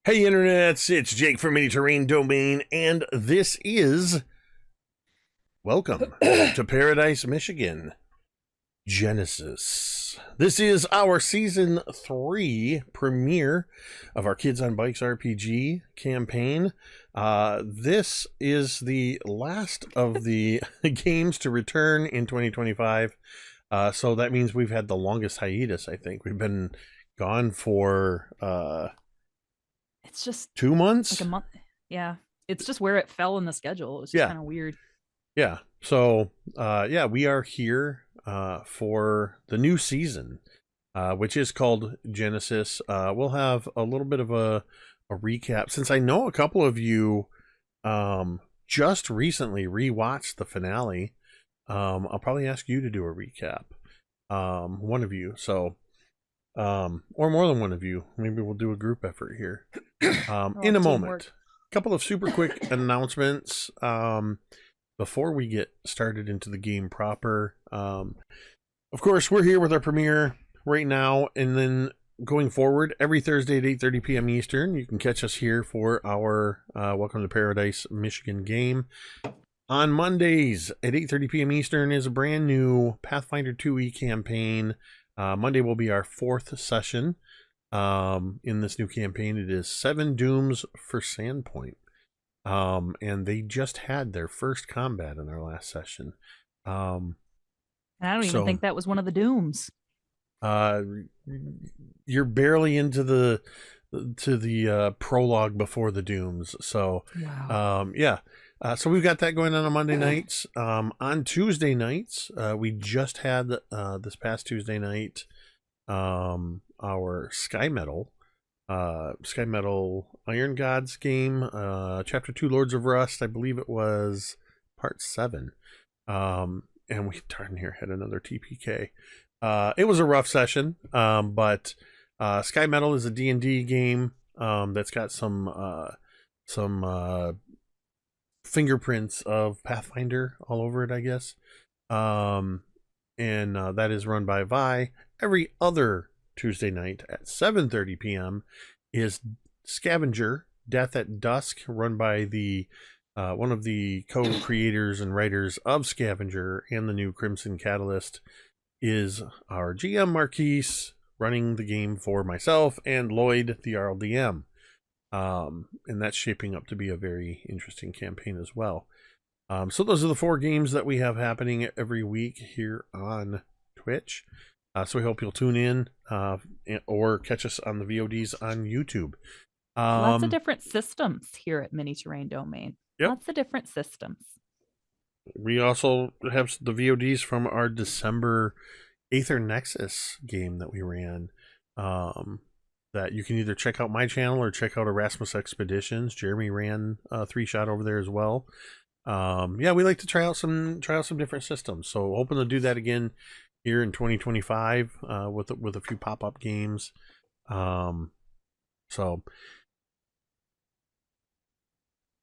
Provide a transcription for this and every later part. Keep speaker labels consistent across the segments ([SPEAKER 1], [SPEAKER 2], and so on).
[SPEAKER 1] Hey internets, it's Jake from Mini Terrain Domain, and this is welcome to Paradise, Michigan, Genesis. This is our season 3 premiere of our Kids on Bikes RPG campaign. This is the last of the games to return in 2025. So that means we've had the longest hiatus, I think. We've been gone for
[SPEAKER 2] It's just
[SPEAKER 1] 2 months.
[SPEAKER 2] like a month. Yeah. It's just where it fell in the schedule. It was just kind of weird.
[SPEAKER 1] Yeah. So, we are here for the new season, which is called Genesis. We'll have a little bit of a recap since I know a couple of you just recently rewatched the finale. I'll probably ask you to do a recap. One of you. So, or more than one of you. Maybe we'll do a group effort here. In a moment. A couple of super quick announcements before we get started into the game proper. Of course, we're here with our premiere right now, and then going forward, every Thursday at 8:30 p.m. Eastern, you can catch us here for our Welcome to Paradise, Michigan game. On Mondays at 8:30 p.m. Eastern is a brand new Pathfinder 2e campaign. Monday will be our 4th session. In this new campaign, it is 7 Dooms for Sandpoint. And they just had their first combat in our last session.
[SPEAKER 2] I don't even think that was one of the Dooms.
[SPEAKER 1] You're barely into the prologue before the Dooms. So,
[SPEAKER 2] wow.
[SPEAKER 1] So we've got that going on Monday nights. On Tuesday nights, we just had this past Tuesday night our Sky Metal Iron Gods game, chapter 2 Lords of Rust. I believe it was part 7. And we darn near had another TPK. It was a rough session, but Sky Metal is a D&D game that's got some fingerprints of Pathfinder all over it, I guess. And that is run by Vi. Every other Tuesday night at 7:30 p.m. is Scavenger Death at Dusk, run by the one of the co-creators and writers of Scavenger and the new Crimson Catalyst is our GM Marquise, running the game for myself and Lloyd, the RLDM. And that's shaping up to be a very interesting campaign as well. So those are the 4 games that we have happening every week here on Twitch. So we hope you'll tune in or catch us on the VODs on YouTube.
[SPEAKER 2] Lots of different systems here at Mini Terrain Domain.
[SPEAKER 1] Yep.
[SPEAKER 2] Lots of different systems.
[SPEAKER 1] We also have the VODs from our December Aether Nexus game that we ran. That you can either check out my channel or check out Erasmus Expeditions. Jeremy ran a 3-shot over there as well. We like to try out some different systems. So hoping to do that again here in 2025 with a few pop-up games. So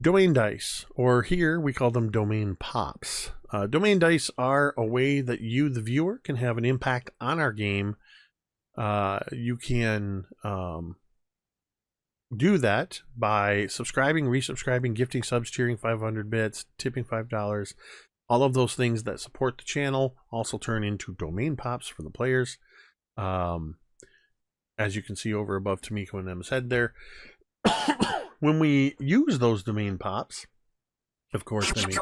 [SPEAKER 1] Domain Dice, or here we call them Domain Pops. Domain Dice are a way that you, the viewer, can have an impact on our game. You can do that by subscribing, resubscribing, gifting subs, cheering 500 bits, tipping $5. All of those things that support the channel also turn into domain pops for the players. As you can see over above Tamiko and Emma's head there. When we use those domain pops, of course, they make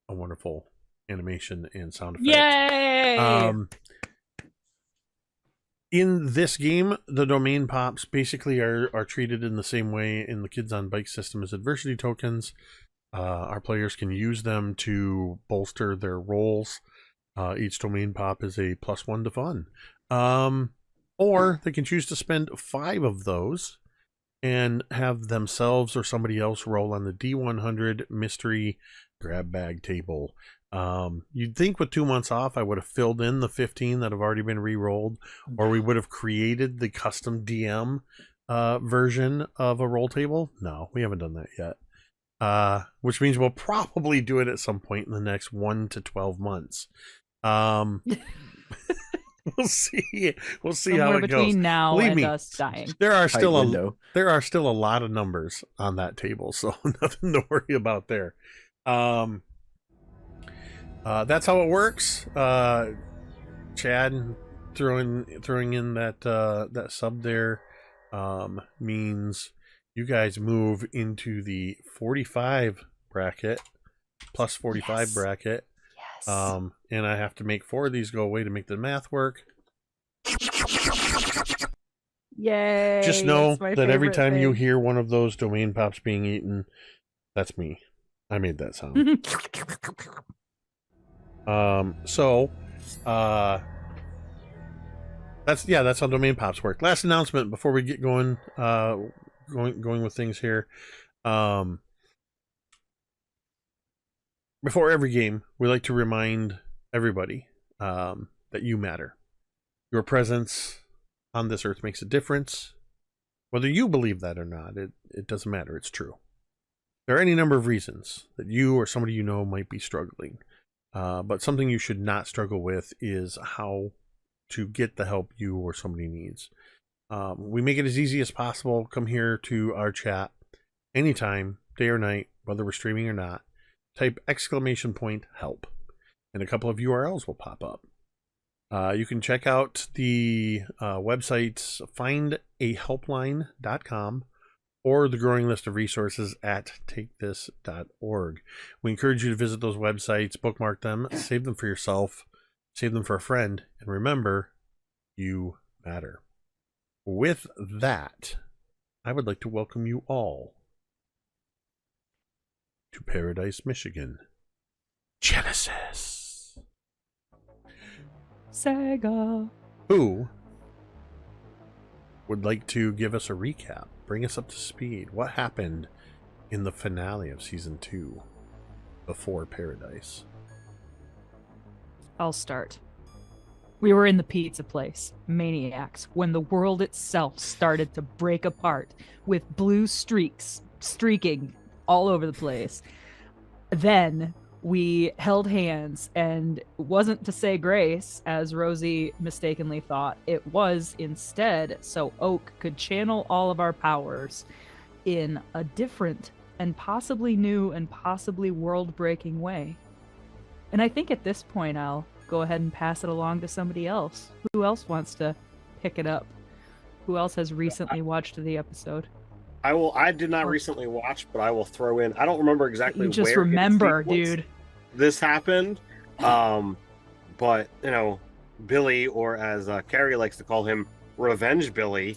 [SPEAKER 1] a wonderful animation and sound effect.
[SPEAKER 2] Yay!
[SPEAKER 1] In this game, the domain pops basically are treated in the same way in the Kids on Bike system as adversity tokens. Our players can use them to bolster their rolls. Each domain pop is a +1 to fun. Or they can choose to spend 5 of those and have themselves or somebody else roll on the D100 mystery grab bag table. You'd think with 2 months off, I would have filled in the 15 that have already been re-rolled, or we would have created the custom DM version of a roll table. No, we haven't done that yet. Which means we'll probably do it at some point in the next 1 to 12 months. We'll see. We'll see
[SPEAKER 2] Somewhere
[SPEAKER 1] how it
[SPEAKER 2] between
[SPEAKER 1] goes.
[SPEAKER 2] now
[SPEAKER 1] Believe
[SPEAKER 2] and
[SPEAKER 1] me,
[SPEAKER 2] us dying.
[SPEAKER 1] there are
[SPEAKER 3] Tight
[SPEAKER 1] still
[SPEAKER 3] window.
[SPEAKER 1] a lot of numbers on that table, so nothing to worry about there. That's how it works. Chad throwing in that sub there means you guys move into the 45 bracket plus 45 bracket.
[SPEAKER 2] Yes.
[SPEAKER 1] And I have to make 4 of these go away to make the math work.
[SPEAKER 2] Yay!
[SPEAKER 1] Just know
[SPEAKER 2] that's my
[SPEAKER 1] that every
[SPEAKER 2] favorite
[SPEAKER 1] time you
[SPEAKER 2] thing.
[SPEAKER 1] hear one of those domain pops being eaten, that's me. I made that sound. That's how domain pops work. Last announcement before we get going with things here. Before every game, we like to remind everybody that you matter. Your presence on this earth makes a difference. Whether you believe that or not, it doesn't matter. It's true. There are any number of reasons that you or somebody you know might be struggling. But something you should not struggle with is how to get the help you or somebody needs. We make it as easy as possible. Come here to our chat anytime, day or night, whether we're streaming or not. Type !help, and a couple of URLs will pop up. You can check out the websites findahelpline.com or the growing list of resources at takethis.org. We encourage you to visit those websites, bookmark them, save them for yourself, save them for a friend, and remember, you matter. With that, I would like to welcome you all to Paradise, Michigan. Genesis.
[SPEAKER 2] Sega.
[SPEAKER 1] Who would like to give us a recap? Bring us up to speed. What happened in the finale of season 2 before Paradise?
[SPEAKER 2] I'll start. We were in the pizza place, Maniacs, when the world itself started to break apart with blue streaks streaking all over the place. Then we held hands, and it wasn't to say grace, as Rosie mistakenly thought. It was instead so Oak could channel all of our powers in a different and possibly new and possibly world-breaking way. And I think at this point I'll go ahead and pass it along to somebody else. Who else wants to pick it up? Who else has recently watched the episode?
[SPEAKER 4] I did not recently watch, but I will throw in. I don't remember exactly
[SPEAKER 2] You just
[SPEAKER 4] where
[SPEAKER 2] remember,
[SPEAKER 4] in the sequence
[SPEAKER 2] dude.
[SPEAKER 4] this happened. But Billy, or as Carrie likes to call him, Revenge Billy,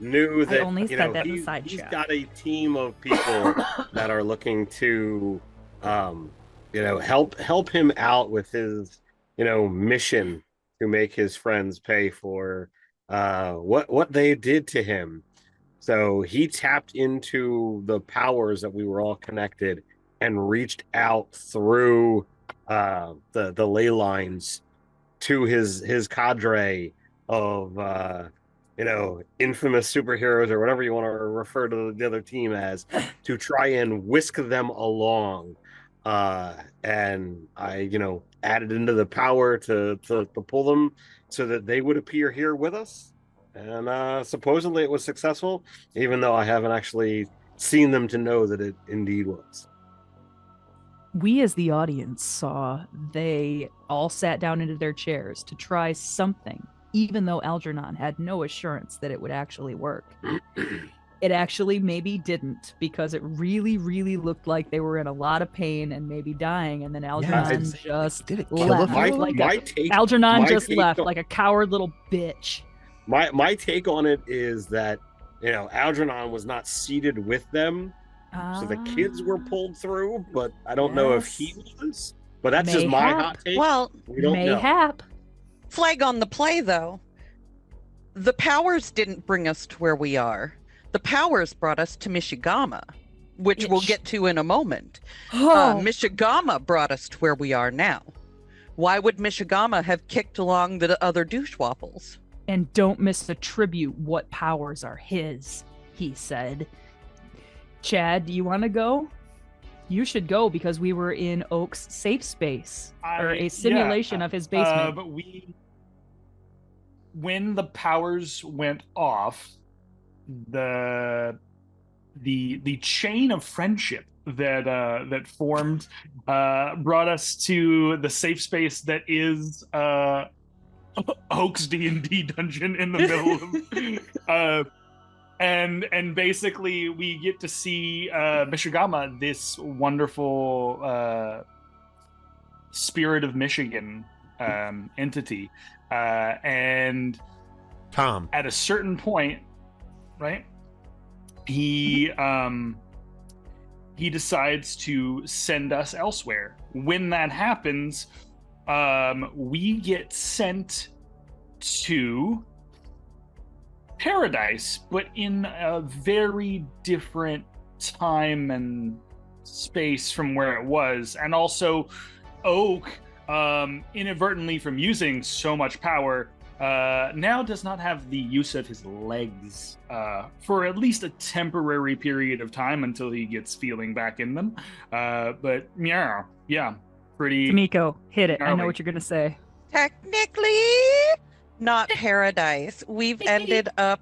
[SPEAKER 4] knew that
[SPEAKER 2] I only said that in the side
[SPEAKER 4] he's
[SPEAKER 2] chat.
[SPEAKER 4] got a team of people that are looking to help him out with his mission to make his friends pay for what they did to him. So he tapped into the powers that we were all connected and reached out through the ley lines to his cadre of infamous superheroes, or whatever you want to refer to the other team as, to try and whisk them along. And I added into the power to pull them so that they would appear here with us. And supposedly it was successful, even though I haven't actually seen them to know that it indeed was.
[SPEAKER 2] We as the audience saw they all sat down into their chairs to try something, even though Algernon had no assurance that it would actually work. It actually maybe didn't, because it really, really looked like they were in a lot of pain and maybe dying, and then Algernon just
[SPEAKER 3] did it
[SPEAKER 2] left. Algernon just left like a coward little bitch.
[SPEAKER 4] My take on it is that Algernon was not seated with them, so the kids were pulled through, but I don't know if he was. But that's just my hot take.
[SPEAKER 5] Well,
[SPEAKER 4] we don't
[SPEAKER 2] mayhap.
[SPEAKER 4] know.
[SPEAKER 5] Flag on the play, though. The powers didn't bring us to where we are. The powers brought us to Mishigama, which we'll get to in a moment. Mishigama brought us to where we are now. Why would Mishigama have kicked along the other douchewapples?
[SPEAKER 2] And don't misattribute what powers are his, he said. Chad, do you want to go? You should go, because we were in Oak's safe space, or a simulation of his basement.
[SPEAKER 6] But we
[SPEAKER 3] when the powers went off, the chain of friendship that formed brought us to the safe space that is Oak's D&D dungeon in the middle of and basically we get to see Mishigama, this wonderful spirit of Michigan entity, and
[SPEAKER 1] Tom.
[SPEAKER 3] at a certain point, right, he decides to send us elsewhere. When that happens, we get sent to Paradise, but in a very different time and space from where it was. And also Oak, inadvertently from using so much power, now does not have the use of his legs for at least a temporary period of time until he gets feeling back in them. But yeah, pretty.
[SPEAKER 2] Tamiko, hit it. I know
[SPEAKER 3] gnarly.
[SPEAKER 2] what you're gonna say.
[SPEAKER 5] Technically, not paradise. We've ended up.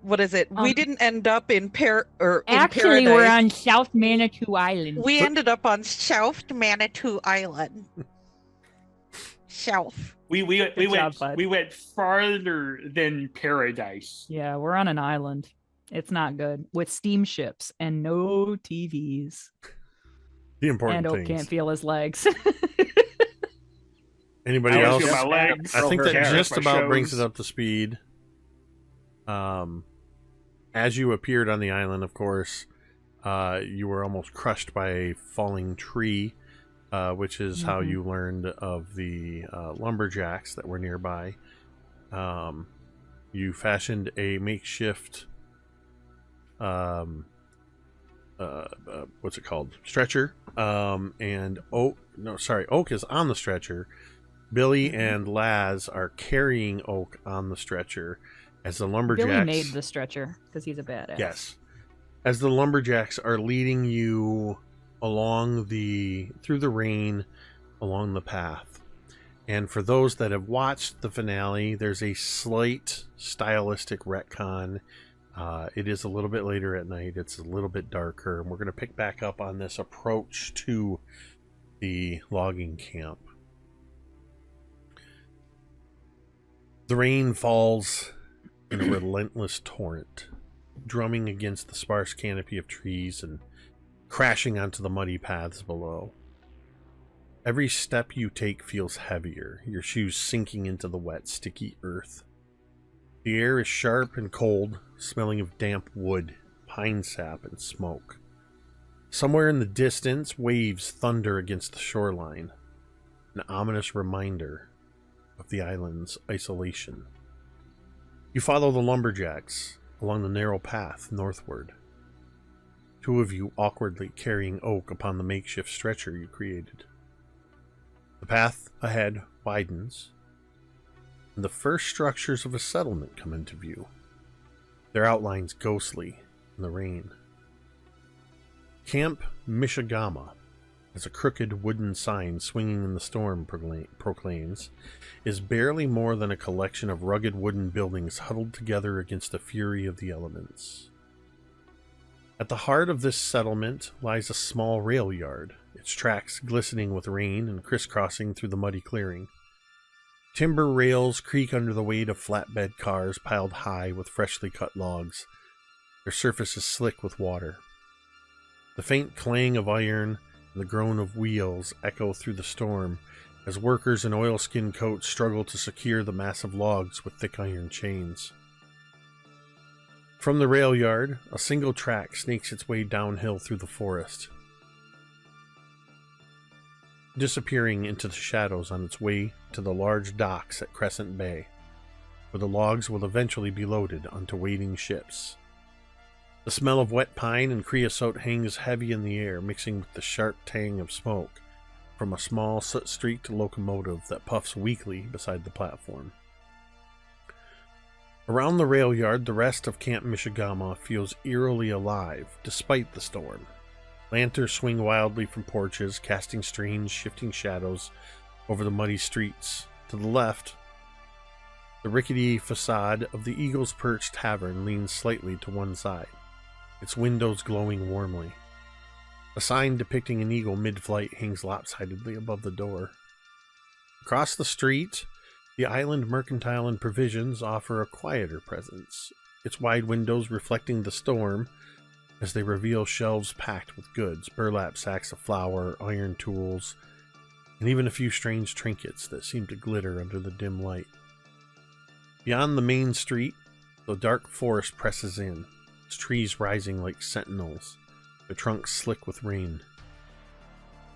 [SPEAKER 5] What is it? We didn't end up in
[SPEAKER 2] Actually,
[SPEAKER 5] paradise.
[SPEAKER 2] we're on South Manitou Island.
[SPEAKER 5] We ended up on South Manitou Island. South.
[SPEAKER 3] We
[SPEAKER 2] Good job,
[SPEAKER 3] went
[SPEAKER 2] bud.
[SPEAKER 3] we went farther than Paradise.
[SPEAKER 2] Yeah, we're on an island. It's not good with steamships and no TVs.
[SPEAKER 1] The important
[SPEAKER 2] And Oak
[SPEAKER 1] things.
[SPEAKER 2] can't feel his legs.
[SPEAKER 1] Anybody
[SPEAKER 3] I
[SPEAKER 1] else?
[SPEAKER 3] feel my legs.
[SPEAKER 1] I think
[SPEAKER 4] Over
[SPEAKER 1] that
[SPEAKER 4] here.
[SPEAKER 1] just
[SPEAKER 3] My
[SPEAKER 1] about brings it
[SPEAKER 3] shows.
[SPEAKER 1] up to speed. As you appeared on the island, of course, you were almost crushed by a falling tree, which is how
[SPEAKER 2] Mhm.
[SPEAKER 1] you learned of the lumberjacks that were nearby. You fashioned a makeshift, what's it called? Stretcher. And Oak is on the stretcher. Billy and Laz are carrying Oak on the stretcher as the lumberjacks.
[SPEAKER 2] Billy made the stretcher because he's a badass.
[SPEAKER 1] Yes. As the lumberjacks are leading you through the rain, along the path. And for those that have watched the finale, there's a slight stylistic retcon. It is a little bit later at night. It's a little bit darker. And we're going to pick back up on this approach to the logging camp. The rain falls in a relentless torrent, drumming against the sparse canopy of trees and crashing onto the muddy paths below. Every step you take feels heavier, your shoes sinking into the wet, sticky earth. The air is sharp and cold, smelling of damp wood, pine sap, and smoke. Somewhere in the distance, waves thunder against the shoreline, an ominous reminder of the island's isolation. You follow the lumberjacks along the narrow path northward, two of you awkwardly carrying Oak upon the makeshift stretcher you created. The path ahead widens, and the first structures of a settlement come into view, their outlines ghostly in the rain. Camp Mishigama, as a crooked wooden sign swinging in the storm proclaims, is barely more than a collection of rugged wooden buildings huddled together against the fury of the elements. At the heart of this settlement lies a small rail yard, its tracks glistening with rain and crisscrossing through the muddy clearing. Timber rails creak under the weight of flatbed cars piled high with freshly cut logs. Their surface is slick with water. The faint clang of iron and the groan of wheels echo through the storm as workers in oilskin coats struggle to secure the massive logs with thick iron chains. From the rail yard, a single track snakes its way downhill through the forest, disappearing into the shadows on its way to the large docks at Crescent Bay, where the logs will eventually be loaded onto waiting ships. The smell of wet pine and creosote hangs heavy in the air, mixing with the sharp tang of smoke from a small soot-streaked locomotive that puffs weakly beside the platform. Around the rail yard, the rest of Camp Mishigama feels eerily alive, despite the storm. Lanterns swing wildly from porches, casting strange, shifting shadows over the muddy streets. To the left, The rickety facade of the Eagle's Perch Tavern leans slightly to one side, its windows glowing warmly. A sign depicting an eagle mid-flight hangs lopsidedly above the door. Across the street, the Island Mercantile and Provisions offer a quieter presence, its wide windows reflecting the storm as they reveal shelves packed with goods, burlap sacks of flour, iron tools, and even a few strange trinkets that seem to glitter under the dim light. Beyond the main street, the dark forest presses in, its trees rising like sentinels, their trunks slick with rain.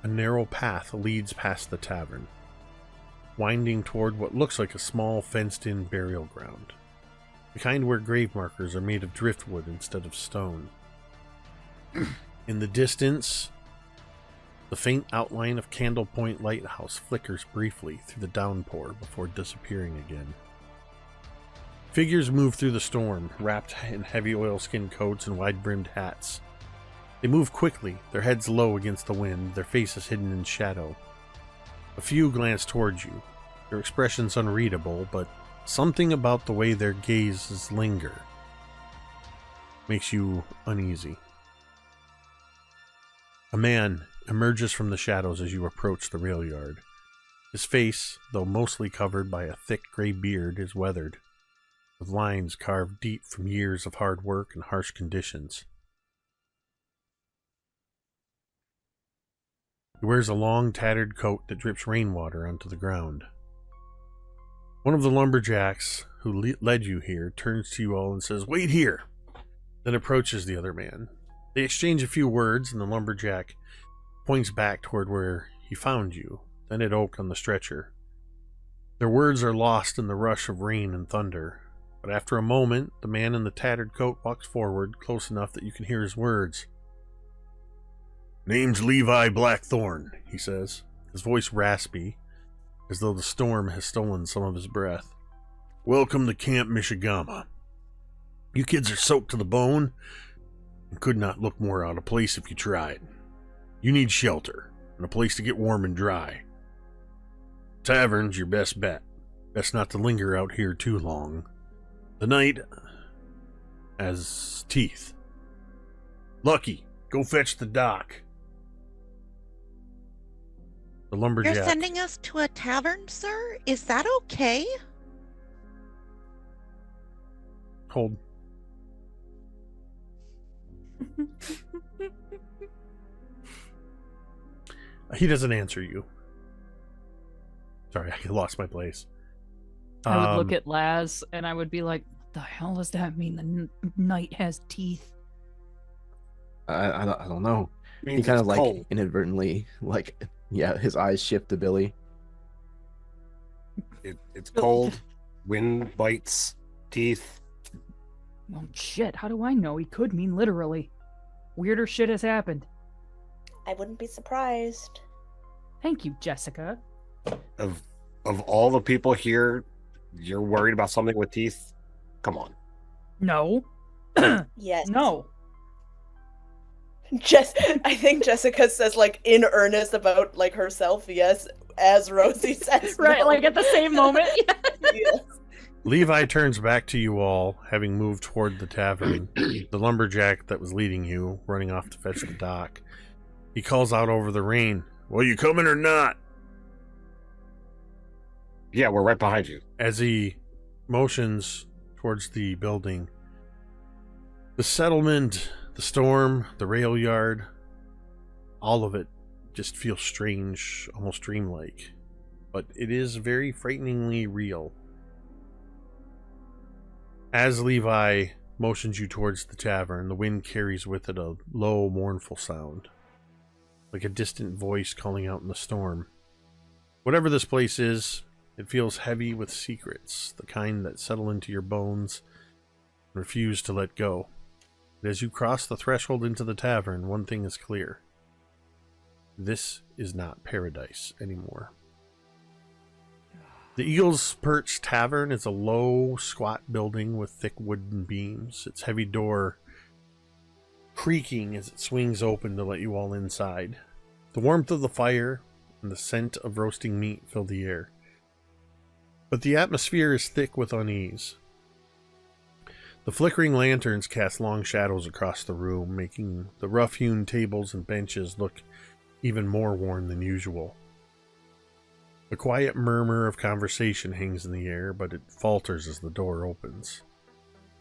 [SPEAKER 1] A narrow path leads past the tavern, winding toward what looks like a small fenced-in burial ground, the kind where grave markers are made of driftwood instead of stone. In the distance, the faint outline of Candle Point Lighthouse flickers briefly through the downpour before disappearing again. Figures move through the storm, wrapped in heavy oilskin coats and wide-brimmed hats. They move quickly, their heads low against the wind, their faces hidden in shadow. A few glance towards you, their expressions unreadable, but something about the way their gazes linger makes you uneasy. A man emerges from the shadows as you approach the rail yard. His face, though mostly covered by a thick gray beard, is weathered, with lines carved deep from years of hard work and harsh conditions. He wears a long, tattered coat that drips rainwater onto the ground. One of the lumberjacks who led you here turns to you all and says, "Wait here," then approaches the other man. They exchange a few words, and the lumberjack points back toward where he found you, then at Oak on the stretcher. Their words are lost in the rush of rain and thunder, but after a moment, the man in the tattered coat walks forward, close enough that you can hear his words. "Name's Levi Blackthorn," he says, his voice raspy, as though the storm has stolen some of his breath. "Welcome to Camp Mishigama. You kids are soaked to the bone and could not look more out of place if you tried. You need shelter and a place to get warm and dry. Tavern's your best bet. Best not to linger out here too long. The night has teeth. Lucky, go fetch the dock." The lumberjack...
[SPEAKER 5] You're sending us to a tavern, sir? Is that okay?
[SPEAKER 1] Hold. He doesn't answer you. Sorry, I lost my place.
[SPEAKER 2] I would look at Laz and I would be like, "What the hell does that mean? The night has teeth."
[SPEAKER 6] I don't know. He
[SPEAKER 4] Means
[SPEAKER 6] kind
[SPEAKER 4] it's
[SPEAKER 6] of like
[SPEAKER 4] cold.
[SPEAKER 6] inadvertently, like, yeah, his eyes shift to Billy.
[SPEAKER 4] It's cold, wind bites, teeth.
[SPEAKER 2] Oh shit, how do I know? He could mean literally. Weirder shit has happened.
[SPEAKER 7] I wouldn't be surprised.
[SPEAKER 2] Thank you, Jessica.
[SPEAKER 4] Of all the people here, you're worried about something with teeth? Come on.
[SPEAKER 2] No.
[SPEAKER 7] Yes.
[SPEAKER 2] No.
[SPEAKER 7] I think Jessica says like in earnest about like herself, yes, as Rosie says.
[SPEAKER 2] Right,
[SPEAKER 7] no.
[SPEAKER 2] like at the same moment.
[SPEAKER 7] Yes.
[SPEAKER 1] Levi turns back to you all, having moved toward the tavern. The lumberjack that was leading you, running off to fetch the dock. He calls out over the rain, "Well, you coming or not?"
[SPEAKER 4] Yeah, we're right behind you.
[SPEAKER 1] As he motions towards the building. The settlement, the storm, the rail yard, all of it just feels strange, almost dreamlike. But it is very frighteningly real. As Levi motions you towards the tavern, the wind carries with it a low, mournful sound, like a distant voice calling out in the storm. Whatever this place is, it feels heavy with secrets, the kind that settle into your bones and refuse to let go. But as you cross the threshold into the tavern, one thing is clear. This is not paradise anymore. The Eagle's Perch Tavern is a low, squat building with thick wooden beams, its heavy door creaking as it swings open to let you all inside. The warmth of the fire and the scent of roasting meat fill the air. but the atmosphere is thick with unease. The flickering lanterns cast long shadows across the room, making the rough-hewn tables and benches look even more worn than usual. A quiet murmur of conversation hangs in the air, but it falters as the door opens.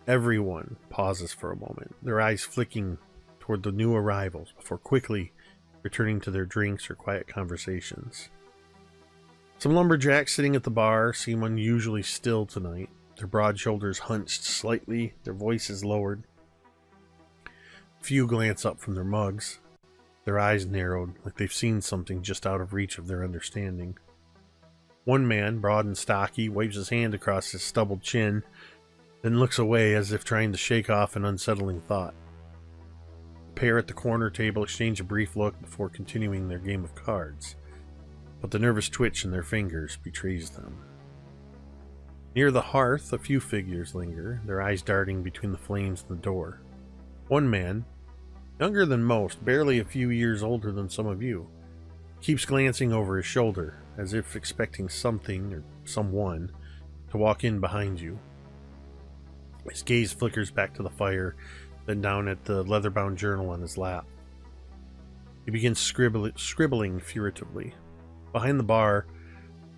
[SPEAKER 1] Everyone pauses for a moment, their eyes flicking toward the new arrivals before quickly returning to their drinks or quiet conversations. Some lumberjacks sitting at the bar seem unusually still tonight, their broad shoulders hunched slightly, their voices lowered. Few glance up from their mugs, their eyes narrowed like they've seen something just out of reach of their understanding. One man, broad and stocky, wipes his hand across his stubbled chin, then looks away as if trying to shake off an unsettling thought. The pair at the corner table exchange a brief look before continuing their game of cards, but the nervous twitch in their fingers betrays them. Near the hearth, a few figures linger, their eyes darting between the flames and the door. One man, younger than most, barely a few years older than some of you, keeps glancing over his shoulder, as if expecting something or someone to walk in behind you. His gaze flickers back to the fire, then down at the leather-bound journal on his lap. He begins scribbling furtively. Behind the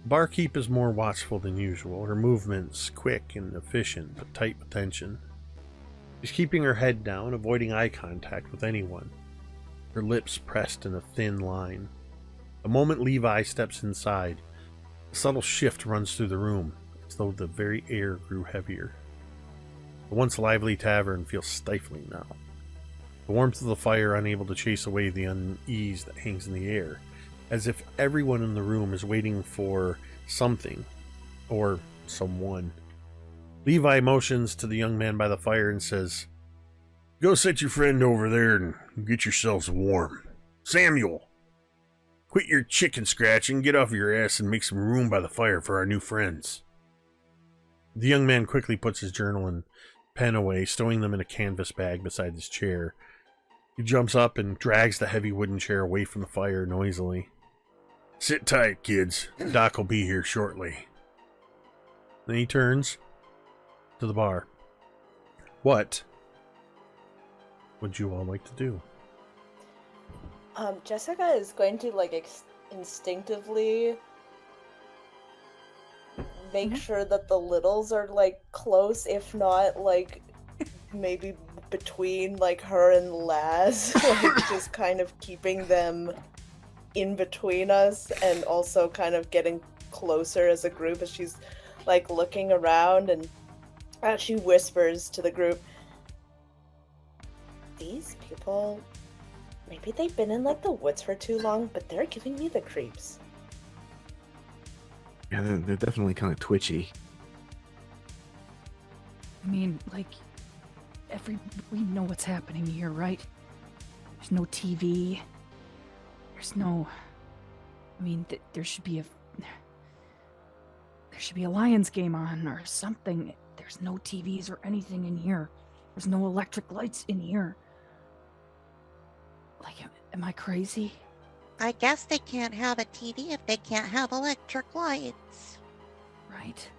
[SPEAKER 1] barkeep is more watchful than usual, her movements quick and efficient, but tight with tension. She's keeping her head down, avoiding eye contact with anyone, her lips pressed in a thin line. The moment Levi steps inside, a subtle shift runs through the room, as though the very air grew heavier. The once lively tavern feels stifling now, the warmth of the fire unable to chase away the unease that hangs in the air, as if everyone in the room is waiting for something, or someone. Levi motions to the young man by the fire and says, "Go set your friend over there and get yourselves warm. Samuel, quit your chicken scratching, get off your ass and make some room by the fire for our new friends." The young man quickly puts his journal and pen away, stowing them in a canvas bag beside his chair. He jumps up and drags the heavy wooden chair away from the fire noisily. "Sit tight, kids. Doc will be here shortly." Then he turns to the bar. What would you all like to do?
[SPEAKER 7] Jessica is going to instinctively make sure that the littles are close, if not maybe between her and Laz, just kind of keeping them in between us, and also kind of getting closer as a group as she's looking around, and she whispers to the group, "These people, maybe they've been in the woods for too long, but they're giving me the creeps."
[SPEAKER 6] Yeah, they're definitely kind of twitchy.
[SPEAKER 2] I mean, we know what's happening here, right? There's no TV. There's no... I mean, there should be a Lions game on or something. There's no TVs or anything in here. There's no electric lights in here. Am I crazy?
[SPEAKER 5] I guess they can't have a TV if they can't have electric lights.
[SPEAKER 2] Right.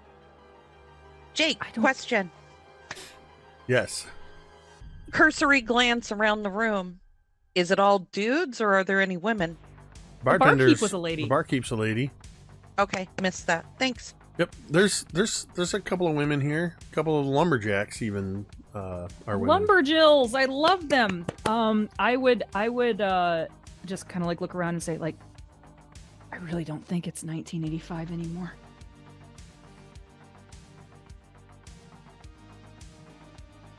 [SPEAKER 5] Jake, question.
[SPEAKER 1] Yes.
[SPEAKER 5] Cursory glance around the room. Is it all dudes or are there any women?
[SPEAKER 2] Barkeep was a lady.
[SPEAKER 1] The barkeep's a lady.
[SPEAKER 5] Okay, missed that. Thanks.
[SPEAKER 1] Yep. There's a couple of women here. A couple of lumberjacks even are women.
[SPEAKER 2] Lumberjills, I love them. I would just kind of look around and say I really don't think it's 1985 anymore.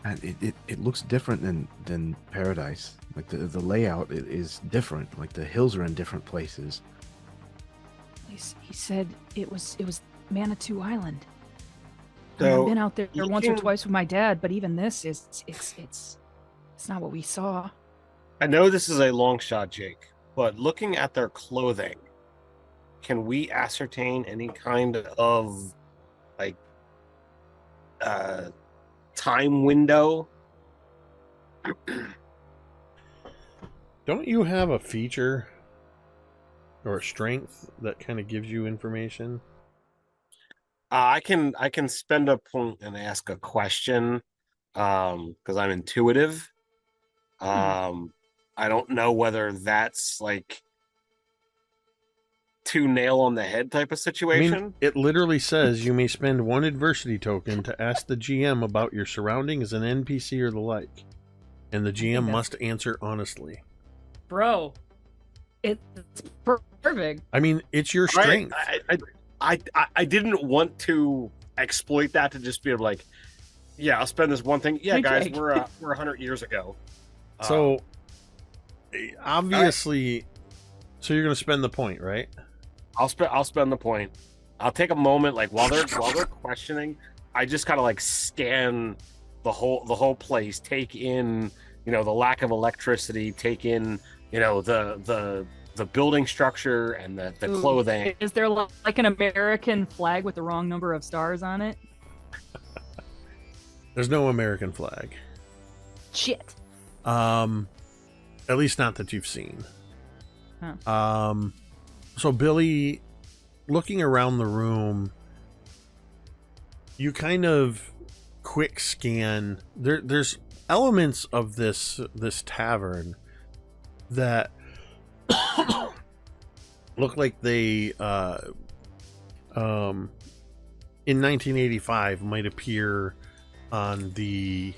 [SPEAKER 6] And it looks different than Paradise. The layout is different. The hills are in different places.
[SPEAKER 2] He said it was Manitou Island.
[SPEAKER 4] So
[SPEAKER 2] I've been out there
[SPEAKER 4] you
[SPEAKER 2] once or
[SPEAKER 4] can-
[SPEAKER 2] twice with my dad, but even this is it's not what we saw.
[SPEAKER 4] I know this is a long shot, Jake, but looking at their clothing, can we ascertain any kind of time window?
[SPEAKER 1] Don't you have a feature or a strength that kind of gives you information?
[SPEAKER 4] I can spend a point and ask a question, because I'm intuitive. I don't know whether that's like too nail on the head type of
[SPEAKER 1] I
[SPEAKER 4] situation.
[SPEAKER 1] mean, it literally says you may spend 1 adversity token to ask the GM about your surroundings, an NPC or the like, and the GM
[SPEAKER 2] that's-
[SPEAKER 1] must answer honestly.
[SPEAKER 2] Bro, it's perfect.
[SPEAKER 1] I mean, it's your strength.
[SPEAKER 4] I didn't want to exploit that to just be like, yeah, I'll spend this one thing. Yeah,
[SPEAKER 2] Wink,
[SPEAKER 4] guys,
[SPEAKER 2] wink.
[SPEAKER 4] we're 100 years ago.
[SPEAKER 1] So, obviously, so you're going to spend the point, right?
[SPEAKER 4] I'll spend the point. I'll take a moment, like while they're questioning. I just kind of like scan the whole place, take in the lack of electricity, take in the building structure and the
[SPEAKER 2] Ooh,
[SPEAKER 4] clothing.
[SPEAKER 2] Is there like an American flag with the wrong number of stars on it?
[SPEAKER 1] There's no American flag.
[SPEAKER 2] Shit.
[SPEAKER 1] At least not that you've seen.
[SPEAKER 2] Huh.
[SPEAKER 1] So Billy, looking around the room, you kind of quick scan. There's elements of this tavern that look like they in 1985 might appear on the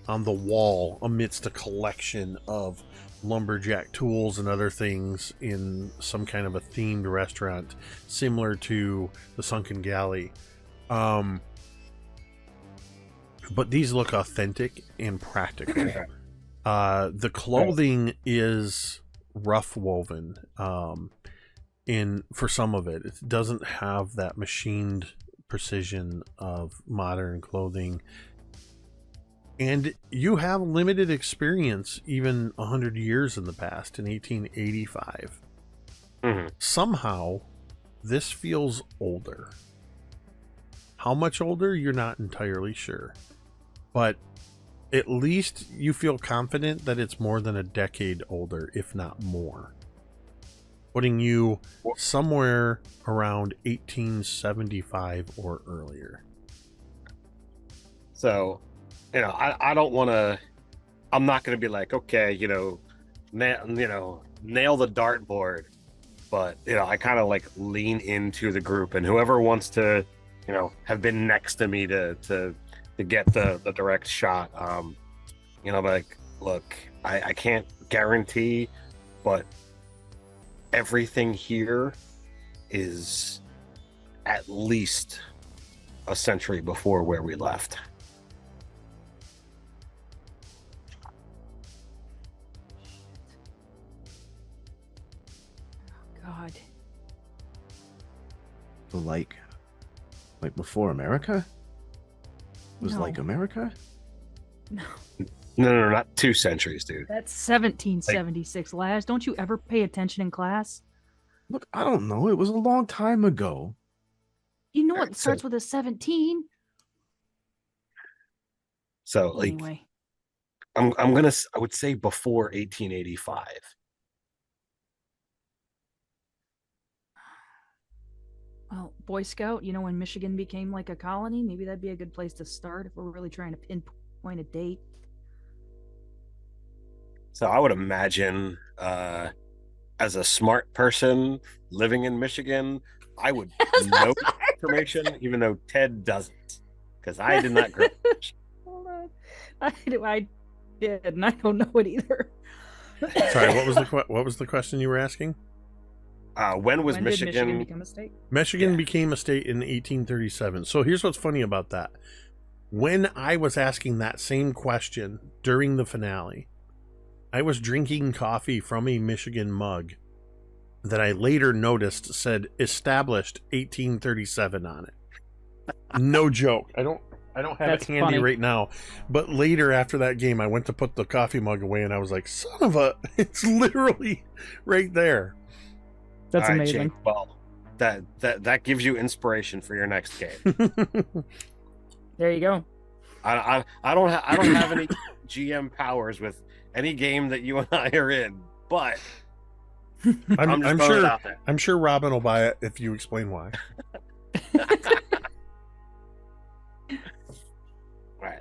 [SPEAKER 1] wall amidst a collection of lumberjack tools and other things in some kind of a themed restaurant similar to the Sunken Galley. But these look authentic and practical. The clothing is rough woven. For some of it, it doesn't have that machined precision of modern clothing. And you have limited experience, even 100 years in the past, in 1885.
[SPEAKER 4] Mm-hmm.
[SPEAKER 1] Somehow, this feels older. How much older, you're not entirely sure. But at least you feel confident that it's more than a decade older, if not more. Putting you somewhere around 1875 or earlier.
[SPEAKER 4] So, I don't want to. I'm not going to be like, okay, nail the dartboard, but I kind of like lean into the group, and whoever wants to, have been next to me to get the direct shot, like, look, I can't guarantee, but everything here is at least a century before where we left.
[SPEAKER 2] God.
[SPEAKER 6] So like before America? Was
[SPEAKER 2] No.
[SPEAKER 6] like America?
[SPEAKER 2] No.
[SPEAKER 4] No, not 2 centuries, dude.
[SPEAKER 2] That's 1776, Laz. Don't you ever pay attention in class?
[SPEAKER 6] Look, I don't know. It was a long time ago.
[SPEAKER 2] You know it starts with a 17.
[SPEAKER 4] So like,
[SPEAKER 2] Anyway.
[SPEAKER 4] I would say before 1885.
[SPEAKER 2] Well, Boy Scout, when Michigan became like a colony, maybe that'd be a good place to start if we're really trying to pinpoint a date.
[SPEAKER 4] So I would imagine, as a smart person living in Michigan, I would know information, even though Ted doesn't, because I did not grow up in Michigan.
[SPEAKER 2] Hold on. I did, and I don't know it either.
[SPEAKER 1] Sorry, what was the question you were asking?
[SPEAKER 4] When
[SPEAKER 2] When did
[SPEAKER 4] Michigan
[SPEAKER 2] become a state?
[SPEAKER 1] Michigan
[SPEAKER 4] Yeah.
[SPEAKER 1] became a state in 1837. So here's what's funny about that. When I was asking that same question during the finale, I was drinking coffee from a Michigan mug that I later noticed said established 1837 on it. No joke. I don't have
[SPEAKER 2] That's
[SPEAKER 1] it handy
[SPEAKER 2] funny.
[SPEAKER 1] right now. But later after that game, I went to put the coffee mug away and I was like, son of a, it's literally right there.
[SPEAKER 2] That's
[SPEAKER 4] All right,
[SPEAKER 2] amazing.
[SPEAKER 4] Jake, well, that gives you inspiration for your next game.
[SPEAKER 2] There you go.
[SPEAKER 4] I don't have any GM powers with any game that you and I are in, but I'm just throwing it out there.
[SPEAKER 1] I'm sure Robin will buy it if you explain why.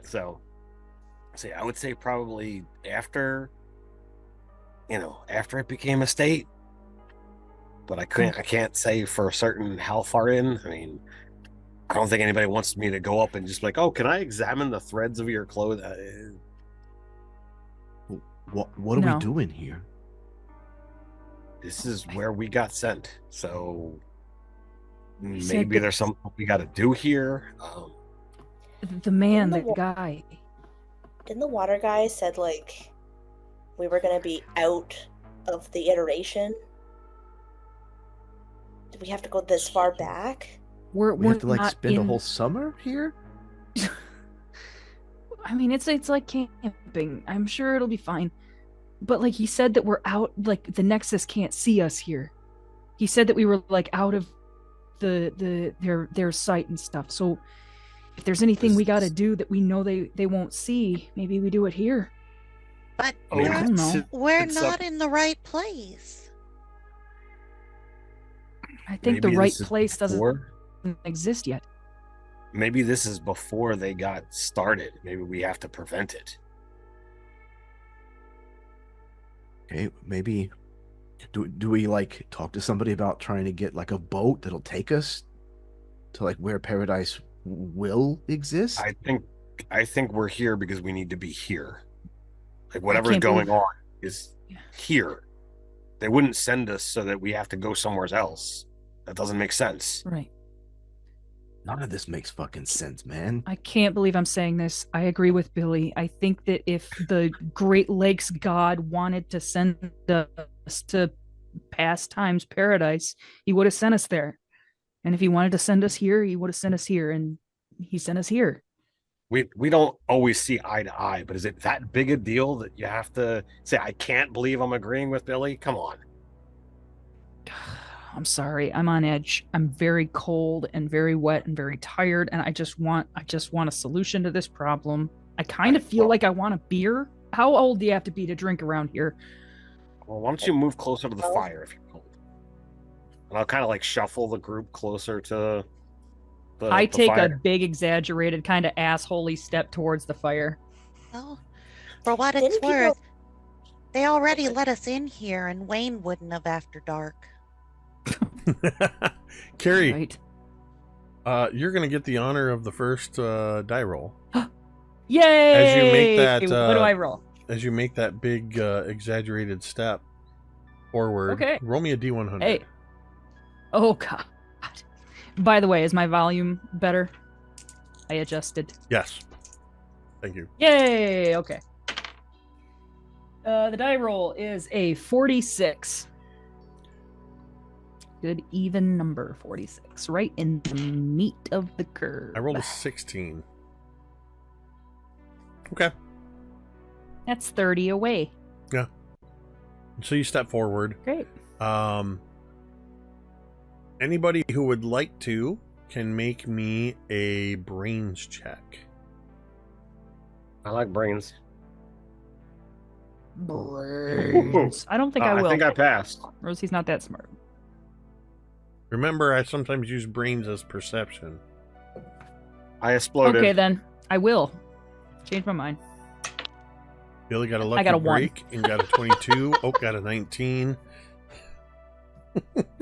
[SPEAKER 4] So, I would say probably after, after it became a state. But I can't say for certain how far in. I mean, I don't think anybody wants me to go up and just be like, oh, can I examine the threads of your clothing?
[SPEAKER 6] What are
[SPEAKER 2] No.
[SPEAKER 6] we doing here?
[SPEAKER 4] This is where we got sent. So
[SPEAKER 2] said
[SPEAKER 4] maybe
[SPEAKER 2] that-
[SPEAKER 4] there's something we got to do here.
[SPEAKER 2] The man, the
[SPEAKER 7] Didn't the
[SPEAKER 2] guy.
[SPEAKER 7] Didn't the water guy said like we were gonna be out of the iteration? Do we have to go this far back?
[SPEAKER 2] We're
[SPEAKER 6] We have to like
[SPEAKER 2] not
[SPEAKER 6] spend a
[SPEAKER 2] in-
[SPEAKER 6] whole summer here?
[SPEAKER 2] I mean, it's like camping. I'm sure it'll be fine. But like he said that we're out, like the Nexus can't see us here. He said that we were like out of their sight and stuff. So if there's anything we got to do that we know they won't see, maybe we do it here.
[SPEAKER 5] But
[SPEAKER 3] Oh,
[SPEAKER 2] I don't know.
[SPEAKER 5] we're
[SPEAKER 4] it's
[SPEAKER 5] not
[SPEAKER 4] up-
[SPEAKER 5] in the right place.
[SPEAKER 2] I think the
[SPEAKER 4] maybe
[SPEAKER 2] right
[SPEAKER 4] this is
[SPEAKER 2] place doesn't
[SPEAKER 4] before-
[SPEAKER 2] exist yet.
[SPEAKER 4] Maybe this is before they got started. Maybe we have to prevent it.
[SPEAKER 6] Okay, maybe do we like talk to somebody about trying to get like a boat that'll take us to like where Paradise will exist?
[SPEAKER 4] I think we're here because we need to be here. Like whatever's
[SPEAKER 2] can't
[SPEAKER 4] going
[SPEAKER 2] believe-
[SPEAKER 4] on is
[SPEAKER 2] Yeah.
[SPEAKER 4] here. They wouldn't send us so that we have to go somewhere else. That doesn't make sense.
[SPEAKER 2] Right.
[SPEAKER 6] None of this makes fucking sense, man.
[SPEAKER 2] I can't believe I'm saying this. I agree with Billy. I think that if the Great Lakes God wanted to send us to Pastimes Paradise, he would have sent us there. And if he wanted to send us here, he would have sent us here, and he sent us here.
[SPEAKER 4] We don't always see eye to eye, but is it that big a deal that you have to say, I can't believe I'm agreeing with Billy? Come on.
[SPEAKER 2] I'm sorry. I'm on edge. I'm very cold and very wet and very tired, and I just want a solution to this problem. I kind of feel like I want a beer. How old do you have to be to drink around here?
[SPEAKER 4] Well, why don't you move closer to the
[SPEAKER 7] Oh.
[SPEAKER 4] fire if you're cold? And I'll kind of like shuffle the group closer to
[SPEAKER 2] I
[SPEAKER 4] the
[SPEAKER 2] take a
[SPEAKER 4] fire.
[SPEAKER 2] big, exaggerated, kind of assholey step towards the fire.
[SPEAKER 5] Well, for what it's
[SPEAKER 7] Didn't people-
[SPEAKER 5] worth, they already let us in here, and Wayne wouldn't have after dark.
[SPEAKER 1] Carrie,
[SPEAKER 2] Right.
[SPEAKER 1] you're gonna get the honor of the first die roll
[SPEAKER 2] Yay!
[SPEAKER 1] as you make that.
[SPEAKER 2] What do I roll?
[SPEAKER 1] As you make that big exaggerated step forward.
[SPEAKER 2] Okay.
[SPEAKER 1] Roll me a D100.
[SPEAKER 2] Hey. Oh God. By the way, is my volume better? I adjusted.
[SPEAKER 1] Yes. Thank you.
[SPEAKER 2] Yay! Okay. The die roll is a 46. Good even number, 46. Right in the meat of the curve.
[SPEAKER 1] I rolled a 16. Okay.
[SPEAKER 2] That's 30 away.
[SPEAKER 1] So you step forward.
[SPEAKER 2] Great.
[SPEAKER 1] Anybody who would like to can make me a brains check.
[SPEAKER 4] I like brains.
[SPEAKER 2] Brains. I don't think I will.
[SPEAKER 4] I think I passed.
[SPEAKER 2] Rosie's not that smart.
[SPEAKER 1] Remember, I sometimes use brains as perception.
[SPEAKER 4] I exploded.
[SPEAKER 2] Okay, then. I will. Change my mind.
[SPEAKER 1] Billy got a lucky
[SPEAKER 2] got a 1.
[SPEAKER 1] break and got a 22. Oak got a 19.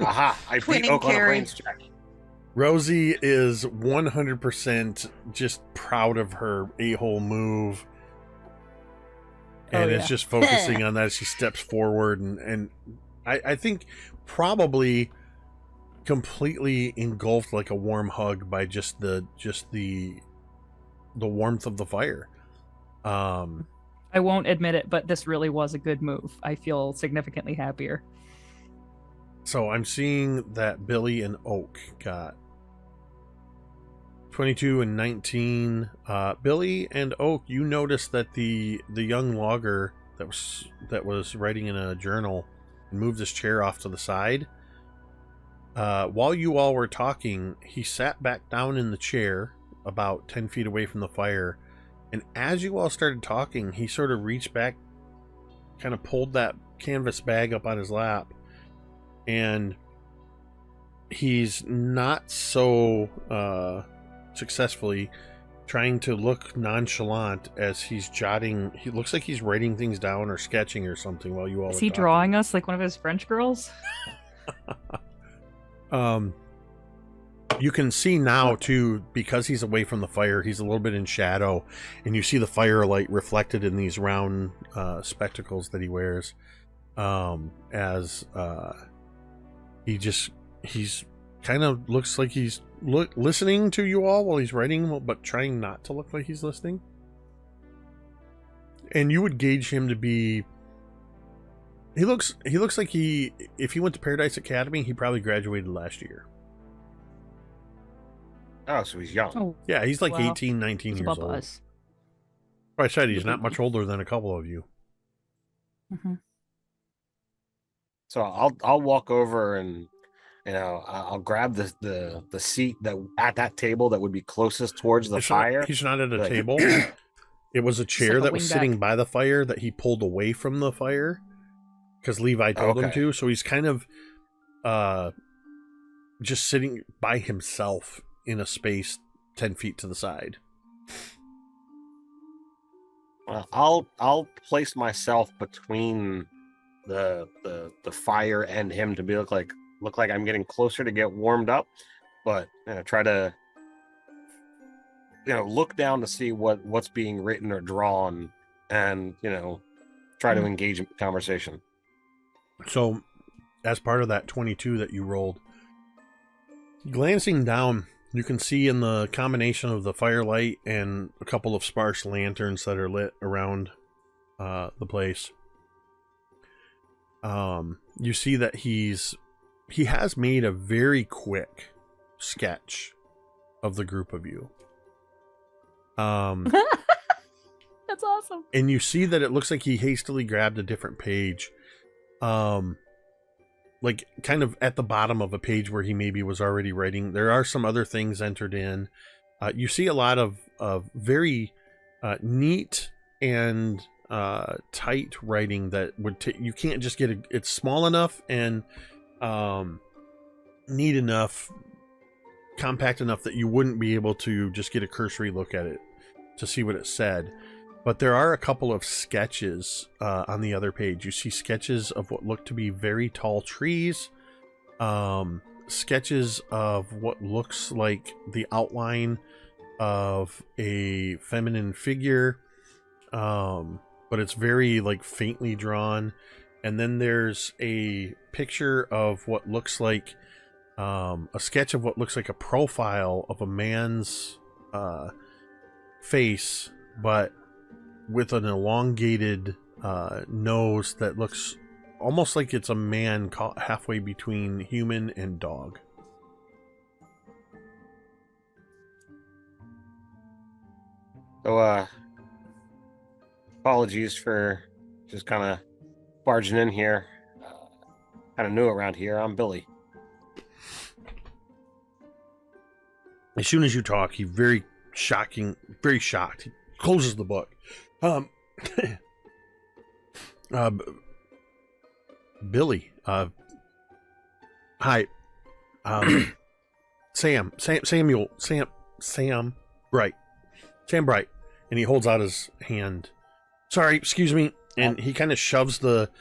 [SPEAKER 4] Aha! I beat
[SPEAKER 5] Twinning
[SPEAKER 4] Oak on a
[SPEAKER 5] Carrie.
[SPEAKER 4] brains check.
[SPEAKER 1] Rosie is 100% just proud of her a-hole move. And
[SPEAKER 2] Oh,
[SPEAKER 1] is
[SPEAKER 2] yeah.
[SPEAKER 1] just focusing on that as she steps forward. And I think probably completely engulfed like a warm hug by just the warmth of the fire.
[SPEAKER 2] I won't admit it, but this really was a good move. I feel significantly happier.
[SPEAKER 1] So I'm seeing that Billy and Oak got 22 and 19. Billy and Oak, you noticed that the young logger that was writing in a journal moved his chair off to the side. While you all were talking, he sat back down in the chair about 10 feet away from the fire. And as you all started talking, he sort of reached back, kind of pulled that canvas bag up on his lap, and he's not so successfully trying to look nonchalant as he's jotting. He looks like he's writing things down or sketching or something while you all
[SPEAKER 2] Is
[SPEAKER 1] are
[SPEAKER 2] he
[SPEAKER 1] talking.
[SPEAKER 2] drawing us like one of his French girls?
[SPEAKER 1] You can see now too, because he's away from the fire, he's a little bit in shadow, and you see the firelight reflected in these round spectacles that he wears. As he's kind of looks like he's listening to you all while he's writing, but trying not to look like he's listening. And you would gauge him to be. He looks like if he went to Paradise Academy, he probably graduated last year.
[SPEAKER 4] Oh, so he's young.
[SPEAKER 2] Oh,
[SPEAKER 1] Yeah, he's like
[SPEAKER 2] wow.
[SPEAKER 1] 18, 19
[SPEAKER 2] He's
[SPEAKER 1] years
[SPEAKER 2] above
[SPEAKER 1] old.
[SPEAKER 2] us.
[SPEAKER 1] I said he's not much older than a couple of you.
[SPEAKER 2] Mm-hmm.
[SPEAKER 4] So I'll walk over and I'll grab the seat that at that table that would be closest towards the fire.
[SPEAKER 1] He's not at a
[SPEAKER 4] Like-
[SPEAKER 1] table. It was a chair
[SPEAKER 2] like a
[SPEAKER 1] that was
[SPEAKER 2] wingback.
[SPEAKER 1] sitting by the fire that he pulled away from the fire because Levi told him
[SPEAKER 4] Okay.
[SPEAKER 1] to. So he's kind of just sitting by himself in a space 10 feet to the side.
[SPEAKER 4] Well, I'll place myself between the fire and him to look like I'm getting closer to get warmed up, but try to look down to see what's being written or drawn, and try to engage in conversation.
[SPEAKER 1] So, as part of that 22 that you rolled, glancing down, you can see in the combination of the firelight and a couple of sparse lanterns that are lit around the place. You see that he has made a very quick sketch of the group of you.
[SPEAKER 2] That's awesome.
[SPEAKER 1] And you see that it looks like he hastily grabbed a different page. Like kind of at the bottom of a page where he maybe was already writing. There are some other things entered in. You see a lot of very neat and tight writing that would you can't just get it's small enough and neat enough, compact enough that you wouldn't be able to just get a cursory look at it to see what it said. But there are a couple of sketches on the other page. You see sketches of what look to be very tall trees, sketches of what looks like the outline of a feminine figure, but it's very like faintly drawn. And then there's a picture of what looks like a sketch of what looks like a profile of a man's face, but with an elongated nose that looks almost like it's a man caught halfway between human and dog.
[SPEAKER 4] So, apologies for just kind of barging in here. Kind of new around here. I'm Billy.
[SPEAKER 1] As soon as you talk, he very shocked. He closes the book. Billy, hi, Sam Bright, and he holds out his hand. Sorry, excuse me, and he kind of shoves the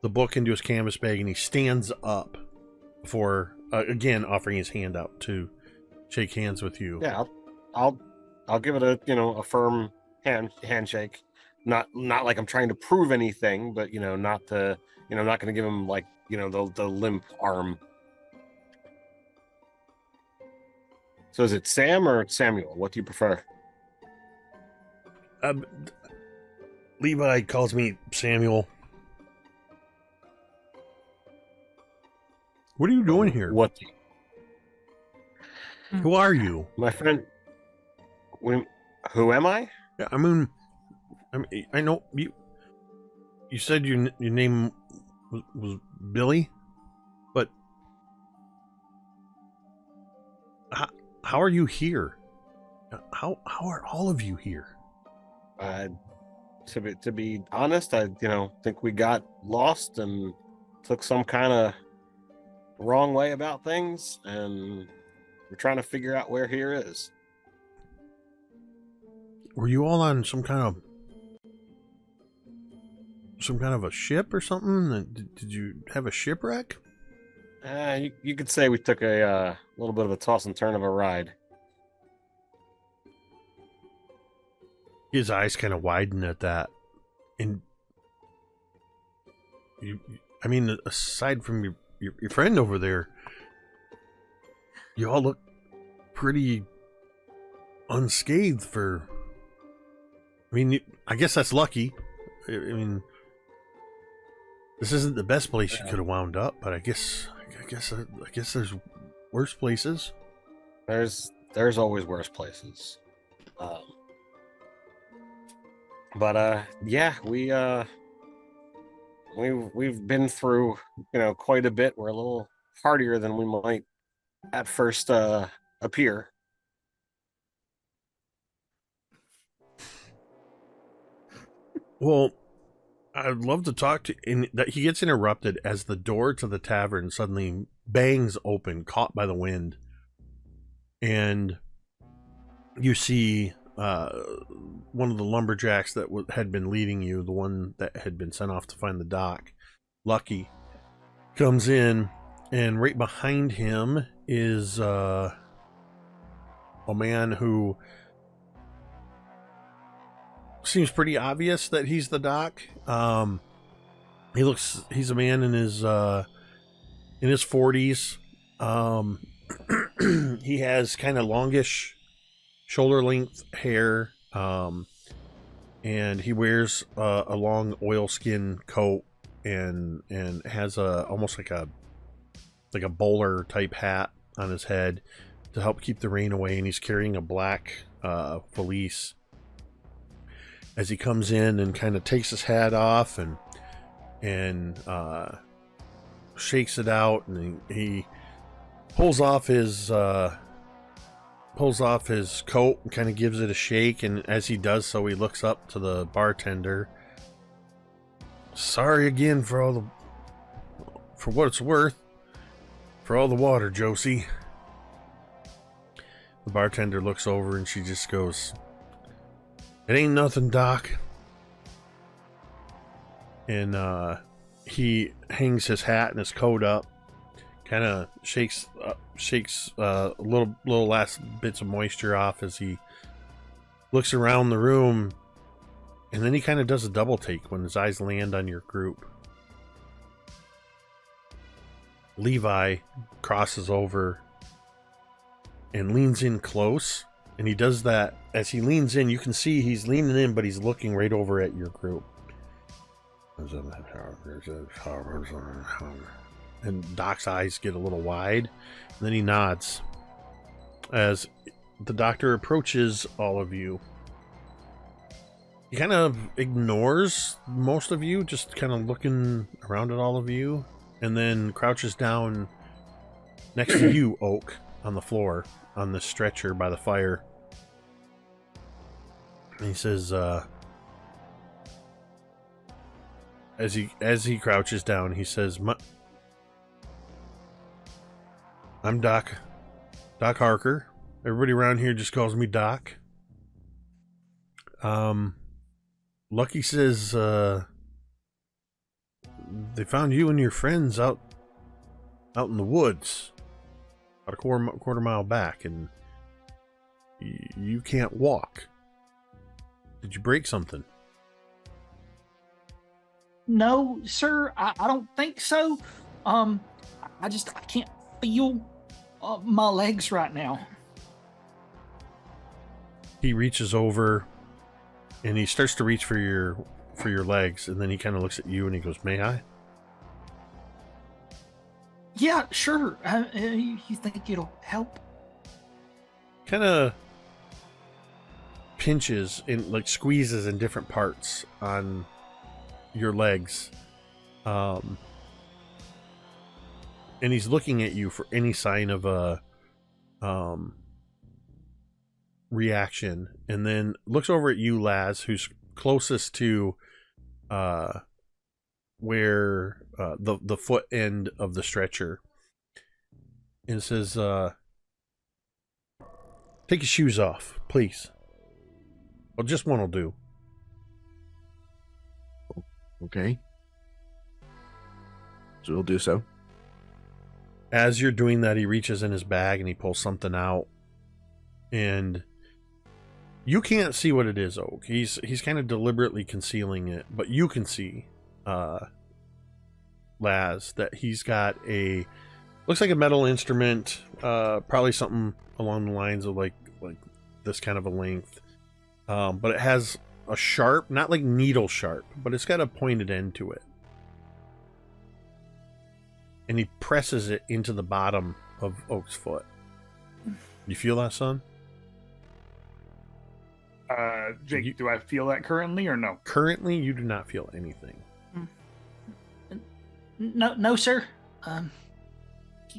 [SPEAKER 1] book into his canvas bag, and he stands up before again offering his hand out to shake hands with you.
[SPEAKER 4] Yeah, I'll give it a firm handshake. Not like I'm trying to prove anything, but not going to give him like the limp arm. So is it Sam or Samuel? What do you prefer?
[SPEAKER 1] Levi calls me Samuel. What are you doing here?
[SPEAKER 4] What?
[SPEAKER 1] Who are you?
[SPEAKER 4] My friend. Who am I?
[SPEAKER 1] Yeah, I mean, I know you. You said your name was Billy, but how are you here? How are all of you here?
[SPEAKER 4] To be honest, I think we got lost and took some kind of wrong way about things, and we're trying to figure out where here is.
[SPEAKER 1] were you all on some kind of a ship or something? Did you have a shipwreck?
[SPEAKER 4] You could say we took a little bit of a toss and turn of a ride.
[SPEAKER 1] His eyes kind of widen at that, and I mean, aside from your friend over there, you all look pretty unscathed for. I mean, I guess that's lucky. I mean, this isn't the best place you could have wound up, but I guess there's worse places.
[SPEAKER 4] There's always worse places. But yeah, we've been through, quite a bit. We're a little hardier than we might at first appear.
[SPEAKER 1] Well, I'd love to talk to. And that he gets interrupted as the door to the tavern suddenly bangs open, caught by the wind, and you see one of the lumberjacks that had been leading you, the one that had been sent off to find the dock, Lucky, comes in, and right behind him is a man who seems pretty obvious that he's the doc. He's a man in his 40s. He has kind of longish shoulder length hair, and he wears a long oilskin coat and has almost like a bowler type hat on his head to help keep the rain away, and he's carrying a black valise as he comes in and kind of takes his hat off and shakes it out, and he pulls off his coat and kind of gives it a shake, and as he does so, he looks up to the bartender. Sorry again for what it's worth, for all the water, Josie. The bartender looks over and she just goes, "It ain't nothing, Doc." And he hangs his hat and his coat up, kind of shakes little last bits of moisture off as he looks around the room, and then he kind of does a double take when his eyes land on your group. Levi crosses over and leans in close, and he does that. As he leans in, you can see he's leaning in, but he's looking right over at your group. And Doc's eyes get a little wide, and then he nods as the doctor approaches all of you. He kind of ignores most of you, just kind of looking around at all of you, and then crouches down next to you, Oak, on the floor, on the stretcher by the fire. And he says, as he crouches down, he says, "I'm Doc Harker. Everybody around here just calls me Doc. Lucky says they found you and your friends out in the woods, about a quarter mile back, and you can't walk. Did you break something?"
[SPEAKER 3] No, sir, I don't think so. I can't feel my legs right now.
[SPEAKER 1] He reaches over and he starts to reach for your legs, and then he kind of looks at you and he goes, "May I?"
[SPEAKER 3] Yeah, sure. You think it'll help?
[SPEAKER 1] Kind of pinches and like squeezes in different parts on your legs, and he's looking at you for any sign of a reaction, and then looks over at you, Laz, who's closest to where the foot end of the stretcher, and says, "Take your shoes off, please." Well, just one will do.
[SPEAKER 6] Okay. So we'll do so.
[SPEAKER 1] As you're doing that, he reaches in his bag and he pulls something out. And you can't see what it is, Oak. He's kind of deliberately concealing it, but you can see, Laz, that he's got looks like a metal instrument, probably something along the lines of like this kind of a length. But it has a sharp, not like needle sharp, but it's got a pointed end to it. And he presses it into the bottom of Oak's foot. You feel that, son?
[SPEAKER 3] Jake, do I feel that currently or no?
[SPEAKER 1] Currently, you do not feel anything.
[SPEAKER 3] No, sir.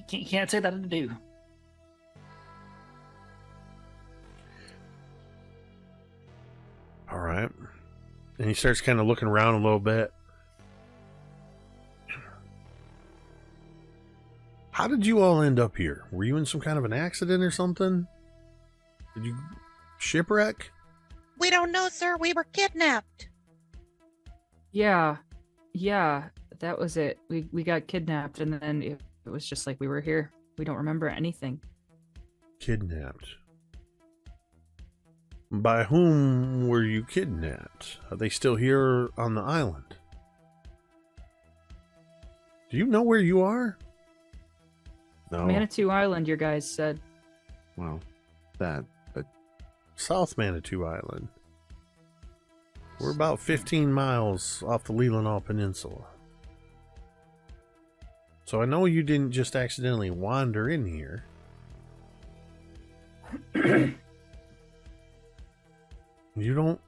[SPEAKER 3] Can't say that I do.
[SPEAKER 1] All right. And he starts kind of looking around a little bit. How did you all end up here? Were you in some kind of an accident or something? Did you shipwreck?
[SPEAKER 5] We don't know, sir. We were kidnapped.
[SPEAKER 2] Yeah, that was it. We got kidnapped, and then it was just like we were here. We don't remember anything.
[SPEAKER 1] Kidnapped? By whom were you kidnapped? Are they still here on the island? Do you know where you are?
[SPEAKER 6] No.
[SPEAKER 2] Manitou Island, your guys said.
[SPEAKER 6] Well, but
[SPEAKER 1] South Manitou Island. We're about 15 miles off the Leelanau Peninsula. So I know you didn't just accidentally wander in here. You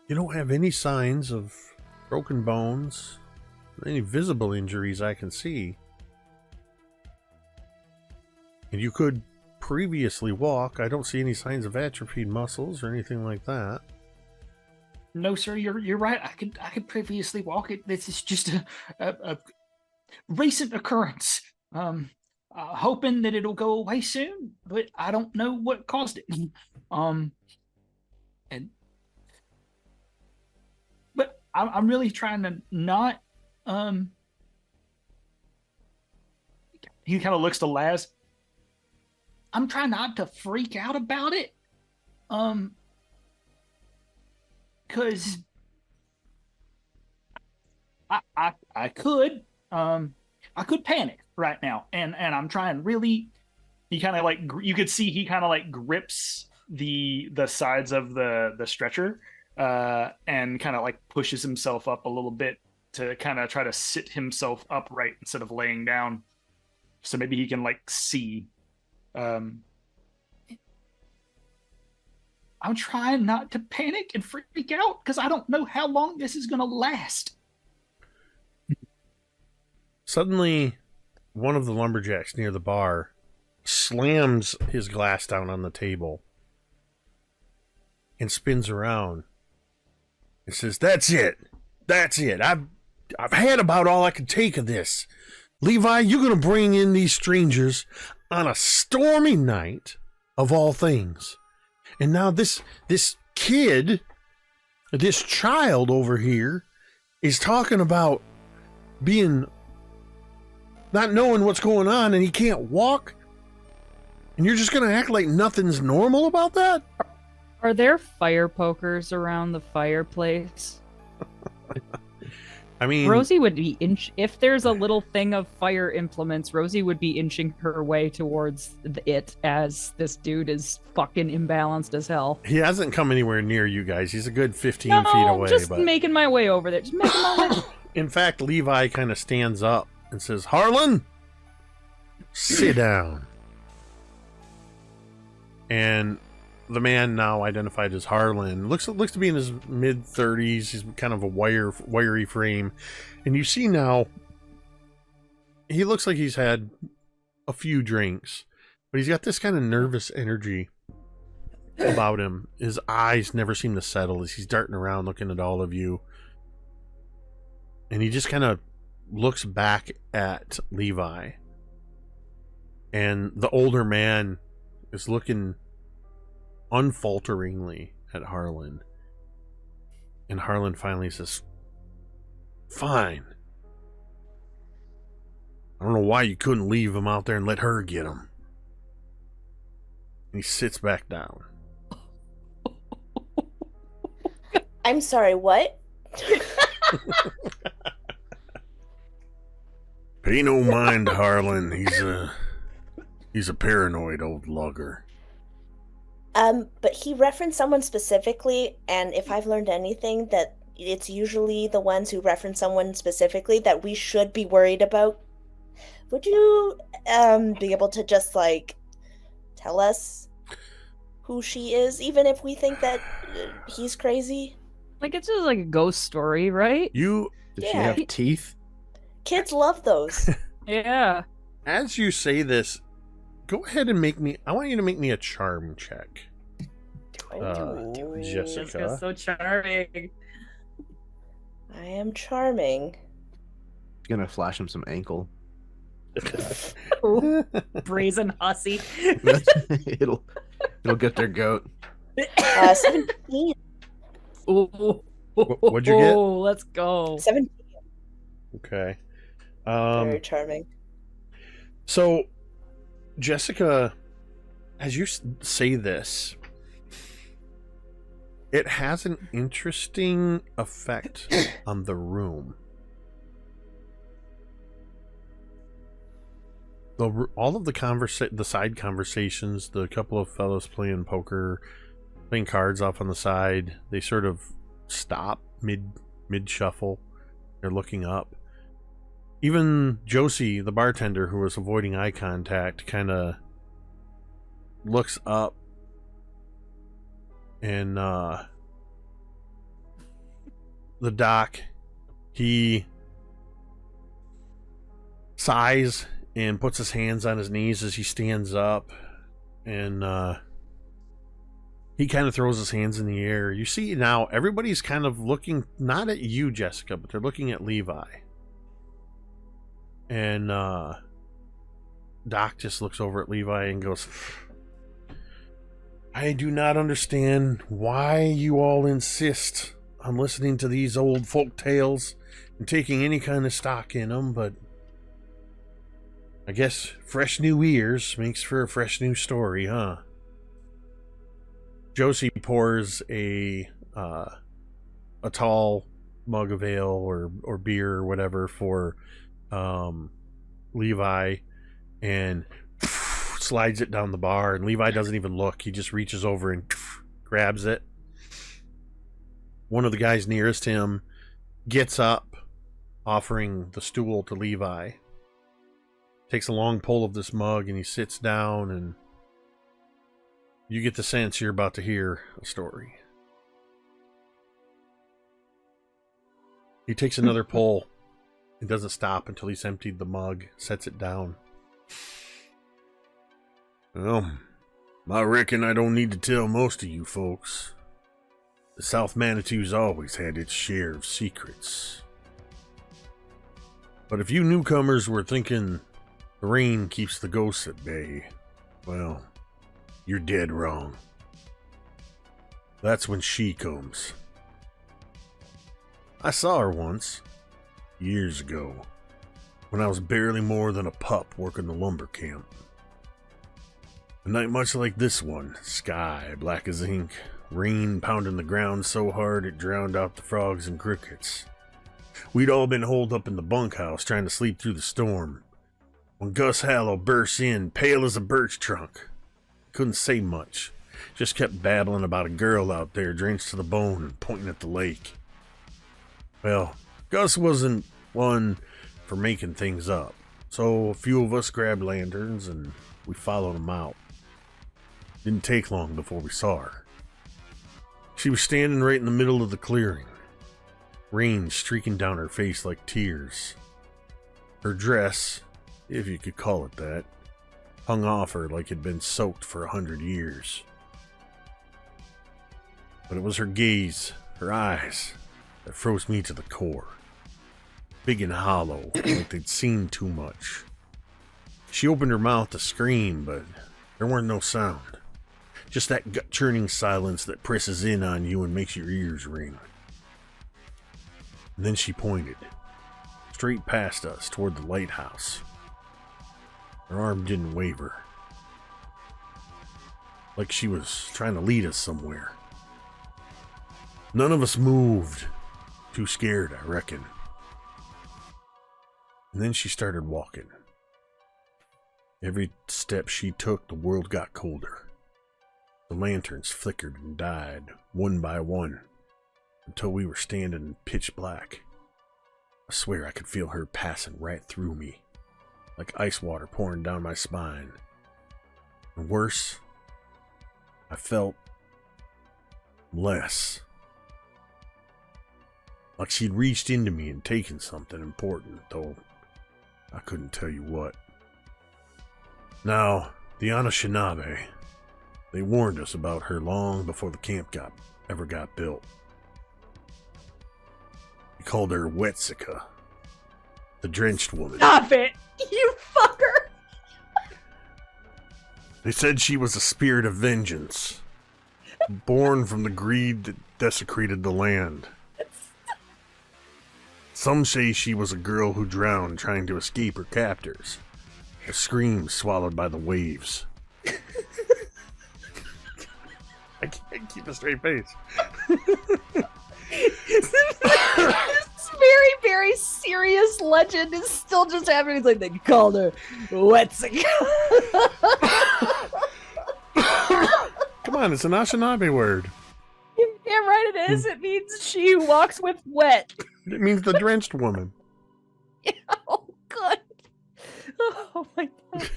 [SPEAKER 1] don't have any signs of broken bones, any visible injuries I can see. And you could previously walk. I don't see any signs of atrophied muscles or anything like that.
[SPEAKER 3] No, sir, you're right. I could previously walk it. This is just a recent occurrence. Hoping that it'll go away soon, but I don't know what caused it. But I'm really trying to not. He kind of looks to Laz. I'm trying not to freak out about it. Because I could panic right now, and I'm trying really. He kind of like, you could see he kind of like grips the sides of the stretcher, and kind of like pushes himself up a little bit to kind of try to sit himself upright instead of laying down, so maybe he can like see. I'm trying not to panic and freak out because I don't know how long this is going to last.
[SPEAKER 1] Suddenly, one of the lumberjacks near the bar slams his glass down on the table and spins around and says, That's it. I've had about all I could take of this. Levi, you're going to bring in these strangers on a stormy night of all things. And now this kid, this child over here is talking about not knowing what's going on, and he can't walk. And you're just going to act like nothing's normal about that?
[SPEAKER 2] Are there fire pokers around the fireplace?
[SPEAKER 1] I mean,
[SPEAKER 2] Rosie would be if there's a little thing of fire implements, Rosie would be inching her way towards it as this dude is fucking imbalanced as hell.
[SPEAKER 1] he hasn't come anywhere near you guys. He's a good 15 feet away.
[SPEAKER 2] Just
[SPEAKER 1] But
[SPEAKER 2] making my way over there. Just making my way.
[SPEAKER 1] in fact, Levi kind of stands up and says, Harlan, sit down. And the man now identified as Harlan looks to be in his mid-30s. He's kind of a wiry frame. And you see now, he looks like he's had a few drinks, but he's got this kind of nervous energy about him. His eyes never seem to settle as he's darting around looking at all of you. And he just kind of looks back at Levi. And the older man is looking unfalteringly at Harlan. And Harlan finally says, "Fine. I don't know why you couldn't leave him out there and let her get him." And he sits back down.
[SPEAKER 7] I'm sorry, what?
[SPEAKER 1] Pay no mind to Harlan. He's a paranoid old lugger.
[SPEAKER 7] But he referenced someone specifically, and if I've learned anything, that it's usually the ones who reference someone specifically that we should be worried about. Would you, be able to just, like, tell us who she is, even if we think that he's crazy?
[SPEAKER 2] Like, it's just like a ghost story, right?
[SPEAKER 1] You,
[SPEAKER 6] Does she
[SPEAKER 7] Yeah.
[SPEAKER 6] have teeth?
[SPEAKER 7] Kids love those.
[SPEAKER 2] Yeah.
[SPEAKER 1] as you say this, go ahead and I want you to make me a charm check. Jessica.
[SPEAKER 2] Jessica's so charming.
[SPEAKER 7] I am charming.
[SPEAKER 6] Gonna flash him some ankle.
[SPEAKER 2] Ooh, brazen hussy.
[SPEAKER 6] it'll get their goat.
[SPEAKER 7] 17.
[SPEAKER 2] Ooh.
[SPEAKER 1] What'd you get?
[SPEAKER 2] Oh, let's go.
[SPEAKER 7] 17.
[SPEAKER 1] Okay.
[SPEAKER 7] Very charming.
[SPEAKER 1] So, Jessica, as you say this, it has an interesting effect on the room. All of the side conversations, the couple of fellows playing poker, playing cards off on the side, they sort of stop mid shuffle. They're looking up. Even Josie, the bartender who was avoiding eye contact, kind of looks up, and the doc, he sighs and puts his hands on his knees as he stands up, and he kind of throws his hands in the air. You see now everybody's kind of looking not at you, Jessica, but they're looking at Levi. And Doc just looks over at Levi and goes, "I do not understand why you all insist on listening to these old folk tales and taking any kind of stock in them, but I guess fresh new ears makes for a fresh new story, huh?" Josie pours a tall mug of ale or beer or whatever for Levi, and slides it down the bar, and Levi doesn't even look. He just reaches over and grabs it. One of the guys nearest him gets up, offering the stool to Levi, takes a long pull of this mug, and he sits down, and you get the sense you're about to hear a story. He takes another pull. He doesn't stop until he's emptied the mug, sets it down. "Well, I reckon I don't need to tell most of you folks. The South Manitou's always had its share of secrets. But if you newcomers were thinking the rain keeps the ghosts at bay, well, you're dead wrong. That's when she comes. I saw her once, years ago, when I was barely more than a pup working the lumber camp. A night much like this one, sky black as ink, rain pounding the ground so hard it drowned out the frogs and crickets. We'd all been holed up in the bunkhouse trying to sleep through the storm, when Gus Hallow burst in, pale as a birch trunk. Couldn't say much, just kept babbling about a girl out there drenched to the bone and pointing at the lake. Well, Gus wasn't one for making things up, so a few of us grabbed lanterns and we followed him out. Didn't take long before we saw her. She was standing right in the middle of the clearing, rain streaking down her face like tears. Her dress, if you could call it that, hung off her like it'd been soaked for 100 years. But it was her gaze, her eyes, that froze me to the core. Big and hollow, like they'd seen too much. She opened her mouth to scream, but there weren't no sound. Just that gut-churning silence that presses in on you and makes your ears ring. And then she pointed straight past us toward the lighthouse. Her arm didn't waver, like she was trying to lead us somewhere. None of us moved. Too scared, I reckon. And then she started walking. Every step she took, the world got colder. The lanterns flickered and died, one by one, until we were standing in pitch black. I swear I could feel her passing right through me, like ice water pouring down my spine. And worse, I felt less. Like she'd reached into me and taken something important, though I couldn't tell you what. Now, the Anishinaabe, they warned us about her long before the camp ever got built. They called her Wetsika, the drenched woman.
[SPEAKER 2] Stop it, you fucker!
[SPEAKER 1] They said she was a spirit of vengeance, born from the greed that desecrated the land. Some say she was a girl who drowned trying to escape her captors. A scream swallowed by the waves. I can't keep a straight face.
[SPEAKER 2] This very, very serious legend is still just happening. It's like they called her Wetsika.
[SPEAKER 1] Come on, it's an Anishinaabe word.
[SPEAKER 2] Yeah, right, it is. It means she who walks with wet.
[SPEAKER 1] It means the drenched woman.
[SPEAKER 2] Yeah, oh, good. Oh, my God.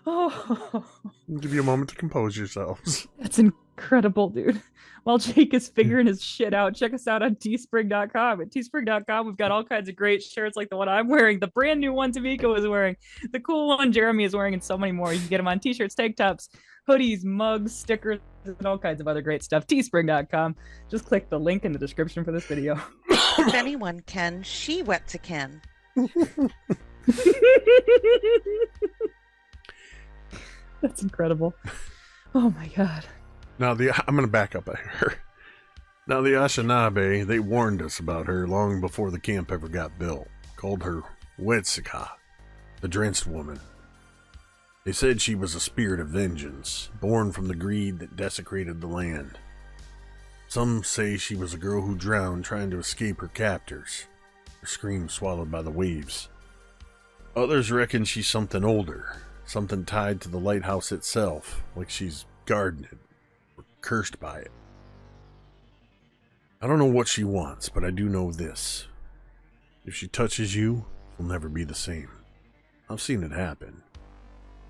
[SPEAKER 2] Oh.
[SPEAKER 1] I'll give you a moment to compose yourselves.
[SPEAKER 2] That's incredible, dude. While Jake is figuring his shit out, check us out on teespring.com. At teespring.com, we've got all kinds of great shirts like the one I'm wearing, the brand new one Tamika is wearing, the cool one Jeremy is wearing, and so many more. You can get them on t-shirts, tank tops, hoodies, mugs, stickers, and all kinds of other great stuff. Teespring.com. Just click the link in the description for this video.
[SPEAKER 5] If anyone can, she Wetsika.
[SPEAKER 2] That's incredible. Oh my God.
[SPEAKER 1] Now, I'm going to back up here. Now, the Anishinaabe, they warned us about her long before the camp ever got built. Called her Wetsika, the drenched woman. They said she was a spirit of vengeance, born from the greed that desecrated the land. Some say she was a girl who drowned trying to escape her captors, her scream swallowed by the waves. Others reckon she's something older, something tied to the lighthouse itself, like she's guarding it, or cursed by it. I don't know what she wants, but I do know this. If she touches you, you'll never be the same. I've seen it happen.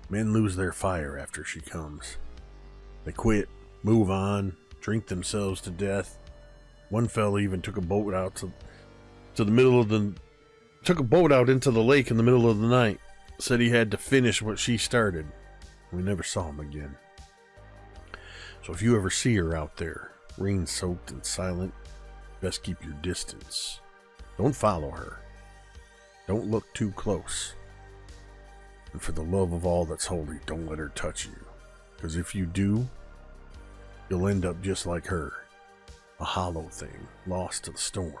[SPEAKER 1] Men lose their fire after she comes. They quit, move on, drink themselves to death. One fella even took a boat out took a boat out into the lake in the middle of the night. Said he had to finish what she started. We never saw him again. So if you ever see her out there, rain-soaked and silent, best keep your distance. Don't follow her. Don't look too close. And for the love of all that's holy, don't let her touch you. Because if you do, you'll end up just like her. A hollow thing, lost to the storm.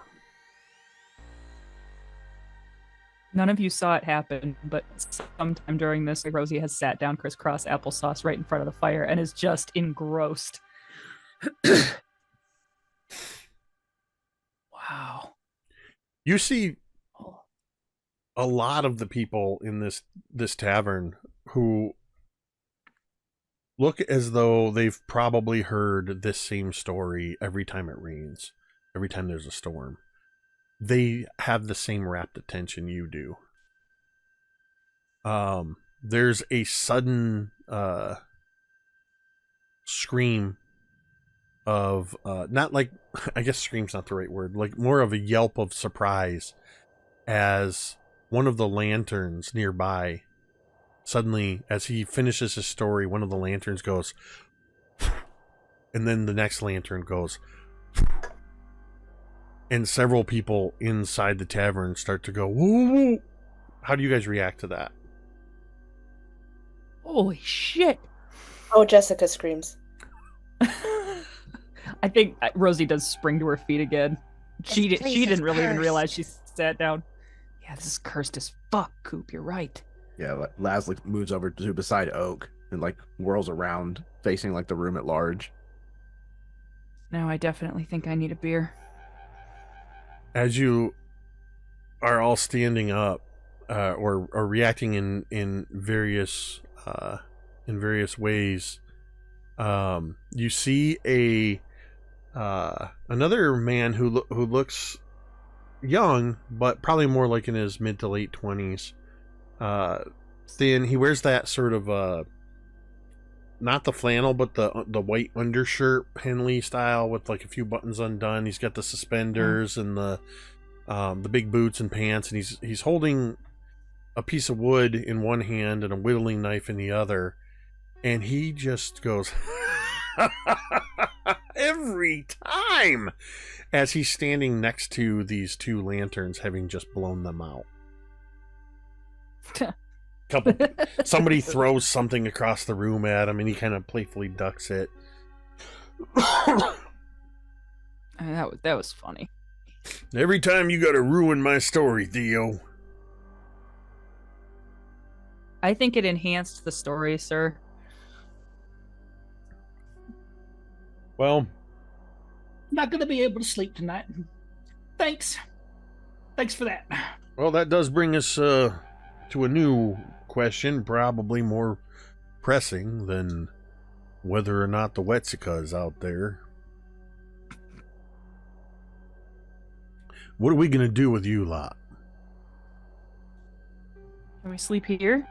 [SPEAKER 2] None of you saw it happen, but sometime during this, Rosie has sat down crisscross applesauce right in front of the fire and is just engrossed. Wow.
[SPEAKER 1] You see a lot of the people in this tavern who look as though they've probably heard this same story every time it rains, every time there's a storm. They have the same rapt attention you do. There's a sudden scream of not like, I guess scream's not the right word, like more of a yelp of surprise as one of the lanterns nearby suddenly, as he finishes his story, one of the lanterns goes, and then the next lantern goes, and several people inside the tavern start to go, whoa. How do you guys react to that?
[SPEAKER 2] Holy shit.
[SPEAKER 7] Oh, Jessica screams.
[SPEAKER 2] I think Rosie does spring to her feet again. She
[SPEAKER 5] This place
[SPEAKER 2] didn't
[SPEAKER 5] is
[SPEAKER 2] really even realize
[SPEAKER 5] cursed.
[SPEAKER 2] she sat down. Yeah, this is cursed as fuck, Coop. You're right.
[SPEAKER 6] Yeah, like Laz like moves over to beside Oak and like whirls around, facing like the room at large.
[SPEAKER 2] Now I definitely think I need a beer.
[SPEAKER 1] As you are all standing up, or reacting in various ways, you see another man who looks young, but probably more like in his mid to late 20s. Thin. He wears that sort of not the flannel, but the white undershirt, Henley style, with like a few buttons undone. He's got the suspenders and the big boots and pants, and he's holding a piece of wood in one hand and a whittling knife in the other, and he just goes every time as he's standing next to these two lanterns, having just blown them out. Somebody throws something across the room at him, and he kind of playfully ducks it.
[SPEAKER 2] That was funny.
[SPEAKER 1] Every time you gotta ruin my story, Theo.
[SPEAKER 2] I think it enhanced the story, sir.
[SPEAKER 1] Well,
[SPEAKER 3] Not gonna be able to sleep tonight. Thanks for that.
[SPEAKER 1] well, that does bring us to a new question, probably more pressing than whether or not the Wetsica is out there. What are we gonna do with you lot?
[SPEAKER 2] Can we sleep here?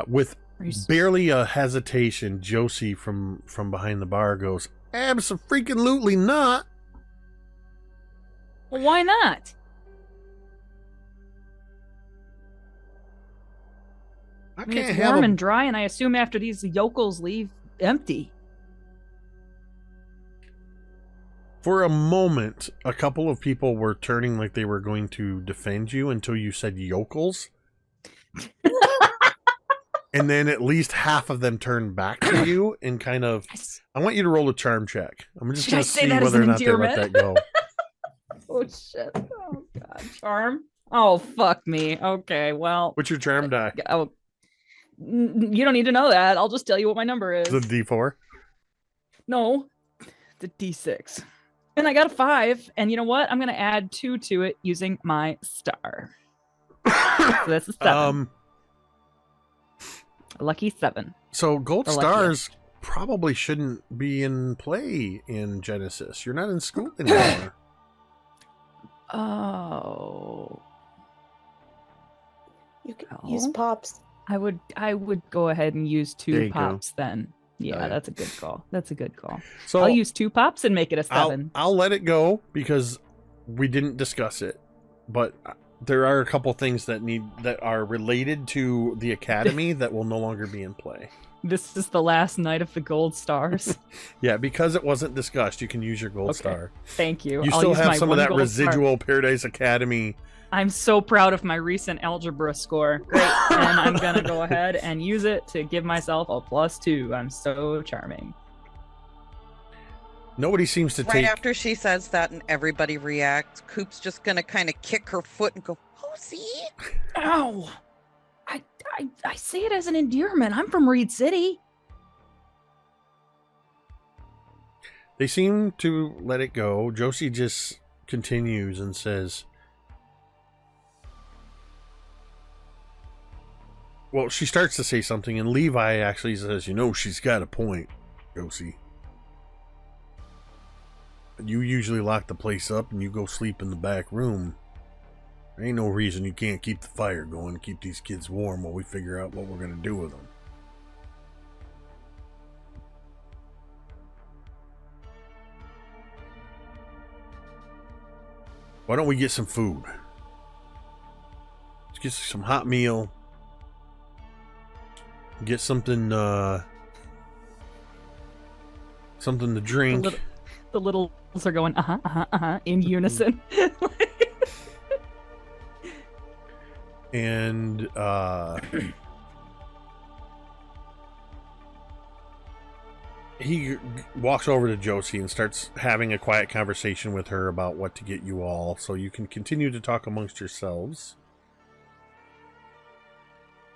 [SPEAKER 1] With
[SPEAKER 2] Are you s-
[SPEAKER 1] barely a hesitation, Josie from behind the bar goes, "Abso-freaking-lutely not."
[SPEAKER 2] Well, why not?
[SPEAKER 1] I
[SPEAKER 2] I mean,
[SPEAKER 1] can't
[SPEAKER 2] it's
[SPEAKER 1] have
[SPEAKER 2] warm
[SPEAKER 1] a...
[SPEAKER 2] and dry, and I assume after these yokels leave empty.
[SPEAKER 1] For a moment, a couple of people were turning like they were going to defend you until you said yokels. And then at least half of them turned back to you and kind of... I want you to roll a charm check. I'm just
[SPEAKER 2] Should
[SPEAKER 1] going
[SPEAKER 2] I
[SPEAKER 1] to
[SPEAKER 2] say
[SPEAKER 1] see
[SPEAKER 2] that as
[SPEAKER 1] whether or
[SPEAKER 2] an
[SPEAKER 1] not they let that
[SPEAKER 2] endearment?
[SPEAKER 1] go.
[SPEAKER 2] Oh shit! Oh god, charm. Oh fuck me. Okay, well,
[SPEAKER 1] What's your charm die?
[SPEAKER 2] oh, you don't need to know that. I'll just tell you what my number is.
[SPEAKER 1] The D4?
[SPEAKER 2] No, the D6, and I got a 5. And you know what? I'm gonna add 2 to it using my star. So that's a 7. A lucky 7.
[SPEAKER 1] So gold
[SPEAKER 2] Or lucky.
[SPEAKER 1] stars probably shouldn't be in play in Genesis. You're not in school anymore.
[SPEAKER 2] Oh,
[SPEAKER 7] You can use
[SPEAKER 2] Oh.
[SPEAKER 7] pops.
[SPEAKER 2] I would go ahead and use
[SPEAKER 6] There
[SPEAKER 2] 2
[SPEAKER 6] you go.
[SPEAKER 2] pops then. Yeah,
[SPEAKER 6] yeah.
[SPEAKER 2] that's a good call. That's a good call.
[SPEAKER 1] So
[SPEAKER 2] I'll use 2 pops and make it a 7.
[SPEAKER 1] I'll let it go because we didn't discuss it. But there are a couple things that are related to the academy that will no longer be in play.
[SPEAKER 2] This is the last night of the gold stars.
[SPEAKER 1] Yeah, because it wasn't discussed, you can use your gold
[SPEAKER 2] Okay.
[SPEAKER 1] star.
[SPEAKER 2] Thank you.
[SPEAKER 1] You
[SPEAKER 2] I'll
[SPEAKER 1] still
[SPEAKER 2] use
[SPEAKER 1] have
[SPEAKER 2] my
[SPEAKER 1] some of
[SPEAKER 2] 1
[SPEAKER 1] that
[SPEAKER 2] gold star.
[SPEAKER 1] residual Paradise Academy.
[SPEAKER 2] I'm so proud of my recent algebra score. Great. And I'm going to go ahead and use it to give myself a +2. I'm so charming.
[SPEAKER 1] Nobody seems to
[SPEAKER 5] Right
[SPEAKER 1] take...
[SPEAKER 5] after she says that and everybody reacts, Coop's just gonna kind of kick her foot and go, "Oh, see?"
[SPEAKER 2] Ow! I say it as an endearment. I'm from Reed City.
[SPEAKER 1] They seem to let it go. Josie just continues and says... Well, she starts to say something, and Levi actually says, she's got a point, Josie. You usually lock the place up and you go sleep in the back room. There ain't no reason you can't keep the fire going, keep these kids warm while we figure out what we're going to do with them. Why don't we get some food? Let's get some hot meal. Get something, something to drink.
[SPEAKER 2] The littles are going, in unison.
[SPEAKER 1] And he walks over to Josie and starts having a quiet conversation with her about what to get you all, so you can continue to talk amongst yourselves.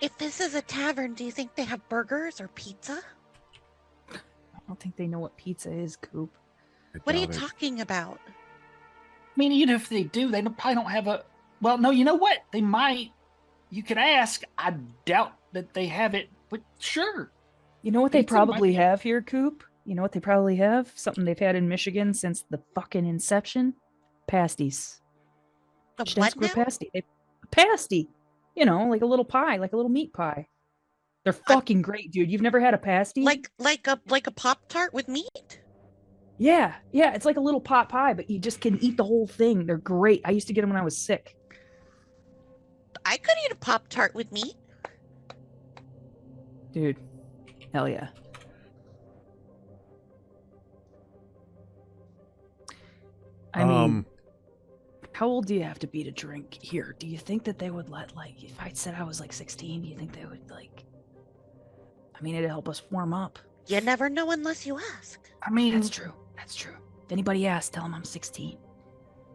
[SPEAKER 8] If this is a tavern, do you think they have burgers or pizza?
[SPEAKER 2] I don't think they know what pizza is, Coop.
[SPEAKER 8] What are you talking about?
[SPEAKER 3] I mean, even if they do, they probably don't have a. Well, no, you know what? They might. You could ask. I doubt that they have it, but sure.
[SPEAKER 2] You know what they
[SPEAKER 3] Pizza might
[SPEAKER 2] probably
[SPEAKER 3] be-
[SPEAKER 2] have here, Coop? You know what they probably have? Something they've had in Michigan since the fucking inception? Pasties.
[SPEAKER 8] A
[SPEAKER 2] Should
[SPEAKER 8] what
[SPEAKER 2] ask for a
[SPEAKER 8] now?
[SPEAKER 2] pasty. A pasty. You know, like a little pie, like a little meat pie. They're fucking great, dude. You've never had a pasty?
[SPEAKER 8] Like a Pop-Tart with meat?
[SPEAKER 2] Yeah, it's like a little pot pie, but you just can eat the whole thing. They're great. I used to get them when I was sick.
[SPEAKER 8] I could eat a Pop-Tart with meat.
[SPEAKER 2] Dude, hell yeah. I mean, how old do you have to be to drink here? Do you think that they would let, like, if I said I was like 16, do you think they would, like, I mean, it'd help us warm up.
[SPEAKER 8] You never know unless you ask.
[SPEAKER 3] I mean,
[SPEAKER 2] That's true. If anybody asks, tell them I'm 16.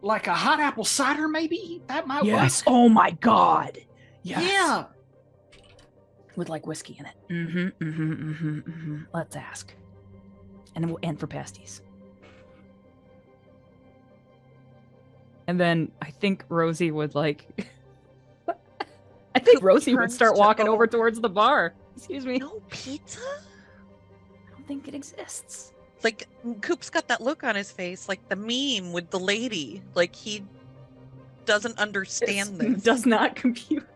[SPEAKER 3] like a hot apple cider, maybe that might
[SPEAKER 2] Yes.
[SPEAKER 3] work.
[SPEAKER 2] Oh my God. Yes.
[SPEAKER 3] Yeah.
[SPEAKER 2] With like whiskey in it. Let's ask. And for pasties. And then I think Rosie would like. I think
[SPEAKER 8] Coop
[SPEAKER 2] Rosie would
[SPEAKER 8] turns
[SPEAKER 2] start
[SPEAKER 8] to
[SPEAKER 2] walking
[SPEAKER 8] Oak.
[SPEAKER 2] over towards the bar. Excuse me.
[SPEAKER 8] No pizza?
[SPEAKER 2] I don't think it exists.
[SPEAKER 5] Like, Coop's got that look on his face, like the meme with the lady. Like, he doesn't understand this.
[SPEAKER 2] Does not compute.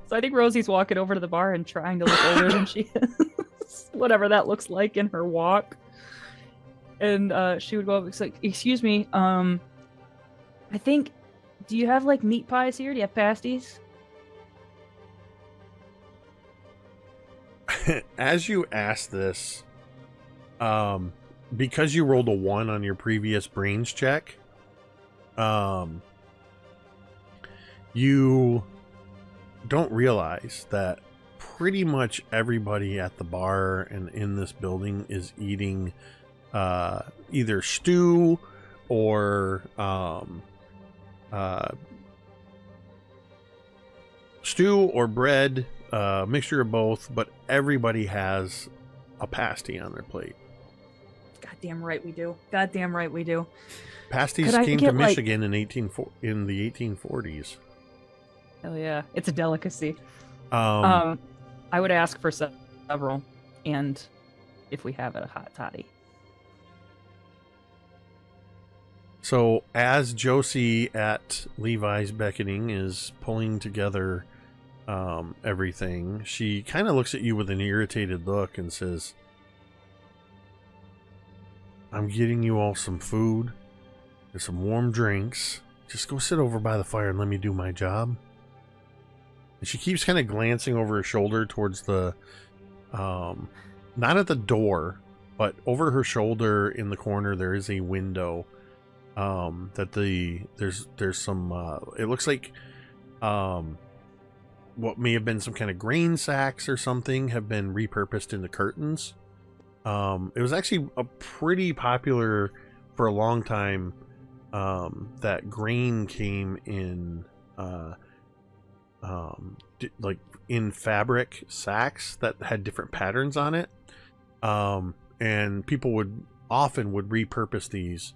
[SPEAKER 2] So I think Rosie's walking over to the bar and trying to look older than she is. Whatever that looks like in her walk. And she would go up and say, excuse me, I think, do you have like meat pies here? Do you have pasties?
[SPEAKER 1] As you ask this, because you rolled a 1 on your previous brains check, you don't realize that pretty much everybody at the bar and in this building is eating either stew or bread, mixture of both, but everybody has a pasty on their plate.
[SPEAKER 2] Goddamn right we do. Goddamn right we do.
[SPEAKER 1] Pasties
[SPEAKER 2] Could I
[SPEAKER 1] came to
[SPEAKER 2] get, like-
[SPEAKER 1] Michigan in the 1840s.
[SPEAKER 2] Hell yeah. It's a delicacy.
[SPEAKER 1] Um,
[SPEAKER 2] I would ask for several, and if we have it, a hot toddy.
[SPEAKER 1] So as Josie at Levi's beckoning is pulling together everything, she kind of looks at you with an irritated look and says, I'm getting you all some food and some warm drinks. Just go sit over by the fire and let me do my job. And she keeps kind of glancing over her shoulder towards the, not at the door, but over her shoulder in the corner, there is a window. There's some, it looks like, what may have been some kind of grain sacks or something have been repurposed into curtains. It was actually a pretty popular for a long time, that grain came in, like in fabric sacks that had different patterns on it. And people would repurpose these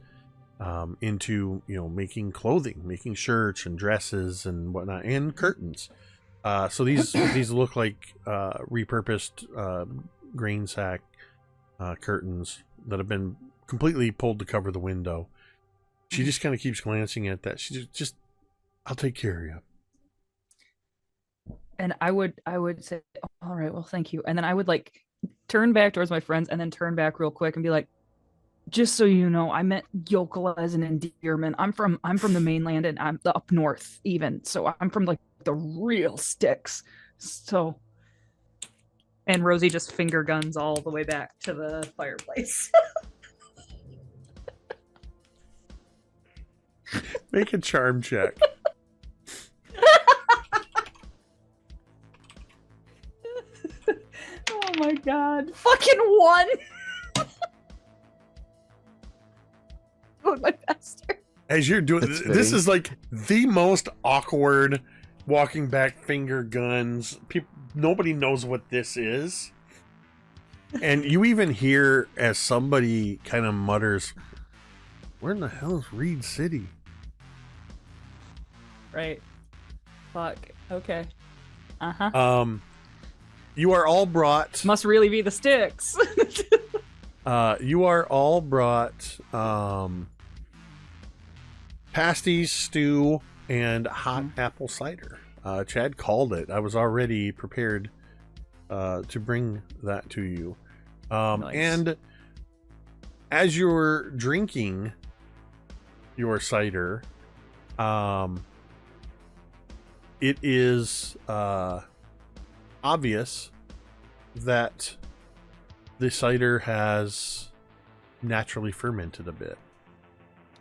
[SPEAKER 1] into, making clothing, making shirts and dresses and whatnot, and curtains. So these look like repurposed grain sack curtains that have been completely pulled to cover the window. She just kind of keeps glancing at that. She just I'll take care of you.
[SPEAKER 2] And I would say, oh, all right, well, thank you. And then I would like turn back towards my friends and then turn back real quick and be like, just so you know, I meant yokel as an endearment. I'm from the mainland and I'm up north even. So I'm from like the real sticks. So, and Rosie just finger guns all the way back to the fireplace.
[SPEAKER 1] Make a charm check.
[SPEAKER 2] Oh my God. Fucking 1. going my faster.
[SPEAKER 1] As you're doing
[SPEAKER 6] That's
[SPEAKER 1] this
[SPEAKER 6] fitting.
[SPEAKER 1] is like the most awkward walking back finger guns. Nobody knows what this is. And you even hear as somebody kind of mutters, "Where in the hell is Reed City?"
[SPEAKER 2] Right. Fuck. Okay. Uh-huh.
[SPEAKER 1] You are all brought
[SPEAKER 2] Must really be the sticks.
[SPEAKER 1] you are all brought pasties, stew, and hot apple cider. Chad called it. I was already prepared to bring that to you.
[SPEAKER 2] Nice.
[SPEAKER 1] And as you're drinking your cider, it is obvious that the cider has naturally fermented a bit.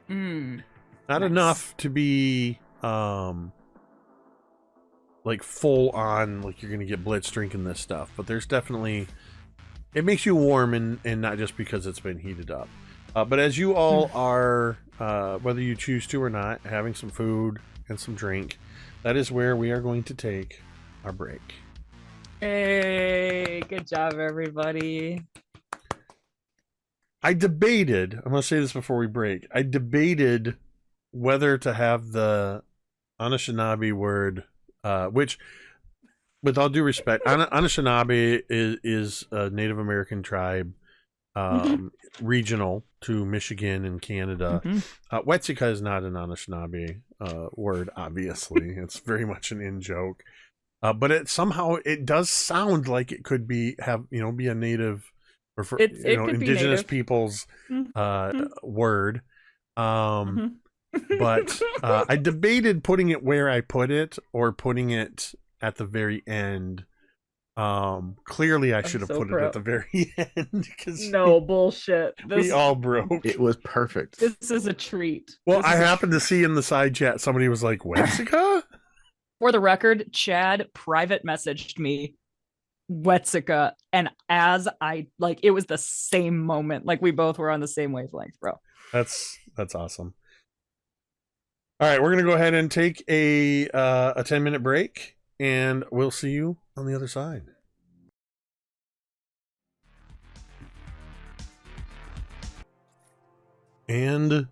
[SPEAKER 2] Mm.
[SPEAKER 1] Not
[SPEAKER 2] Nice.
[SPEAKER 1] enough to be like full on, like you're gonna get blitz drinking this stuff, but there's definitely, it makes you warm and not just because it's been heated up. But as you all are, whether you choose to or not, having some food and some drink, that is where we are going to take our break.
[SPEAKER 2] Hey, good job, everybody.
[SPEAKER 1] I'm gonna say this before we break. I debated whether to have the Anishinaabe word, which, with all due respect, Anishinaabe is a Native American tribe, regional to Michigan and Canada. Wetsika is not an Anishinaabe word, obviously. It's very much an in-joke. But it does sound like it could be a native, or for
[SPEAKER 2] It could be
[SPEAKER 1] indigenous
[SPEAKER 2] native.
[SPEAKER 1] people's word. But
[SPEAKER 2] But
[SPEAKER 1] I debated putting it where I put it or putting it at the very end. Clearly I should have
[SPEAKER 2] so
[SPEAKER 1] put it
[SPEAKER 2] proud.
[SPEAKER 1] at the very end because
[SPEAKER 2] no bullshit.
[SPEAKER 1] we all broke.
[SPEAKER 6] It was perfect.
[SPEAKER 2] This is a treat.
[SPEAKER 1] Well,
[SPEAKER 2] This
[SPEAKER 1] I
[SPEAKER 2] is a
[SPEAKER 1] happened to see in the side chat somebody was like, Wetsika?
[SPEAKER 2] For the record, Chad private messaged me Wetsika, and as I it was the same moment. Like we both were on the same wavelength, bro.
[SPEAKER 1] That's awesome. All right, we're gonna go ahead and take a 10-minute break, and we'll see you on the other side. And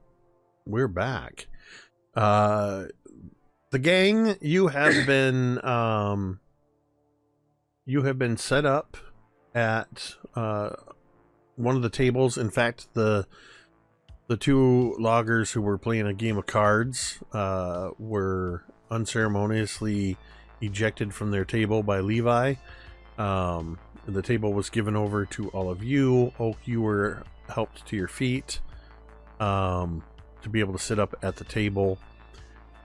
[SPEAKER 1] we're back. The gang, you have been set up at one of the tables. In fact, the two loggers who were playing a game of cards were unceremoniously ejected from their table by Levi. The table was given over to all of you. Oak, you were helped to your feet to be able to sit up at the table.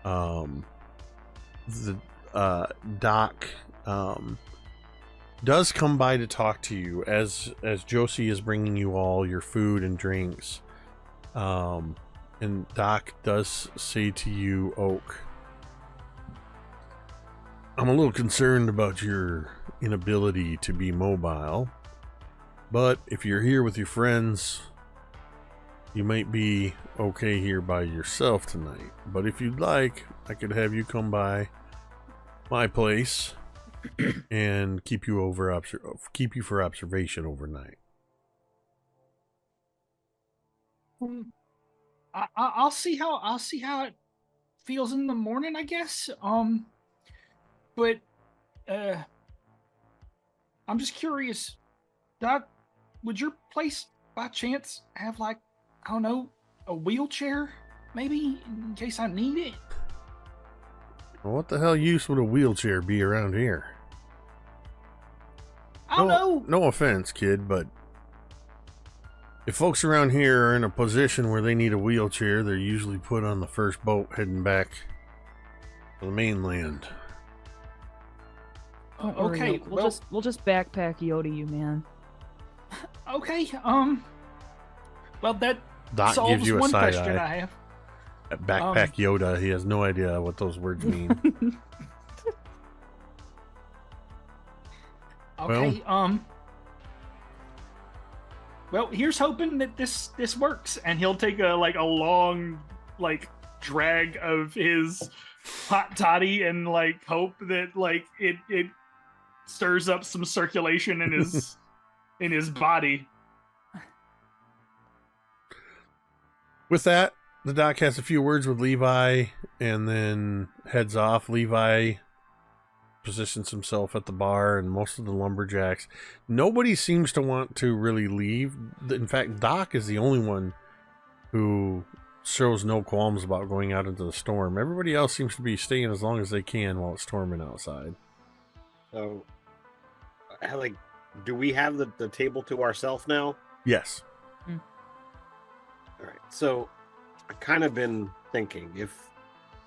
[SPEAKER 1] The Doc does come by to talk to you as Josie is bringing you all your food and drinks. And Doc does say to you, Oak, I'm a little concerned about your inability to be mobile, but if you're here with your friends, you might be okay here by yourself tonight. But if you'd like, I could have you come by my place and keep you for observation overnight.
[SPEAKER 3] I'll see how it feels in the morning, I guess. But I'm just curious, Doc, would your place by chance have I don't know, a wheelchair maybe in case I need it?
[SPEAKER 1] Well, what the hell use would a wheelchair be around here?
[SPEAKER 3] I don't know.
[SPEAKER 1] No offense, kid, but if folks around here are in a position where they need a wheelchair, they're usually put on the first boat heading back to the mainland.
[SPEAKER 3] Okay,
[SPEAKER 2] We'll just backpack Yoda you, man.
[SPEAKER 3] Okay. Well, that
[SPEAKER 1] Doc
[SPEAKER 3] solves
[SPEAKER 1] gives you a
[SPEAKER 3] one
[SPEAKER 1] side
[SPEAKER 3] question
[SPEAKER 1] eye.
[SPEAKER 3] I have.
[SPEAKER 1] Backpack Yoda, he has no idea what those words mean.
[SPEAKER 3] Okay. well, here's hoping that this works. And he'll take a long drag of his hot toddy and hope that it stirs up some circulation in his in his body.
[SPEAKER 1] With that, the doc has a few words with Levi and then heads off. Levi positions himself at the bar, and most of the lumberjacks, nobody seems to want to really leave. In fact, Doc is the only one who shows no qualms about going out into the storm. Everybody else seems to be staying as long as they can while it's storming outside.
[SPEAKER 4] So, do we have the table to ourselves now?
[SPEAKER 1] Yes.
[SPEAKER 4] All right. So, I kind of been thinking, if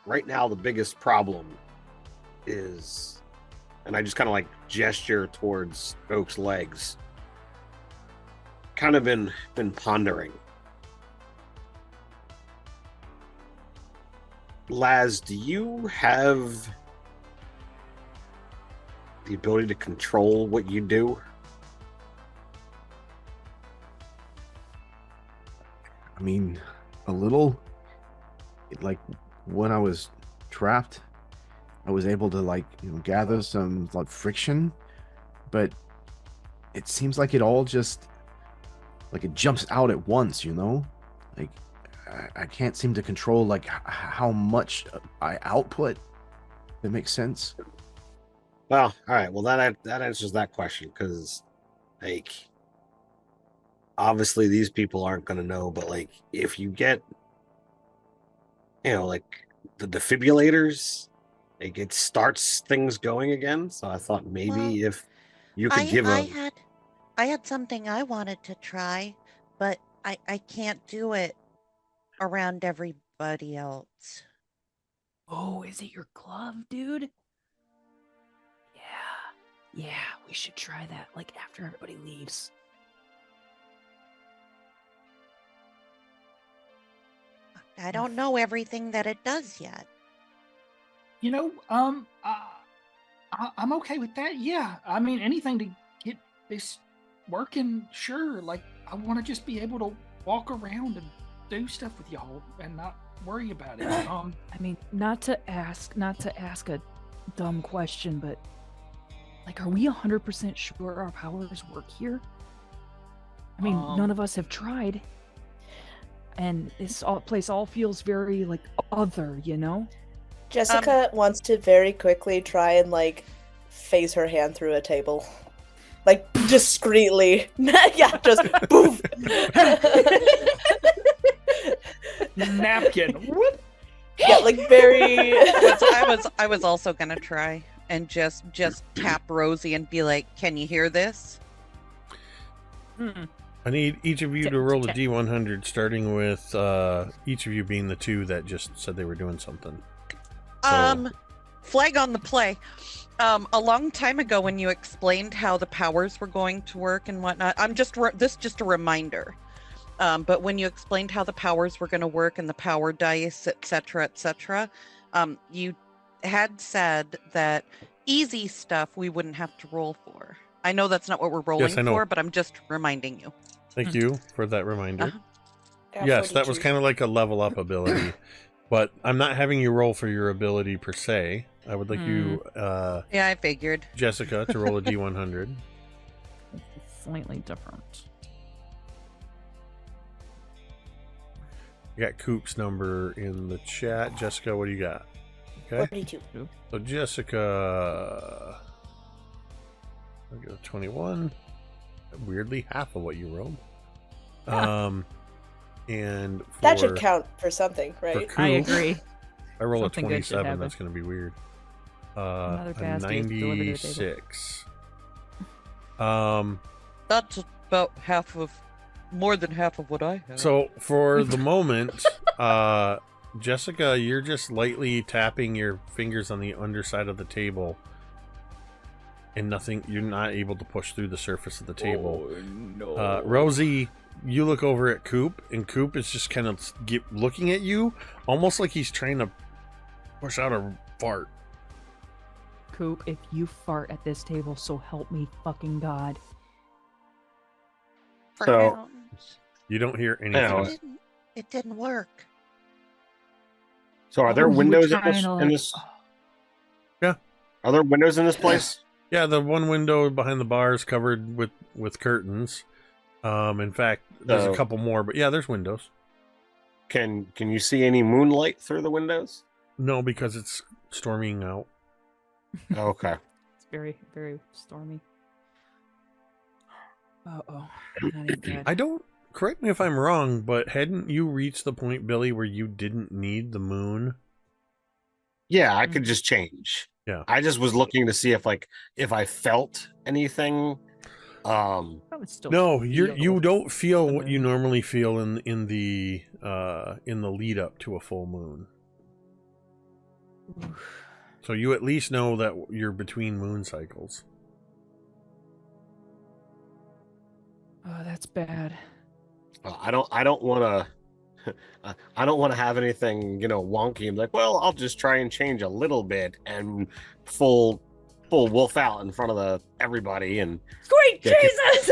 [SPEAKER 4] right now the biggest problem is, and I just kind of gesture towards Oak's legs, kind of been pondering. Laz, do you have the ability to control what you do?
[SPEAKER 6] I mean, a little. When I was trapped, I was able to gather some friction, but it seems like it all just it jumps out at once, I can't seem to control how much I output. That makes sense.
[SPEAKER 4] Well, all right. Well, that answers that question, because obviously these people aren't going to know, but if you get the defibrillators, it starts things going again. So I thought maybe if you could
[SPEAKER 8] I had something I wanted to try, but I can't do it around everybody else.
[SPEAKER 2] Oh, is it your glove, dude? Yeah, we should try that, after everybody leaves.
[SPEAKER 8] I don't know everything that it does yet.
[SPEAKER 3] I'm okay with that. Yeah, I mean, anything to get this working. Sure. I want to just be able to walk around and do stuff with y'all and not worry about it.
[SPEAKER 2] I mean, not to ask a dumb question, but are we 100% sure our powers work here? I mean, none of us have tried, and this place all feels very other,
[SPEAKER 7] Jessica wants to very quickly try and phase her hand through a table, discreetly. Yeah, just poof.
[SPEAKER 3] Napkin.
[SPEAKER 7] Yeah, very.
[SPEAKER 5] I was also gonna try and just tap Rosie and be like, "Can you hear this?"
[SPEAKER 1] I need each of you to roll a D100, starting with each of you being the two that just said they were doing something. So,
[SPEAKER 5] flag on the play. A long time ago, when you explained how the powers were going to work and whatnot, this is just a reminder. But when you explained how the powers were going to work and the power dice, etc., you had said that easy stuff we wouldn't have to roll for. I know that's not what we're rolling for, but I'm just reminding you.
[SPEAKER 1] Thank you for that reminder. Yes, that was kind of like a level up ability, but I'm not having you roll for your ability per se. I would like you,
[SPEAKER 5] yeah, I figured,
[SPEAKER 1] Jessica, to roll a D100.
[SPEAKER 2] Slightly different.
[SPEAKER 1] I got Coop's number in the chat. Jessica, what do you got? Okay.
[SPEAKER 7] 42.
[SPEAKER 1] So Jessica, I got a 21. Weirdly, half of what you rolled. And
[SPEAKER 7] that should count for something, right?
[SPEAKER 2] I agree.
[SPEAKER 1] I roll
[SPEAKER 2] Something
[SPEAKER 1] a
[SPEAKER 2] good should
[SPEAKER 1] 27.
[SPEAKER 2] happen.
[SPEAKER 1] That's going to be weird.
[SPEAKER 2] Another
[SPEAKER 1] A
[SPEAKER 2] basket delivered to the table.
[SPEAKER 1] 96.
[SPEAKER 5] That's about more than half of what I have.
[SPEAKER 1] So for the moment, Jessica, you're just lightly tapping your fingers on the underside of the table, and you're not able to push through the surface of the table.
[SPEAKER 3] Oh, no.
[SPEAKER 1] Rosie, you look over at Coop, and Coop is just kind of looking at you, almost like he's trying to push out a fart.
[SPEAKER 2] Coop, if you fart at this table, so help me fucking God.
[SPEAKER 4] So
[SPEAKER 1] You don't hear
[SPEAKER 4] I
[SPEAKER 1] anything.
[SPEAKER 4] know.
[SPEAKER 8] It didn't work.
[SPEAKER 4] So are there
[SPEAKER 2] Oh, you were
[SPEAKER 4] windows in
[SPEAKER 2] trying
[SPEAKER 4] this?
[SPEAKER 2] to,
[SPEAKER 4] In
[SPEAKER 2] like-
[SPEAKER 4] this?
[SPEAKER 1] Yeah.
[SPEAKER 4] Are there windows in this place?
[SPEAKER 1] Yeah, the one window behind the bar is covered with curtains. In fact, there's a
[SPEAKER 4] So-
[SPEAKER 1] couple more, but yeah, there's windows.
[SPEAKER 4] Can you see any moonlight through the windows?
[SPEAKER 1] No, because it's storming out.
[SPEAKER 4] Okay.
[SPEAKER 2] It's very, very stormy. Uh-oh. That ain't good.
[SPEAKER 1] I don't, correct me if I'm wrong, but hadn't you reached the point, Billy, where you didn't need the moon?
[SPEAKER 4] Yeah, I could just change.
[SPEAKER 1] Yeah.
[SPEAKER 4] I just was looking to see if I felt anything.
[SPEAKER 2] I would still
[SPEAKER 1] No,
[SPEAKER 2] feel
[SPEAKER 1] you don't feel
[SPEAKER 2] the
[SPEAKER 1] what you
[SPEAKER 2] moon.
[SPEAKER 1] normally feel in the lead up to a full moon. So you at least know that you're between moon cycles.
[SPEAKER 2] Oh, that's bad.
[SPEAKER 4] I don't want to. I don't want to have anything, wonky. I'm like, well, I'll just try and change a little bit and full wolf out in front of everybody. And
[SPEAKER 2] Sweet
[SPEAKER 4] Yeah,
[SPEAKER 2] Jesus!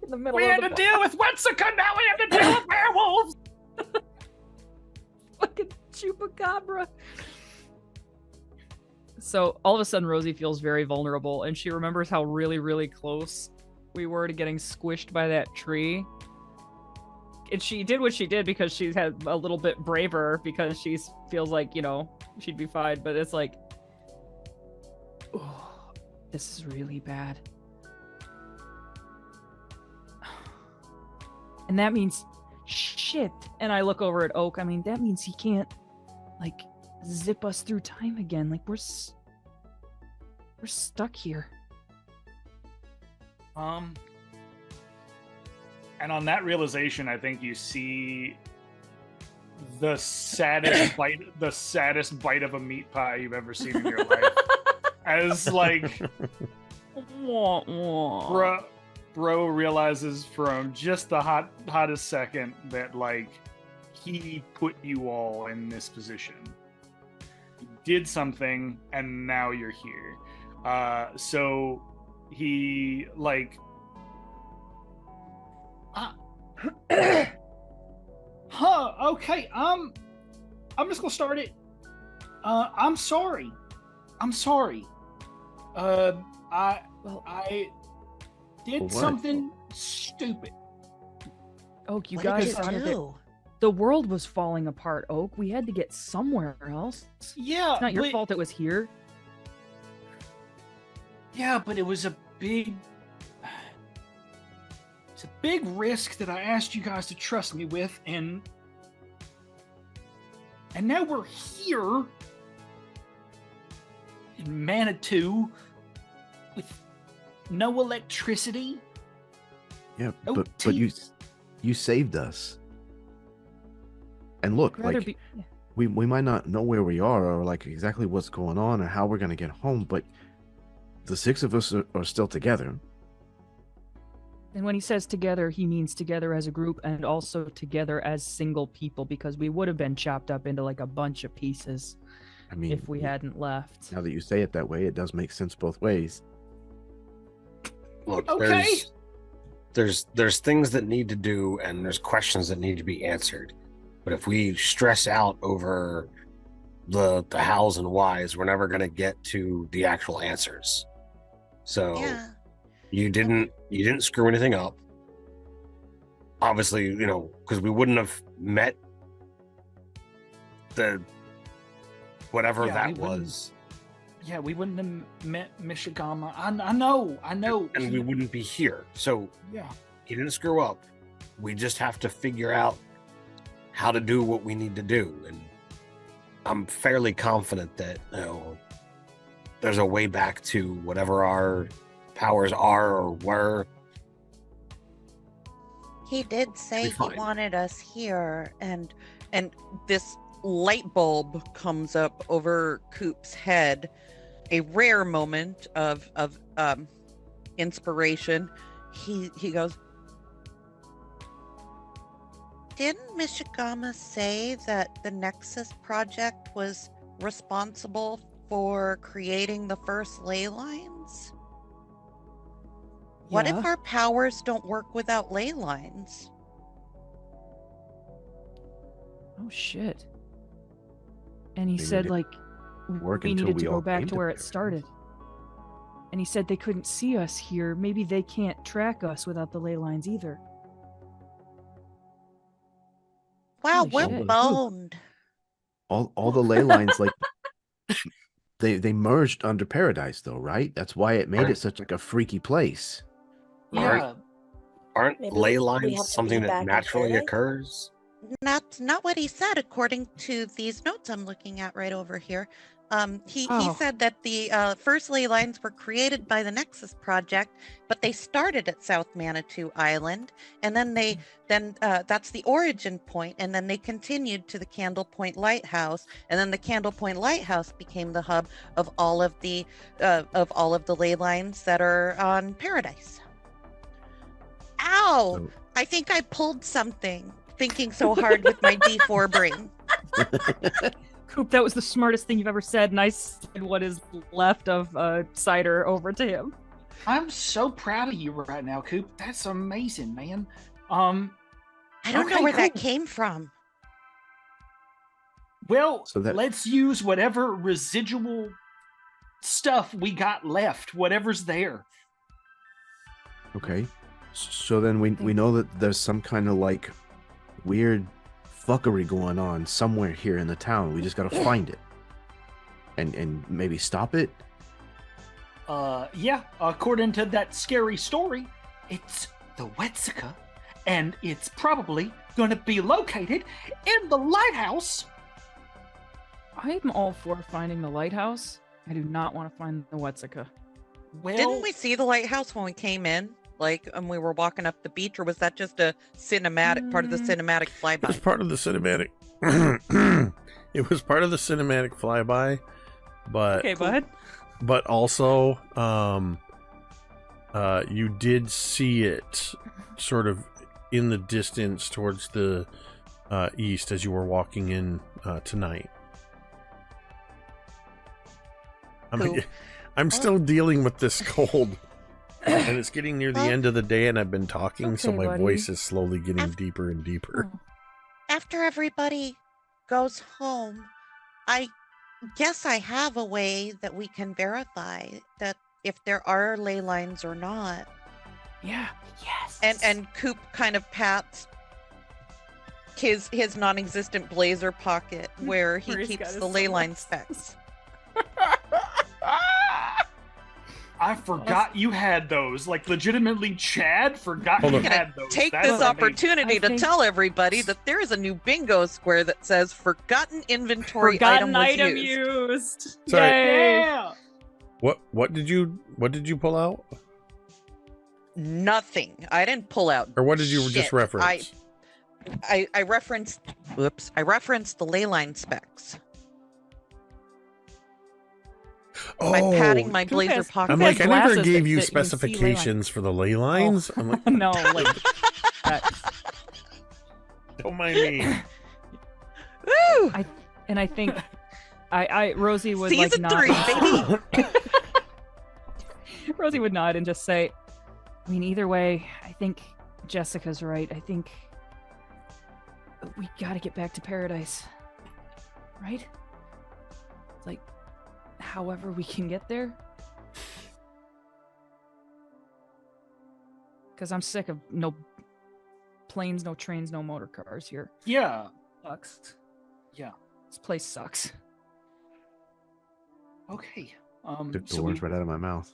[SPEAKER 2] In the middle
[SPEAKER 3] We
[SPEAKER 2] of
[SPEAKER 3] had
[SPEAKER 2] the
[SPEAKER 3] to deal with Wetsuka, now we have to deal with werewolves.
[SPEAKER 2] fucking chupacabra. So all of a sudden, Rosie feels very vulnerable, and she remembers how really, really close we were to getting squished by that tree. And she did what she did because she's had a little bit braver because she feels like, she'd be fine. But it's like, oh, this is really bad. And that means shit. And I look over at Oak. I mean, that means he can't, zip us through time again. We're stuck here.
[SPEAKER 3] And on that realization, I think you see the saddest bite of a meat pie you've ever seen in your life. As
[SPEAKER 2] Wah, wah.
[SPEAKER 3] bro realizes from just the hottest second that he put you all in this position. He did something, and now you're here. So he okay, I'm just gonna start it. I'm sorry. I did
[SPEAKER 6] What?
[SPEAKER 3] something stupid.
[SPEAKER 2] Oak, you
[SPEAKER 8] What
[SPEAKER 2] got
[SPEAKER 8] did
[SPEAKER 2] us out
[SPEAKER 8] you
[SPEAKER 2] of it.
[SPEAKER 8] do?
[SPEAKER 2] The world was falling apart, Oak. We had to get somewhere else.
[SPEAKER 3] Yeah,
[SPEAKER 2] It's not your
[SPEAKER 3] but-
[SPEAKER 2] fault it was here.
[SPEAKER 3] Yeah, but it was a big risk that I asked you guys to trust me with, and now we're here in Manitou with no electricity.
[SPEAKER 6] Yeah,
[SPEAKER 3] Oh,
[SPEAKER 6] but
[SPEAKER 3] tea.
[SPEAKER 6] you saved us. And look,
[SPEAKER 2] Rather be. Yeah.
[SPEAKER 6] we might not know where we are or exactly what's going on or how we're gonna get home, but the six of us are still together.
[SPEAKER 2] And when he says together, he means together as a group and also together as single people, because we would have been chopped up into a bunch of pieces
[SPEAKER 6] I mean,
[SPEAKER 2] if we hadn't left.
[SPEAKER 6] now that you say it that way, it does make sense both ways.
[SPEAKER 4] look,
[SPEAKER 3] Okay.
[SPEAKER 4] there's things that need to do, and there's questions that need to be answered. But if we stress out over the hows and whys, we're never going to get to the actual answers. So
[SPEAKER 8] Yeah.
[SPEAKER 4] you didn't screw anything up. Obviously, because we wouldn't have met the whatever
[SPEAKER 3] Yeah,
[SPEAKER 4] that
[SPEAKER 3] we wouldn't.
[SPEAKER 4] was,
[SPEAKER 3] Yeah, we wouldn't have met Mishigama. I know.
[SPEAKER 4] and we wouldn't be here. So
[SPEAKER 3] Yeah.
[SPEAKER 4] he didn't screw up. We just have to figure out how to do what we need to do, and I'm fairly confident that there's a way back to whatever our powers are or were.
[SPEAKER 8] He did say he
[SPEAKER 4] fine.
[SPEAKER 8] wanted us here,
[SPEAKER 5] and this light bulb comes up over Coop's head, a rare moment of inspiration. He goes,
[SPEAKER 8] didn't Mishigama say that the Nexus project was responsible for creating the first ley lines? What
[SPEAKER 2] Yeah.
[SPEAKER 8] if our powers don't work without ley lines?
[SPEAKER 2] Oh shit. And he
[SPEAKER 6] Maybe
[SPEAKER 2] said
[SPEAKER 6] they
[SPEAKER 2] like
[SPEAKER 6] work
[SPEAKER 2] we
[SPEAKER 6] until
[SPEAKER 2] needed
[SPEAKER 6] we
[SPEAKER 2] to
[SPEAKER 6] all
[SPEAKER 2] go back
[SPEAKER 6] came
[SPEAKER 2] to
[SPEAKER 6] to
[SPEAKER 2] where it
[SPEAKER 6] Paradise.
[SPEAKER 2] started. And he said they couldn't see us here. Maybe they can't track us without the ley lines either.
[SPEAKER 8] Wow,
[SPEAKER 2] Holy
[SPEAKER 8] we're
[SPEAKER 2] shit.
[SPEAKER 8] boned.
[SPEAKER 6] All the ley lines like they merged under Paradise though, right? That's why it made it such like a freaky place.
[SPEAKER 3] Yeah.
[SPEAKER 4] Aren't
[SPEAKER 7] Maybe
[SPEAKER 4] ley
[SPEAKER 7] we
[SPEAKER 4] lines
[SPEAKER 7] have to
[SPEAKER 4] something
[SPEAKER 7] be
[SPEAKER 4] that
[SPEAKER 7] back in
[SPEAKER 4] naturally
[SPEAKER 7] Paradise?
[SPEAKER 4] occurs?
[SPEAKER 8] That's not what he said, according to these notes I'm looking at right over here. He
[SPEAKER 2] Oh.
[SPEAKER 8] said that the first ley lines were created by the Nexus Project, but they started at South Manitou Island, and then that's the origin point, and then they continued to the Candle Point Lighthouse, and then the Candle Point Lighthouse became the hub of all of the ley lines that are on Paradise. Ow!
[SPEAKER 6] So-
[SPEAKER 8] I think I pulled something thinking so hard with my D4 brain.
[SPEAKER 2] Coop, that was the smartest thing you've ever said, and I said what is left of cider over to him.
[SPEAKER 3] I'm so proud of you right now, Coop. That's amazing, man.
[SPEAKER 8] I don't know
[SPEAKER 3] Okay,
[SPEAKER 8] where that
[SPEAKER 3] cool.
[SPEAKER 8] came from.
[SPEAKER 3] Well,
[SPEAKER 6] So that-
[SPEAKER 3] let's use whatever residual stuff we got left, whatever's there.
[SPEAKER 6] Okay. So then we know that there's some kind of like weird fuckery going on somewhere here in the town. We just gotta find it. And maybe stop it?
[SPEAKER 3] Yeah, according to that scary story, it's the Wetsica, and it's probably going to be located in the lighthouse.
[SPEAKER 2] I'm all for finding the lighthouse. I do not want to find the Wetsica.
[SPEAKER 3] Well,
[SPEAKER 8] Didn't we see the lighthouse when we came in? Like, and we were walking up the beach, or was that just a cinematic part of the cinematic
[SPEAKER 1] It was
[SPEAKER 8] flyby?
[SPEAKER 1] part of the cinematic. It was part of the cinematic flyby, but
[SPEAKER 2] Okay, bud.
[SPEAKER 1] but also you did see it sort of in the distance towards the east as you were walking in tonight.
[SPEAKER 8] Cool.
[SPEAKER 1] I'm still dealing with this cold. And it's getting near the end of the day, and I've been talking, so
[SPEAKER 2] Okay,
[SPEAKER 1] my
[SPEAKER 2] buddy.
[SPEAKER 1] voice is slowly getting
[SPEAKER 8] Af-
[SPEAKER 1] deeper and deeper.
[SPEAKER 2] Oh.
[SPEAKER 8] After everybody goes home, I guess I have a way that we can verify that if there are ley lines or not.
[SPEAKER 2] Yeah. Yes.
[SPEAKER 8] And Coop kind of pats his non-existent blazer pocket where he
[SPEAKER 2] Where he's got
[SPEAKER 8] keeps
[SPEAKER 2] his
[SPEAKER 8] the ley line
[SPEAKER 2] sunglasses.
[SPEAKER 8] specs.
[SPEAKER 3] I forgot you had those. Like, legitimately, Chad forgot
[SPEAKER 1] Hold
[SPEAKER 3] you
[SPEAKER 1] on.
[SPEAKER 3] had those.
[SPEAKER 8] Take
[SPEAKER 3] That's
[SPEAKER 8] this
[SPEAKER 3] amazing.
[SPEAKER 8] opportunity
[SPEAKER 2] I
[SPEAKER 8] to
[SPEAKER 2] think-
[SPEAKER 8] tell everybody that there is a new bingo square that says "Forgotten Inventory
[SPEAKER 2] Forgotten
[SPEAKER 8] item was
[SPEAKER 2] item
[SPEAKER 8] used."
[SPEAKER 2] used.
[SPEAKER 1] Sorry.
[SPEAKER 2] Yay.
[SPEAKER 3] Yeah.
[SPEAKER 1] What did you pull out,
[SPEAKER 8] Nothing. I didn't pull out.
[SPEAKER 1] or what did you just
[SPEAKER 8] shit.
[SPEAKER 1] reference?
[SPEAKER 8] I referenced. Whoops. I referenced the ley line specs by patting my
[SPEAKER 2] Coop
[SPEAKER 8] blazer
[SPEAKER 2] has-
[SPEAKER 8] pocket.
[SPEAKER 1] I'm
[SPEAKER 2] Coop has
[SPEAKER 1] like, I never
[SPEAKER 2] glasses
[SPEAKER 1] gave
[SPEAKER 2] that-
[SPEAKER 1] you
[SPEAKER 2] that you see ley lines.
[SPEAKER 1] specifications for the ley lines. I'm like,
[SPEAKER 2] No, like that.
[SPEAKER 1] don't mind me.
[SPEAKER 8] Woo!
[SPEAKER 2] And I think I Rosie would
[SPEAKER 8] Season
[SPEAKER 2] like nod.
[SPEAKER 8] 3, baby.
[SPEAKER 2] Rosie would nod and just say, I mean, either way, I think Jessica's right. I think we gotta get back to Paradise. Right? It's like, however we can get there. Because I'm sick of no planes, no trains, no motor cars here.
[SPEAKER 3] Yeah.
[SPEAKER 2] Sucks.
[SPEAKER 3] Yeah.
[SPEAKER 2] This place sucks.
[SPEAKER 3] Okay.
[SPEAKER 6] Took the
[SPEAKER 3] So
[SPEAKER 6] words
[SPEAKER 3] we,
[SPEAKER 6] right out of my mouth.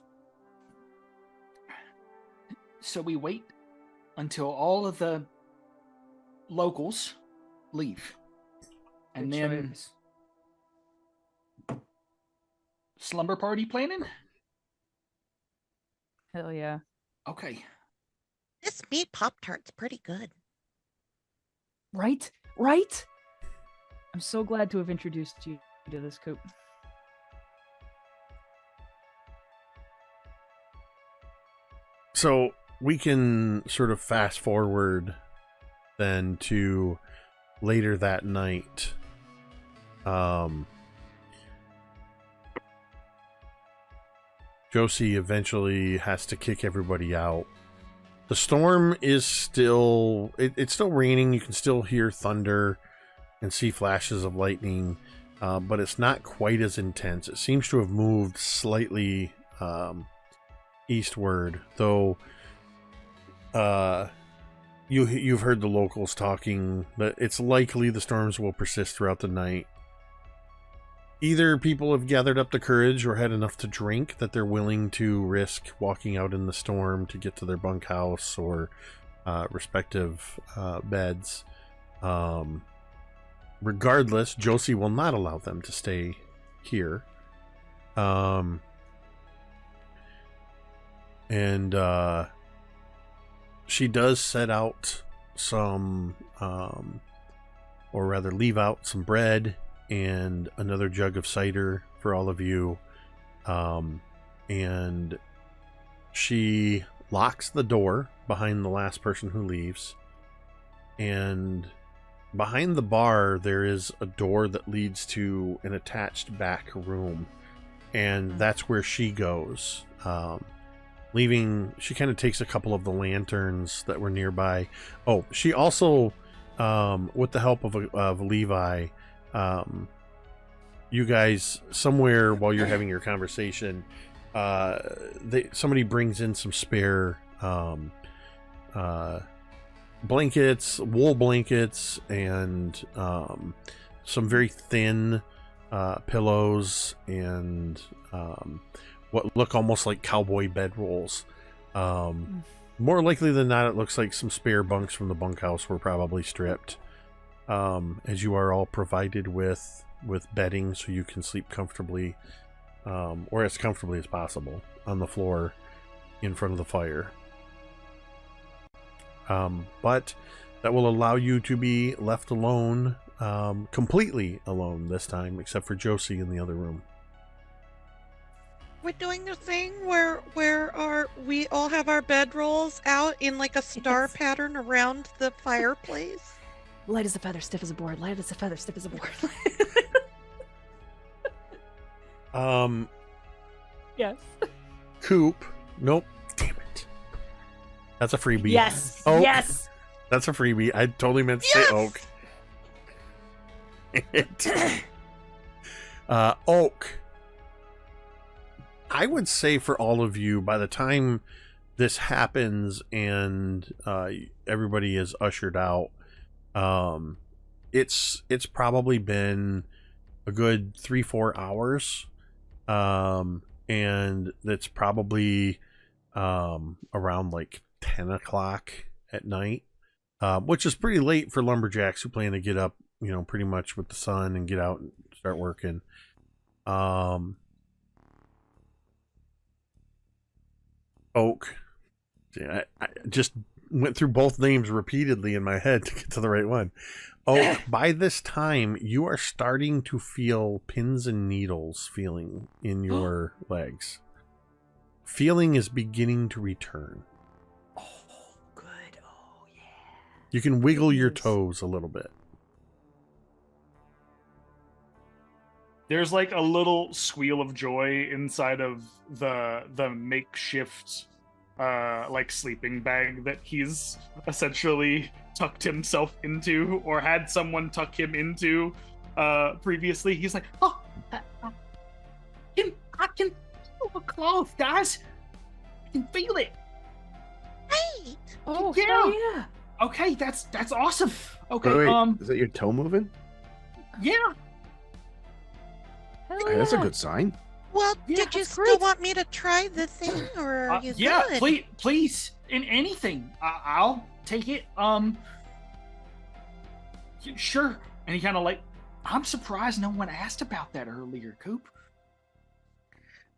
[SPEAKER 3] so we wait until all of the locals leave. And
[SPEAKER 2] Good
[SPEAKER 3] then
[SPEAKER 2] choice.
[SPEAKER 3] slumber party planning?
[SPEAKER 2] Hell yeah.
[SPEAKER 3] Okay.
[SPEAKER 8] This meat Pop-Tart's pretty good.
[SPEAKER 2] Right? Right? I'm so glad to have introduced you to this, Coop.
[SPEAKER 1] So we can sort of fast forward then to later that night. Josie eventually has to kick everybody out. The storm is still... It's still raining. You can still hear thunder and see flashes of lightning, but it's not quite as intense. It seems to have moved slightly eastward, though you've heard the locals talking that it's likely the storms will persist throughout the night. Either people have gathered up the courage or had enough to drink that they're willing to risk walking out in the storm to get to their bunkhouse or respective beds. Regardless, Josie will not allow them to stay here. And she does set out some, or rather leave out some bread and another jug of cider for all of you. And she locks the door behind the last person who leaves. And behind the bar, there is a door that leads to an attached back room. And that's where she goes. Leaving, she kind of takes a couple of the lanterns that were nearby. Oh, she also, with the help of Levi, you guys, somewhere while you're having your conversation, somebody brings in some spare blankets, wool blankets, and some very thin pillows and what look almost like cowboy bedrolls. More likely than not, it looks like some spare bunks from the bunkhouse were probably stripped. As you are all provided with bedding so you can sleep comfortably, or as comfortably as possible, on the floor in front of the fire. But that will allow you to be left alone, completely alone this time, except for Josie in the other room.
[SPEAKER 8] We're doing the thing where we all have our bedrolls out in like a star pattern around the fireplace.
[SPEAKER 2] Light as a feather, stiff as a board. Light as a feather, stiff as a board. Yes.
[SPEAKER 1] Coop. Nope. Damn it. That's a freebie.
[SPEAKER 2] Yes.
[SPEAKER 1] Oak.
[SPEAKER 2] Yes.
[SPEAKER 1] That's a freebie. I totally meant to say Oak. Oak. I would say for all of you, by the time this happens and everybody is ushered out, it's probably been a good 3-4 hours, and it's probably around like 10 o'clock at night, which is pretty late for lumberjacks who plan to get up, pretty much with the sun and get out and start working. Oak. Yeah, I just went through both names repeatedly in my head to get to the right one. Oak, by this time, you are starting to feel pins and needles feeling in your legs. Feeling is beginning to return.
[SPEAKER 2] Oh, good. Oh, yeah.
[SPEAKER 1] You can wiggle your toes a little bit.
[SPEAKER 3] There's like a little squeal of joy inside of the makeshift like sleeping bag that he's essentially tucked himself into, or had someone tuck him into previously. He's like, oh, I can feel the cloth, guys. I can feel it.
[SPEAKER 8] Right.
[SPEAKER 2] Oh,
[SPEAKER 3] Yeah.
[SPEAKER 2] yeah.
[SPEAKER 3] Okay, that's awesome. Okay,
[SPEAKER 6] Wait, is that your toe moving?
[SPEAKER 3] yeah.
[SPEAKER 2] Hell
[SPEAKER 6] Okay, that's a
[SPEAKER 2] yeah.
[SPEAKER 6] good sign.
[SPEAKER 8] Well,
[SPEAKER 3] Yeah,
[SPEAKER 8] did you
[SPEAKER 2] that's
[SPEAKER 8] still
[SPEAKER 2] great.
[SPEAKER 8] want me to try the thing, or are you
[SPEAKER 3] Yeah,
[SPEAKER 8] good?
[SPEAKER 3] please, in anything, I'll take it. Sure. And he kind of like, I'm surprised no one asked about that earlier, Coop.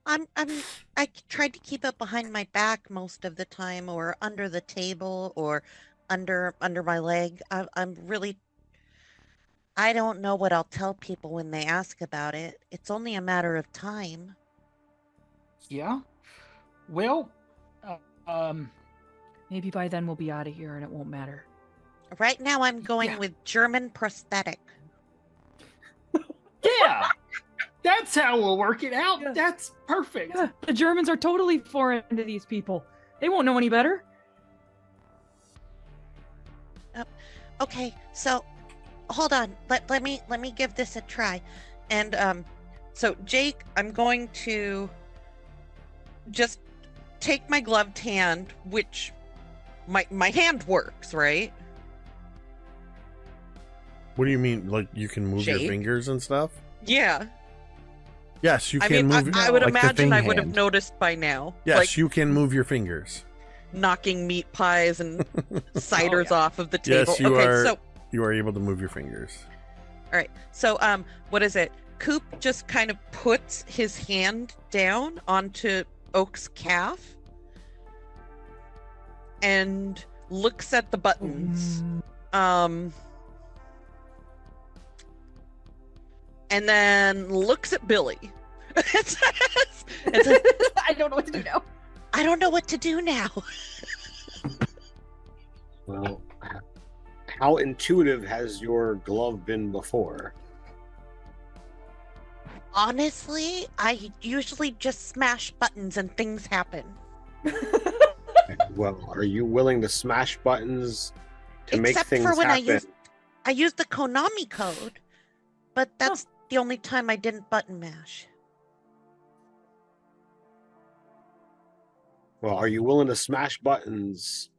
[SPEAKER 8] I tried to keep it behind my back most of the time, or under the table, or under my leg. I don't know what I'll tell people when they ask about it. It's only a matter of time.
[SPEAKER 3] Yeah. Well,
[SPEAKER 2] Maybe by then we'll be out of here and it won't matter.
[SPEAKER 8] Right now, I'm going
[SPEAKER 3] Yeah.
[SPEAKER 8] with German prosthetic.
[SPEAKER 3] yeah. That's how we'll work it out.
[SPEAKER 2] Yeah.
[SPEAKER 3] That's perfect.
[SPEAKER 2] Yeah, the Germans are totally foreign to these people. They won't know any better.
[SPEAKER 8] Okay, so hold on. Let me give this a try. And so Jake, I'm going to just take my gloved hand, which my hand works, right?
[SPEAKER 1] What do you mean? Like you can move your
[SPEAKER 8] Jake?
[SPEAKER 1] fingers and stuff?
[SPEAKER 8] Yeah.
[SPEAKER 1] Yes, you
[SPEAKER 8] I
[SPEAKER 1] can
[SPEAKER 8] mean,
[SPEAKER 1] move.
[SPEAKER 8] I would
[SPEAKER 6] Like the
[SPEAKER 8] imagine
[SPEAKER 6] thing
[SPEAKER 8] I would have
[SPEAKER 6] hand.
[SPEAKER 8] noticed by now.
[SPEAKER 1] Yes,
[SPEAKER 8] Like
[SPEAKER 1] you can move your fingers.
[SPEAKER 8] knocking meat pies and ciders
[SPEAKER 2] yeah.
[SPEAKER 8] off of the table.
[SPEAKER 1] Yes, you
[SPEAKER 8] okay,
[SPEAKER 1] are.
[SPEAKER 8] so
[SPEAKER 1] You are able to move your fingers.
[SPEAKER 8] all right. So what is it? Coop just kind of puts his hand down onto Oak's calf and looks at the buttons. And then looks at Billy. It says,
[SPEAKER 2] I don't know what to do now.
[SPEAKER 8] I don't know what to do now.
[SPEAKER 4] Well, how intuitive has your glove been before?
[SPEAKER 8] Honestly, I usually just smash buttons and things happen.
[SPEAKER 4] Well, are you willing to smash buttons to make
[SPEAKER 8] Except
[SPEAKER 4] things
[SPEAKER 8] for when
[SPEAKER 4] happen?
[SPEAKER 8] I used the Konami code, but that's the only time I didn't button mash.
[SPEAKER 4] Well, are you willing to smash buttons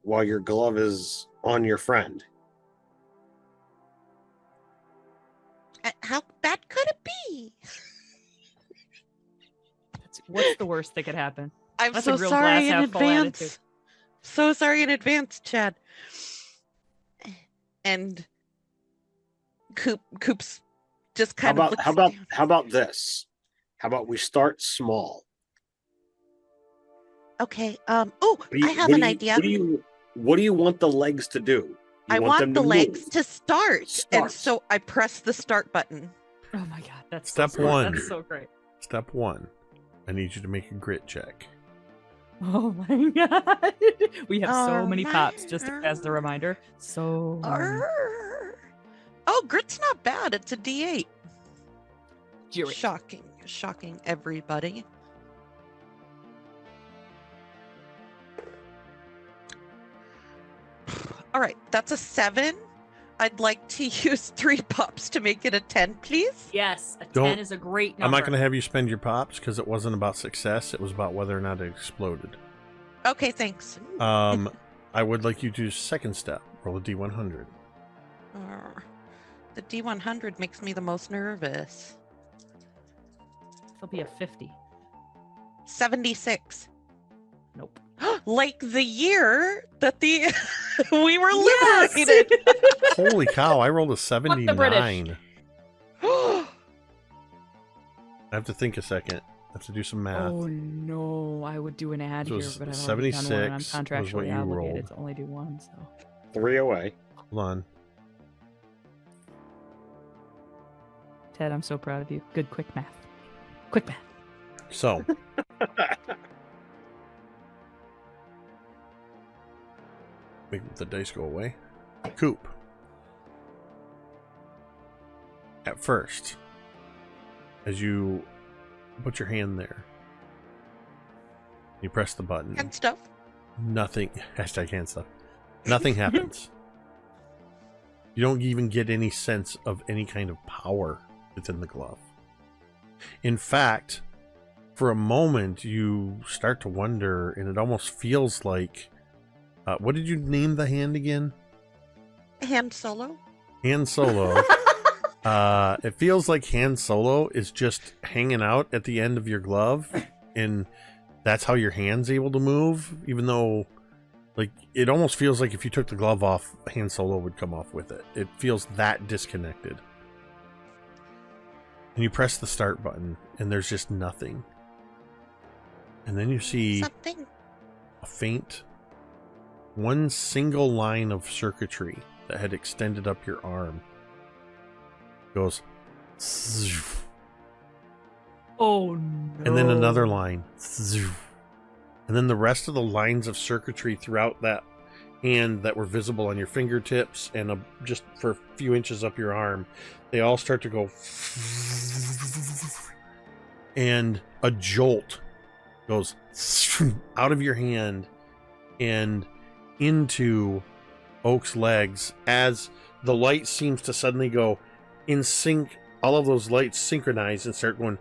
[SPEAKER 4] while your glove is on your friend?
[SPEAKER 8] How bad could it be?
[SPEAKER 2] What's the worst that could happen?
[SPEAKER 8] I'm
[SPEAKER 2] That's
[SPEAKER 8] so
[SPEAKER 2] a real
[SPEAKER 8] sorry in
[SPEAKER 2] glass half full attitude.
[SPEAKER 8] advance. So sorry in advance, Chad. And Coop's just kind of looks down.
[SPEAKER 4] How about this? How about we start small?
[SPEAKER 8] Okay. I have an idea.
[SPEAKER 4] What do you want the legs to do?
[SPEAKER 8] I want the legs to start.
[SPEAKER 4] Start.
[SPEAKER 8] And so I press the start button.
[SPEAKER 2] Oh my god, that's
[SPEAKER 1] Step
[SPEAKER 2] so smart.
[SPEAKER 1] one.
[SPEAKER 2] That's so great.
[SPEAKER 1] Step 1. I need you to make a grit check.
[SPEAKER 2] Oh my god. We have so
[SPEAKER 8] Oh
[SPEAKER 2] many
[SPEAKER 8] my
[SPEAKER 2] pops, just
[SPEAKER 8] god.
[SPEAKER 2] as a reminder. So many.
[SPEAKER 8] Arr. Oh, grit's not bad. It's a D8.
[SPEAKER 2] Jerry.
[SPEAKER 8] Shocking, everybody. All right, that's a 7. I'd like to use 3 pops to make it a 10, please.
[SPEAKER 2] Yes, a
[SPEAKER 1] Don't-
[SPEAKER 2] 10 is a great number.
[SPEAKER 1] I'm not going to have you spend your pops because it wasn't about success. It was about whether or not it exploded.
[SPEAKER 8] Okay, thanks.
[SPEAKER 1] I would like you to do second step. Roll a D100.
[SPEAKER 8] Arr. The D100 makes me the most nervous.
[SPEAKER 2] It'll be a 50.
[SPEAKER 8] 76.
[SPEAKER 2] Nope.
[SPEAKER 8] Like the year that we were
[SPEAKER 2] Yes!
[SPEAKER 8] liberated.
[SPEAKER 1] Holy cow, I rolled a
[SPEAKER 2] the British.
[SPEAKER 1] 79. I have to think a second. I have to do some math.
[SPEAKER 2] Oh no, I would do an ad
[SPEAKER 1] So
[SPEAKER 2] here,
[SPEAKER 1] it's
[SPEAKER 2] but I've already done one and I'm
[SPEAKER 1] 76 was what
[SPEAKER 2] contractually
[SPEAKER 1] you
[SPEAKER 2] obligated
[SPEAKER 1] rolled.
[SPEAKER 2] to only do one. So
[SPEAKER 4] 3 away.
[SPEAKER 1] Hold on.
[SPEAKER 2] Ted, I'm so proud of you. Good quick math. Quick math.
[SPEAKER 1] So, make the dice go away. Coop. At first, as you put your hand there, you press the button.
[SPEAKER 8] And stuff.
[SPEAKER 1] Nothing. Hashtag hand stuff. Nothing happens. You don't even get any sense of any kind of power within the glove. In fact, for a moment, you start to wonder, and it almost feels like. What did you name the hand again?
[SPEAKER 8] Hand Solo.
[SPEAKER 1] Han Solo. It feels like Han Solo is just hanging out at the end of your glove, and that's how your hand's able to move, even though, like, it almost feels like if you took the glove off, Han Solo would come off with it. It feels that disconnected. And you press the start button, and there's just nothing. And then you see
[SPEAKER 8] Something.
[SPEAKER 1] a faint, one single line of circuitry that had extended up your arm. Goes, zzz,
[SPEAKER 2] Oh no.
[SPEAKER 1] and then another line, zzz, and then the rest of the lines of circuitry throughout that hand that were visible on your fingertips and just for a few inches up your arm, they all start to go, and a jolt goes out of your hand and into Oak's legs as the light seems to suddenly go in sync. All of those lights synchronize and start going,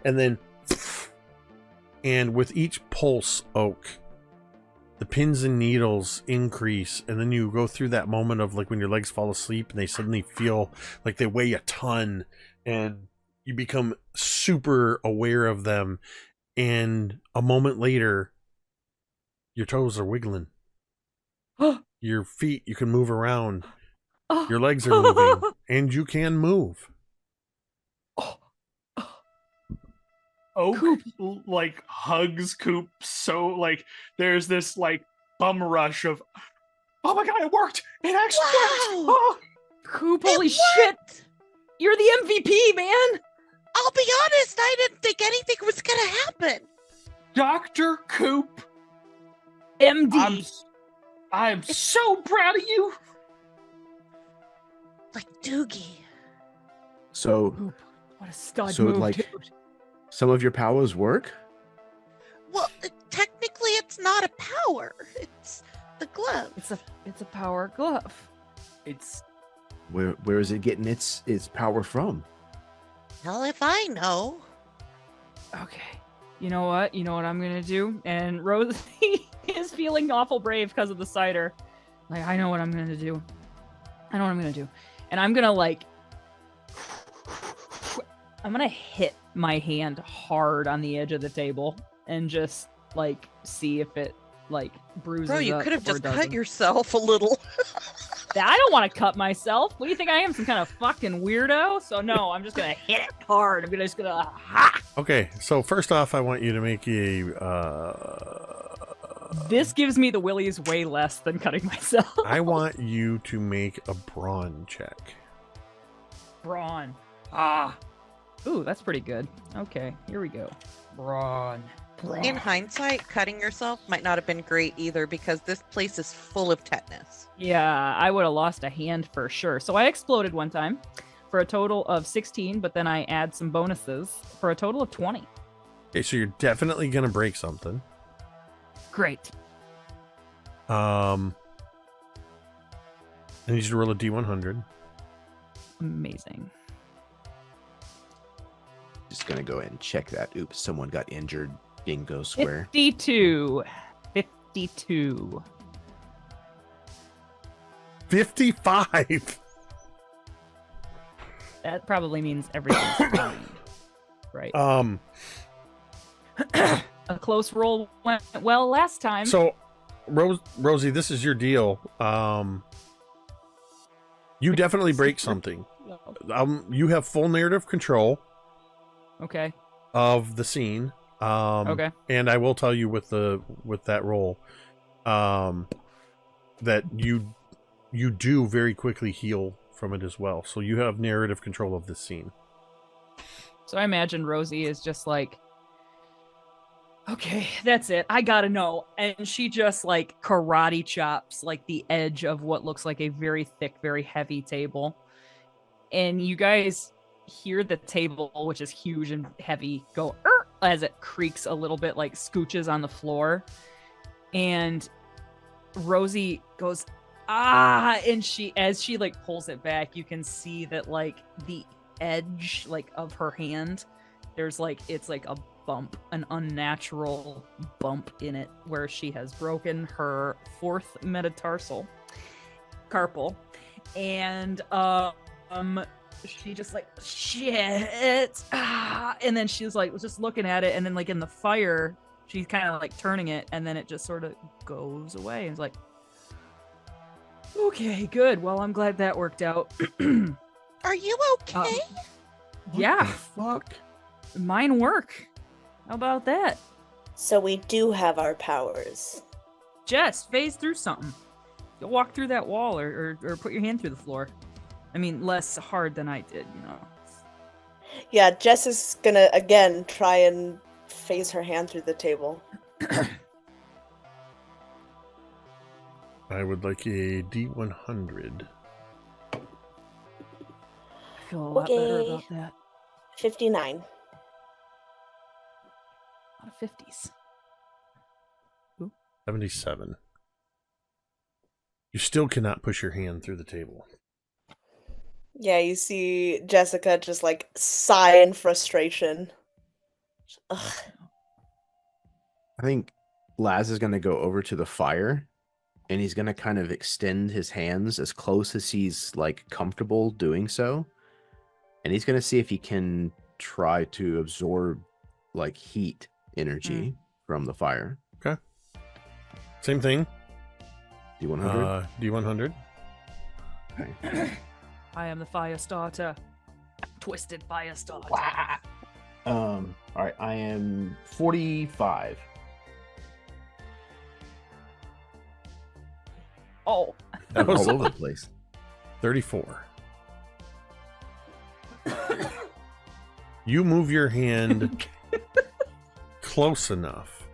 [SPEAKER 1] and then, and with each pulse, Oak, the pins and needles increase, and then you go through that moment of like when your legs fall asleep and they suddenly feel like they weigh a ton, and you become super aware of them, and a moment later your toes are wiggling. Your feet, you can move around. Your legs are moving, and you can move.
[SPEAKER 3] Oak like hugs Coop, so like there's this like bum rush of, oh my god, it worked! It actually worked! Oh!
[SPEAKER 2] Coop, holy shit! You're the MVP, man!
[SPEAKER 8] I'll be honest, I didn't think anything was gonna happen.
[SPEAKER 3] Dr. Coop,
[SPEAKER 2] MD.
[SPEAKER 3] I'm so proud of you.
[SPEAKER 8] Like Doogie.
[SPEAKER 6] So,
[SPEAKER 2] Coop, what a stud
[SPEAKER 6] so
[SPEAKER 2] move,
[SPEAKER 6] like,
[SPEAKER 2] dude.
[SPEAKER 6] some of your powers work?
[SPEAKER 8] Well, technically it's not a power. It's the glove.
[SPEAKER 2] It's a power glove.
[SPEAKER 3] It's
[SPEAKER 6] Where is it getting its power from?
[SPEAKER 8] Hell if I know.
[SPEAKER 2] Okay. You know what I'm gonna do? And Rosie is feeling awful brave because of the cider. Like, I know what I'm gonna do. And I'm gonna I'm gonna hit my hand hard on the edge of the table and just like see if it like bruises.
[SPEAKER 5] Bro, you
[SPEAKER 2] up
[SPEAKER 5] could have
[SPEAKER 2] or
[SPEAKER 5] just cut
[SPEAKER 2] doesn't.
[SPEAKER 5] yourself a little.
[SPEAKER 2] I don't want to cut myself. What do you think I am, some kind of fucking weirdo? So no, I'm just gonna hit it hard. I'm just gonna ha!
[SPEAKER 1] Okay, so first off, I want you to make a.
[SPEAKER 2] This gives me the willies way less than cutting myself.
[SPEAKER 1] I want you to make a brawn check.
[SPEAKER 2] Brawn. Ooh, that's pretty good. Okay, here we go. Brawn.
[SPEAKER 5] In hindsight, cutting yourself might not have been great either because this place is full of tetanus.
[SPEAKER 2] Yeah, I would have lost a hand for sure. So I exploded one time for a total of 16, but then I add some bonuses for a total of 20.
[SPEAKER 1] Okay, so you're definitely gonna break something.
[SPEAKER 2] Great.
[SPEAKER 1] I need you to roll a D100.
[SPEAKER 2] Amazing.
[SPEAKER 6] Just gonna go ahead and check that. Oops, someone got injured. Bingo square.
[SPEAKER 2] 52. 52.
[SPEAKER 1] 55.
[SPEAKER 2] That probably means everything's fine. Right. A close roll went well last time.
[SPEAKER 1] So, Rosie, this is your deal. You definitely break something. You have full narrative control.
[SPEAKER 2] Okay.
[SPEAKER 1] Of the scene.
[SPEAKER 2] Okay.
[SPEAKER 1] And I will tell you with that roll, that you do very quickly heal from it as well. So you have narrative control of this scene.
[SPEAKER 2] So I imagine Rosie is just like, okay, that's it. I gotta know. And she just like karate chops like the edge of what looks like a very thick, very heavy table. And you guys hear the table, which is huge and heavy, go as it creaks a little bit, like scooches on the floor. And Rosie goes, and as she like pulls it back, you can see that like the edge like of her hand, there's like, it's like a bump, an unnatural bump in it where she has broken her fourth metatarsal carpal. And she just like, shit, and then she's like just looking at it, and then like in the fire she's kind of like turning it, and then it just sort of goes away, and it's like, okay, good, well, I'm glad that worked out.
[SPEAKER 8] Are you okay?
[SPEAKER 2] Yeah,
[SPEAKER 6] Fuck.
[SPEAKER 2] mine work. How about that?
[SPEAKER 7] So we do have our powers.
[SPEAKER 2] Jess, phase through something. Go walk through that wall, or put your hand through the floor. I mean, less hard than I did, you know.
[SPEAKER 7] Yeah, Jess is gonna again try and phase her hand through the table.
[SPEAKER 1] I would like a D100.
[SPEAKER 2] I feel a lot better
[SPEAKER 7] Okay.
[SPEAKER 2] about that.
[SPEAKER 7] 59.
[SPEAKER 2] A lot of 50s.
[SPEAKER 1] 77. You still cannot push your hand through the table.
[SPEAKER 7] Yeah, you see Jessica just like sigh in frustration. Ugh.
[SPEAKER 6] I think Laz is going to go over to the fire and he's going to kind of extend his hands as close as he's like comfortable doing so. And he's going to see if he can try to absorb like heat energy from the fire.
[SPEAKER 1] Okay. Same thing.
[SPEAKER 6] D100?
[SPEAKER 1] D100.
[SPEAKER 6] Okay.
[SPEAKER 2] I am the fire starter. Twisted fire starter.
[SPEAKER 6] All right, I am 45.
[SPEAKER 2] Oh.
[SPEAKER 1] That was
[SPEAKER 6] all over the place.
[SPEAKER 1] 34. You move your hand close enough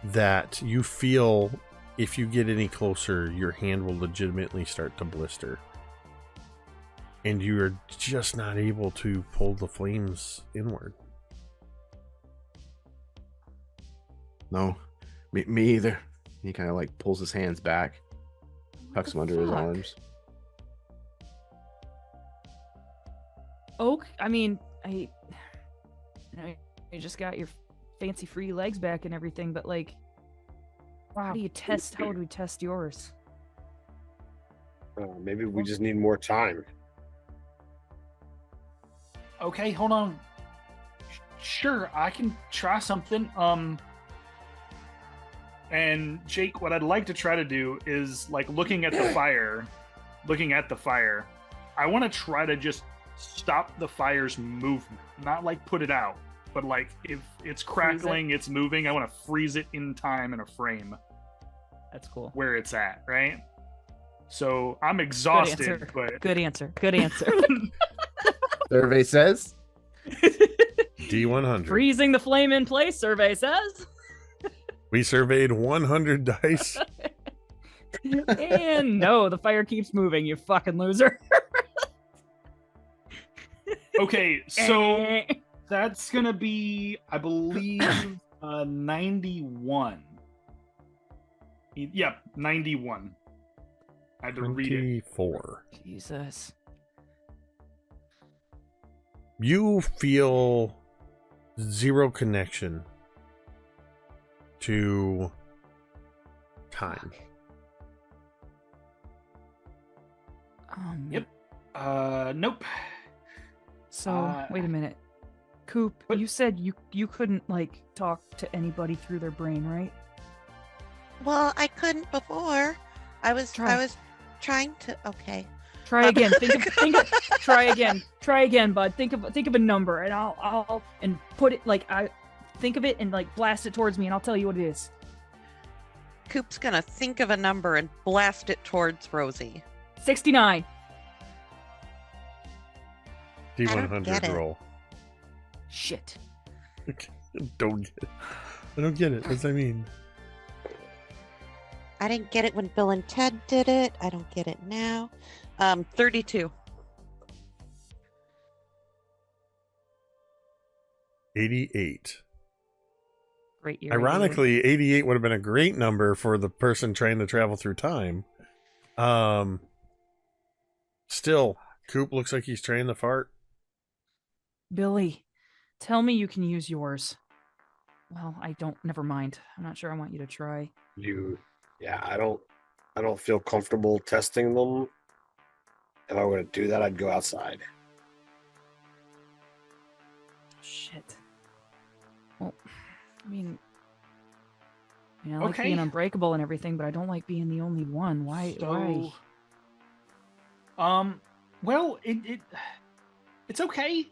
[SPEAKER 1] that you feel if you get any closer, your hand will legitimately start to blister. And you are just not able to pull the flames inward.
[SPEAKER 6] No, me either. He kind of like pulls his hands back, tucks them under his arms.
[SPEAKER 2] Oak, I mean, you just got your fancy free legs back and everything, but like, how would we test yours?
[SPEAKER 4] Maybe we just need more time.
[SPEAKER 3] Okay, hold on. Sure, I can try something. And Jake, what I'd like to try to do is like looking at the fire, I want to try to just stop the fire's movement, not like put it out, but like if it's crackling, it's moving, I want to freeze it in time in a frame.
[SPEAKER 2] That's cool.
[SPEAKER 3] Where it's at, right? So I'm exhausted, but
[SPEAKER 2] good answer. Good answer.
[SPEAKER 6] Survey says
[SPEAKER 1] D100.
[SPEAKER 2] Freezing the flame in place, survey says.
[SPEAKER 1] We surveyed 100 dice.
[SPEAKER 2] And no, the fire keeps moving, you fucking loser.
[SPEAKER 3] okay, so that's gonna be, I believe, 91. Yep, 91. I had to read it.
[SPEAKER 1] 24.
[SPEAKER 2] Jesus.
[SPEAKER 1] You feel zero connection to time.
[SPEAKER 3] Yep. Nope.
[SPEAKER 2] So wait a minute, Coop. You said you couldn't like talk to anybody through their brain, right?
[SPEAKER 8] Well, I couldn't before. I was trying to. Okay.
[SPEAKER 2] Try again. Try again. Try again, bud. Think of a number, and I'll put it like I think of it and like blast it towards me, and I'll tell you what it is.
[SPEAKER 8] Coop's gonna think of a number and blast it towards Rosie.
[SPEAKER 2] 69.
[SPEAKER 1] D100 roll.
[SPEAKER 2] Shit.
[SPEAKER 1] Don't get it. I don't get it. What's that mean?
[SPEAKER 8] I didn't get it when Bill and Ted did it. I don't get it now. 32.
[SPEAKER 1] 88.
[SPEAKER 2] Great year.
[SPEAKER 1] Ironically, 88 would have been a great number for the person trying to travel through time. Still, Coop looks like he's trying to fart.
[SPEAKER 2] Billy, tell me you can use yours. Well, I don't. Never mind. I'm not sure I want you to try.
[SPEAKER 4] I don't feel comfortable testing them. If I were to do that, I'd go outside.
[SPEAKER 2] Shit. Well, I mean, I like being unbreakable and everything, but I don't like being the only one. Why?
[SPEAKER 3] Well, it's okay.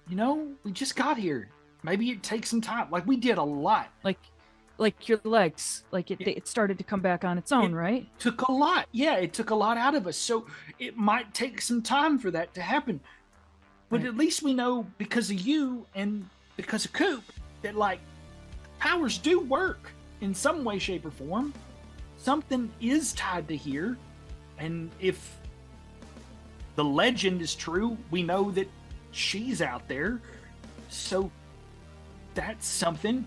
[SPEAKER 3] We just got here. Maybe it takes some time. Like we did a lot.
[SPEAKER 2] Like your legs, like it started to come back on its own, right?
[SPEAKER 3] Took a lot. Yeah, it took a lot out of us. So it might take some time for that to happen. But
[SPEAKER 2] Right.
[SPEAKER 3] at least we know because of you and because of Coop that like powers do work in some way, shape, or form. Something is tied to here, and if the legend is true, we know that she's out there. So that's something.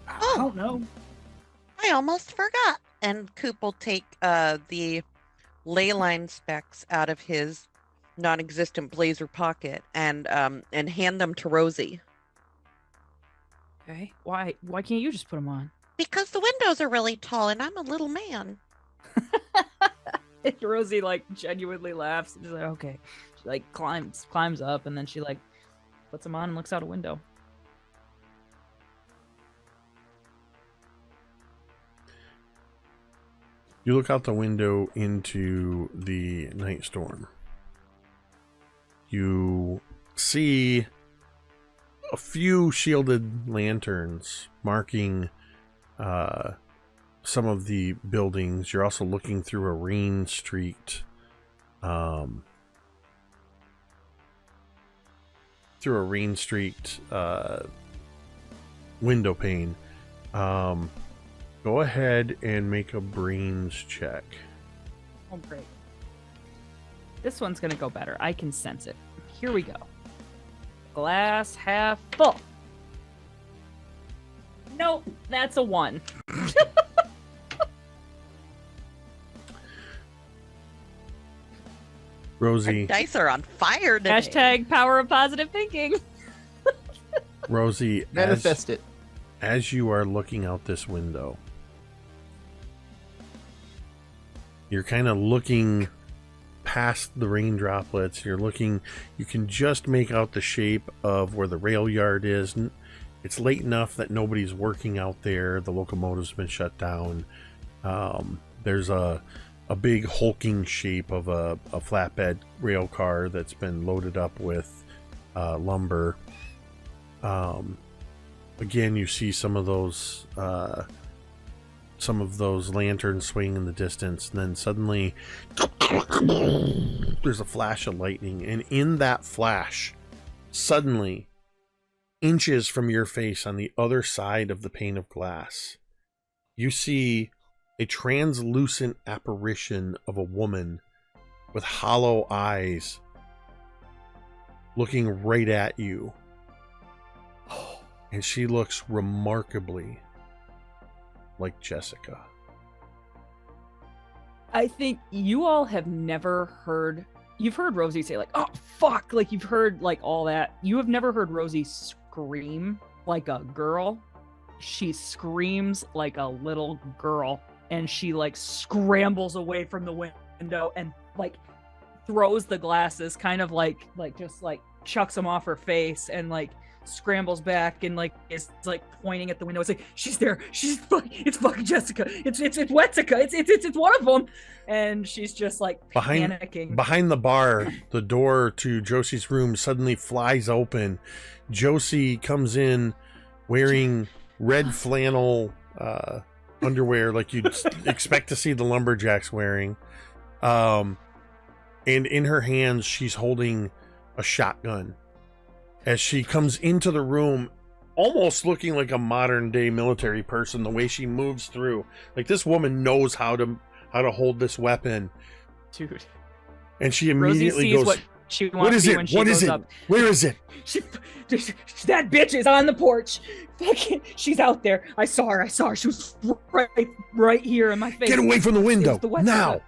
[SPEAKER 3] I don't know.
[SPEAKER 8] I almost forgot. And Coop will take the ley line specs out of his non-existent blazer pocket and hand them to Rosie.
[SPEAKER 2] Okay. Why can't you just put them on?
[SPEAKER 8] Because the windows are really tall and I'm a little man.
[SPEAKER 2] And Rosie like genuinely laughs and she's like, okay. She like climbs up and then she like puts them on and looks out a window.
[SPEAKER 1] You look out the window into the night storm. You see a few shielded lanterns marking some of the buildings. You're also looking through a rain-streaked window pane. Go ahead and make a brains check.
[SPEAKER 2] Oh, great. This one's gonna go better. I can sense it. Here we go. Glass half full. Nope, that's a 1.
[SPEAKER 1] Rosie,
[SPEAKER 8] Dice are on fire today.
[SPEAKER 2] Hashtag power of positive thinking.
[SPEAKER 1] Rosie,
[SPEAKER 6] Manifest it.
[SPEAKER 1] as you are looking out this window, you're kind of looking past the rain droplets. You're looking, you can just make out the shape of where the rail yard is. It's late enough that nobody's working out there. The locomotive's been shut down. There's a big hulking shape of a flatbed rail car that's been loaded up with lumber. Again, you see some of those lanterns swing in the distance, and then suddenly there's a flash of lightning, and in that flash, suddenly, inches from your face on the other side of the pane of glass, you see a translucent apparition of a woman with hollow eyes looking right at you. And she looks remarkably like Jessica.
[SPEAKER 2] I think you all have never heard. You've heard Rosie say like, "Oh fuck!" Like you've heard like all that. You have never heard Rosie scream like a girl. She screams like a little girl, and she like scrambles away from the window and like throws the glasses, kind of like just like chucks them off her face, and like scrambles back and like is like pointing at the window. It's like she's there. It's fucking Jessica. It's Wetsica. It's one of them. And she's just like panicking.
[SPEAKER 1] Behind the bar, the door to Josie's room suddenly flies open. Josie comes in wearing red flannel underwear like you'd expect to see the lumberjacks wearing. And in her hands, she's holding a shotgun. As she comes into the room, almost looking like a modern day military person, the way she moves through. Like this woman knows how to hold this weapon.
[SPEAKER 2] Dude.
[SPEAKER 1] And she
[SPEAKER 2] Rosie
[SPEAKER 1] immediately
[SPEAKER 2] sees
[SPEAKER 1] goes,
[SPEAKER 2] what she wants
[SPEAKER 1] "What is
[SPEAKER 2] to
[SPEAKER 1] it?
[SPEAKER 2] be when she
[SPEAKER 1] What is
[SPEAKER 2] goes
[SPEAKER 1] it?
[SPEAKER 2] up.
[SPEAKER 1] Where is it?"
[SPEAKER 2] That bitch is on the porch. Fucking, she's out there. I saw her. She was right here in my face.
[SPEAKER 1] Get away from the window
[SPEAKER 2] It's the Wetsica.
[SPEAKER 1] now.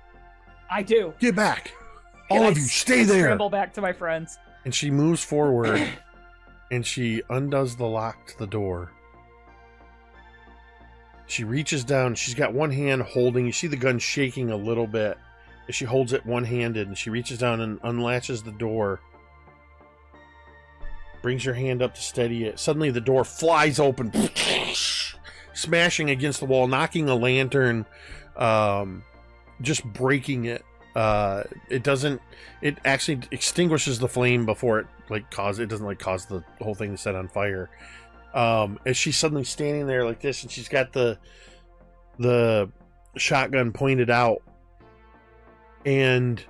[SPEAKER 2] I do.
[SPEAKER 1] Get back.
[SPEAKER 2] And
[SPEAKER 1] All
[SPEAKER 2] I
[SPEAKER 1] of you, stay there.
[SPEAKER 2] Scramble back to my friends.
[SPEAKER 1] And she moves forward and she undoes the lock to the door. She reaches down. She's got one hand holding. You see the gun shaking a little bit as she holds it one-handed, and she reaches down and unlatches the door. Brings her hand up to steady it. Suddenly the door flies open, smashing against the wall, knocking a lantern, just breaking it. It actually extinguishes the flame before it doesn't cause the whole thing to set on fire. As she's suddenly standing there like this, and she's got the shotgun pointed out, and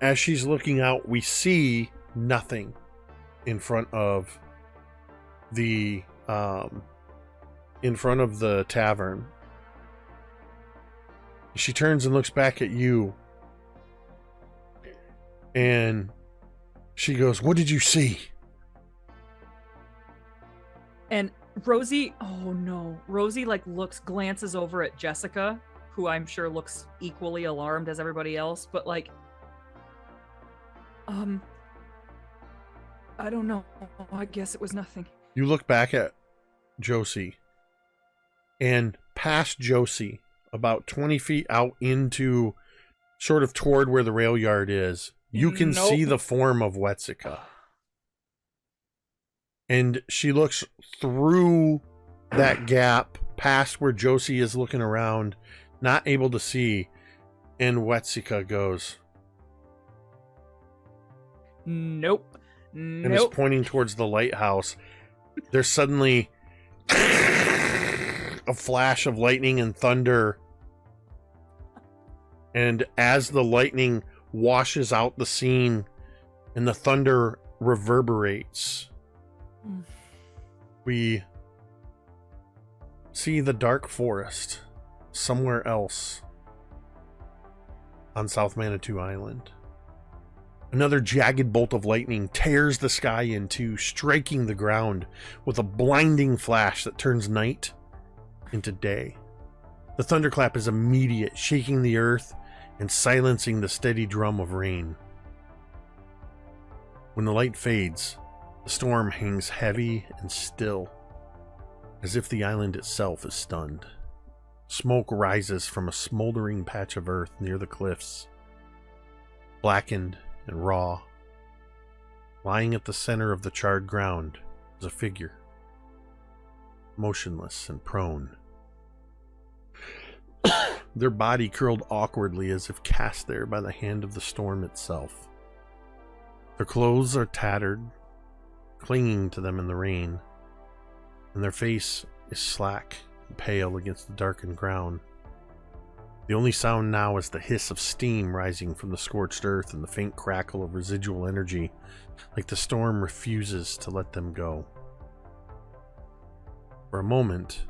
[SPEAKER 1] as she's looking out, we see nothing in front of the tavern. She turns and looks back at you, and she goes, "What did you see?"
[SPEAKER 2] And Rosie, oh no. Rosie glances over at Jessica, who I'm sure looks equally alarmed as everybody else, but I don't know. I guess it was nothing.
[SPEAKER 1] You look back at Josie, and past Josie, about 20 feet out into sort of toward where the rail yard is, you can see the form of Wetsica. And she looks through that gap past where Josie is looking around, not able to see, and Wetsica goes,
[SPEAKER 2] Nope.
[SPEAKER 1] and is pointing towards the lighthouse. There's suddenly a flash of lightning and thunder, and as the lightning washes out the scene and the thunder reverberates, we see the dark forest somewhere else on South Manitou Island. Another jagged bolt of lightning tears the sky in two, striking the ground with a blinding flash that turns night into day. The thunderclap is immediate, shaking the earth and silencing the steady drum of rain. When the light fades, the storm hangs heavy and still, as if the island itself is stunned. Smoke rises from a smoldering patch of earth near the cliffs, blackened and raw. Lying at the center of the charred ground is a figure, motionless and prone. Their body curled awkwardly as if cast there by the hand of the storm itself. Their clothes are tattered, clinging to them in the rain, and their face is slack and pale against the darkened ground. The only sound now is the hiss of steam rising from the scorched earth and the faint crackle of residual energy, like the storm refuses to let them go. For a moment,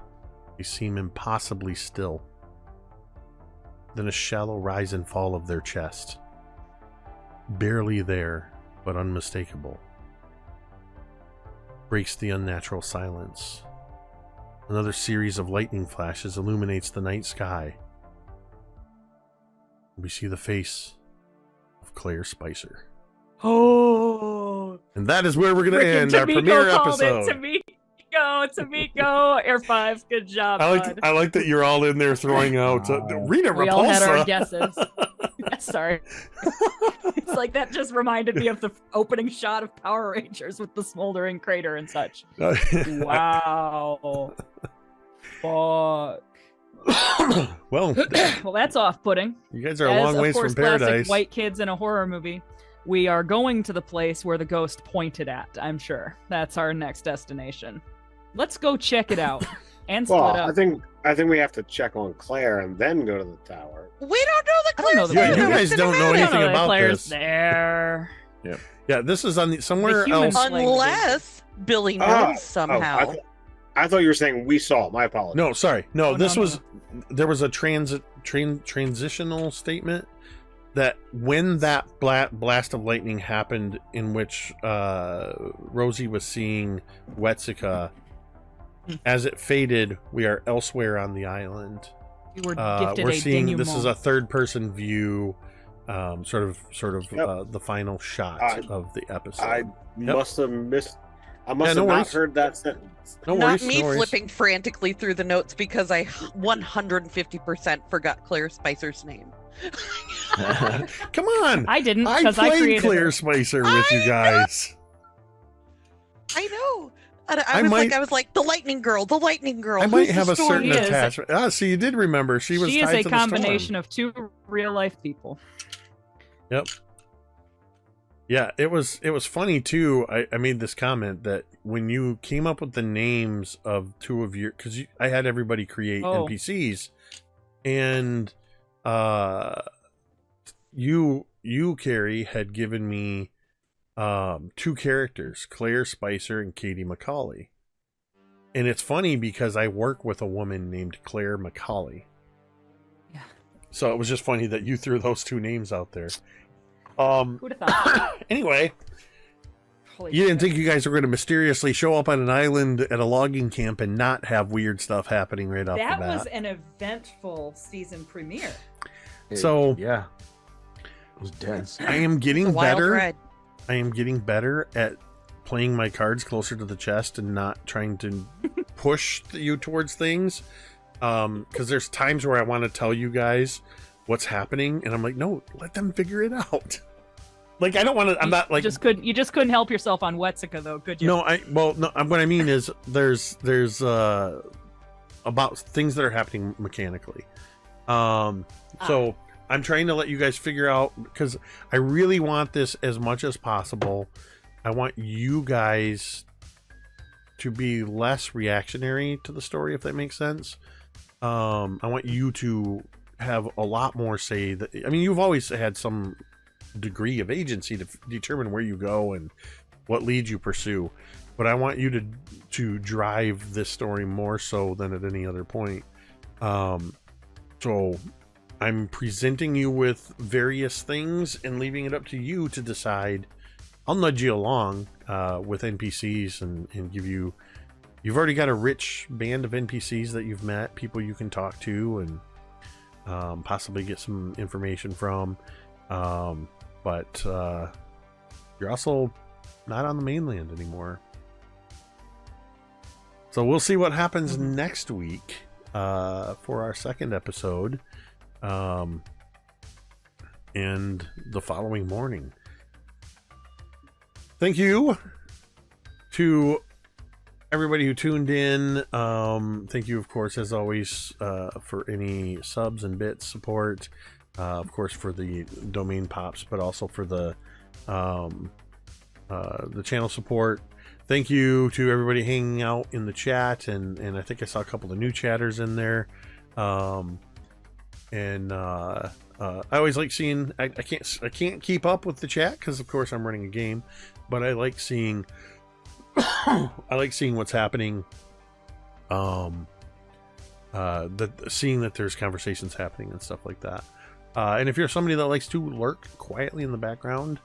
[SPEAKER 1] they seem impossibly still. Then a shallow rise and fall of their chest. Barely there, but unmistakable. Breaks the unnatural silence. Another series of lightning flashes illuminates the night sky. We see the face of Claire Spicer.
[SPEAKER 2] Oh.
[SPEAKER 1] And that is where we're going to end our premiere episode.
[SPEAKER 2] Tamiko, Air 5, good job, bud.
[SPEAKER 1] I like that you're all in there throwing out Rita Repulsa.
[SPEAKER 2] We all had our guesses. Sorry. It's like that just reminded me of the opening shot of Power Rangers with the smoldering crater and such. Wow. Fuck.
[SPEAKER 1] Well,
[SPEAKER 2] that's off-putting.
[SPEAKER 1] You guys are a long ways from paradise.
[SPEAKER 2] Classic white kids in a horror movie. We are going to the place where the ghost pointed at, I'm sure. That's our next destination. Let's go check it out and split up.
[SPEAKER 4] I think we have to check on Claire and then go to the tower.
[SPEAKER 8] We don't know the Claire's
[SPEAKER 1] there. You guys don't know anything about
[SPEAKER 2] Claire's
[SPEAKER 1] this.
[SPEAKER 2] There.
[SPEAKER 1] Yeah, this is on somewhere else.
[SPEAKER 8] Unless Billy knows somehow.
[SPEAKER 4] I thought you were saying we saw it. My apologies.
[SPEAKER 1] No, sorry. No, there was a transitional statement that when that blast of lightning happened, in which Rosie was seeing Wetsica, as it faded, we are elsewhere on the island.
[SPEAKER 2] We were gifted
[SPEAKER 1] we're
[SPEAKER 2] a
[SPEAKER 1] seeing
[SPEAKER 2] denouement.
[SPEAKER 1] This is a third-person view, sort of the final shot of the episode.
[SPEAKER 4] I must have missed. I must have not heard that sentence.
[SPEAKER 8] Not me flipping frantically through the notes because I 150% forgot Claire Spicer's name.
[SPEAKER 1] Come on!
[SPEAKER 2] I didn't,
[SPEAKER 1] I
[SPEAKER 2] because I
[SPEAKER 1] played
[SPEAKER 2] created
[SPEAKER 1] Claire Spicer with you guys.
[SPEAKER 8] I know. I was like, the lightning girl.
[SPEAKER 1] I might have a certain attachment. So you did remember. She is
[SPEAKER 2] a combination of two real-life people.
[SPEAKER 1] Yep. Yeah, it was funny too. I made this comment that when you came up with the names of two of your, because I had everybody create NPCs, and you Carrie had given me two characters, Claire Spicer and Katie McCauley. And it's funny because I work with a woman named Claire McCauley.
[SPEAKER 2] Yeah.
[SPEAKER 1] So it was just funny that you threw those two names out there.
[SPEAKER 2] Who'd have thought?
[SPEAKER 1] Anyway,
[SPEAKER 2] Holy
[SPEAKER 1] you didn't
[SPEAKER 2] shit.
[SPEAKER 1] think you guys were going to mysteriously show up on an island at a logging camp and not have weird stuff happening right off
[SPEAKER 2] That
[SPEAKER 1] the bat.
[SPEAKER 2] was an eventful season premiere.
[SPEAKER 1] So
[SPEAKER 6] yeah, it was dense.
[SPEAKER 1] I am getting
[SPEAKER 8] Wild
[SPEAKER 1] better.
[SPEAKER 8] ride.
[SPEAKER 1] I am getting better at playing my cards closer to the chest and not trying to push you towards things. Because there's times where I want to tell you guys what's happening, and I'm like, no, let them figure it out. Like, I don't want to. I'm not like
[SPEAKER 2] You just couldn't help yourself on Wetsica though, could you?
[SPEAKER 1] no. What I mean is there's about things that are happening mechanically. So I'm trying to let you guys figure out, because I really want this as much as possible. I want you guys to be less reactionary to the story, if that makes sense. I want you to have a lot more say. That, I mean, you've always had some degree of agency to determine where you go and what leads you pursue, but I want you to drive this story more so than at any other point. So I'm presenting you with various things and leaving it up to you to decide. I'll nudge you along with NPCs and give you. You've already got a rich band of NPCs that you've met, people you can talk to and possibly get some information from. But you're also not on the mainland anymore. So we'll see what happens next week for our second episode. And the following morning. Thank you to everybody who tuned in. Thank you, of course, as always, for any subs and bits support. Of course, for the domain pops, but also for the channel support. Thank you to everybody hanging out in the chat, and I think I saw a couple of new chatters in there. I always like seeing. I can't keep up with the chat because, of course, I'm running a game, but I like seeing. I like seeing what's happening. Seeing that there's conversations happening and stuff like that. And if you're somebody that likes to lurk quietly in the background,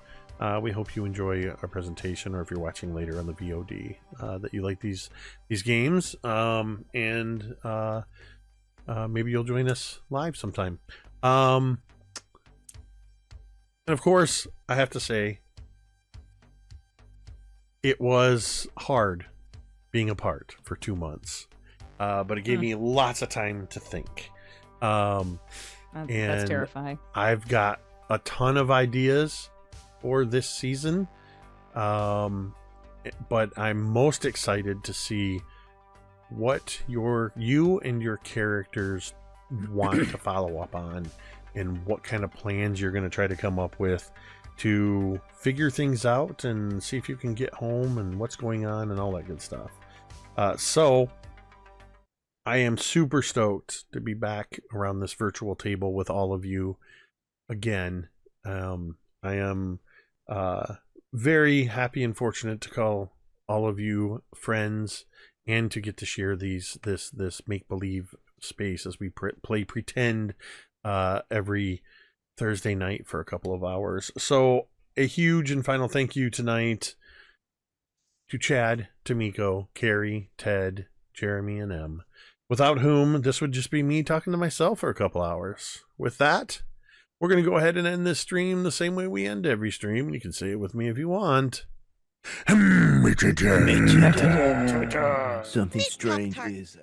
[SPEAKER 1] we hope you enjoy our presentation, or if you're watching later on the VOD, that you like these games, and maybe you'll join us live sometime. And of course, I have to say, it was hard being apart for 2 months, but it gave me lots of time to think.
[SPEAKER 2] That's terrifying.
[SPEAKER 1] I've got a ton of ideas for this season, but I'm most excited to see what you and your characters want to follow up on, and what kind of plans you're going to try to come up with to figure things out and see if you can get home and what's going on and all that good stuff. So I am super stoked to be back around this virtual table with all of you again. I am very happy and fortunate to call all of you friends and to get to share this make-believe space as we play pretend every Thursday night for a couple of hours. So a huge and final thank you tonight to Chad, Tamiko, Carrie, Ted, Jeremy, and Em, without whom this would just be me talking to myself for a couple hours. With that, we're going to go ahead and end this stream the same way we end every stream. You can say it with me if you want.
[SPEAKER 6] Something strange is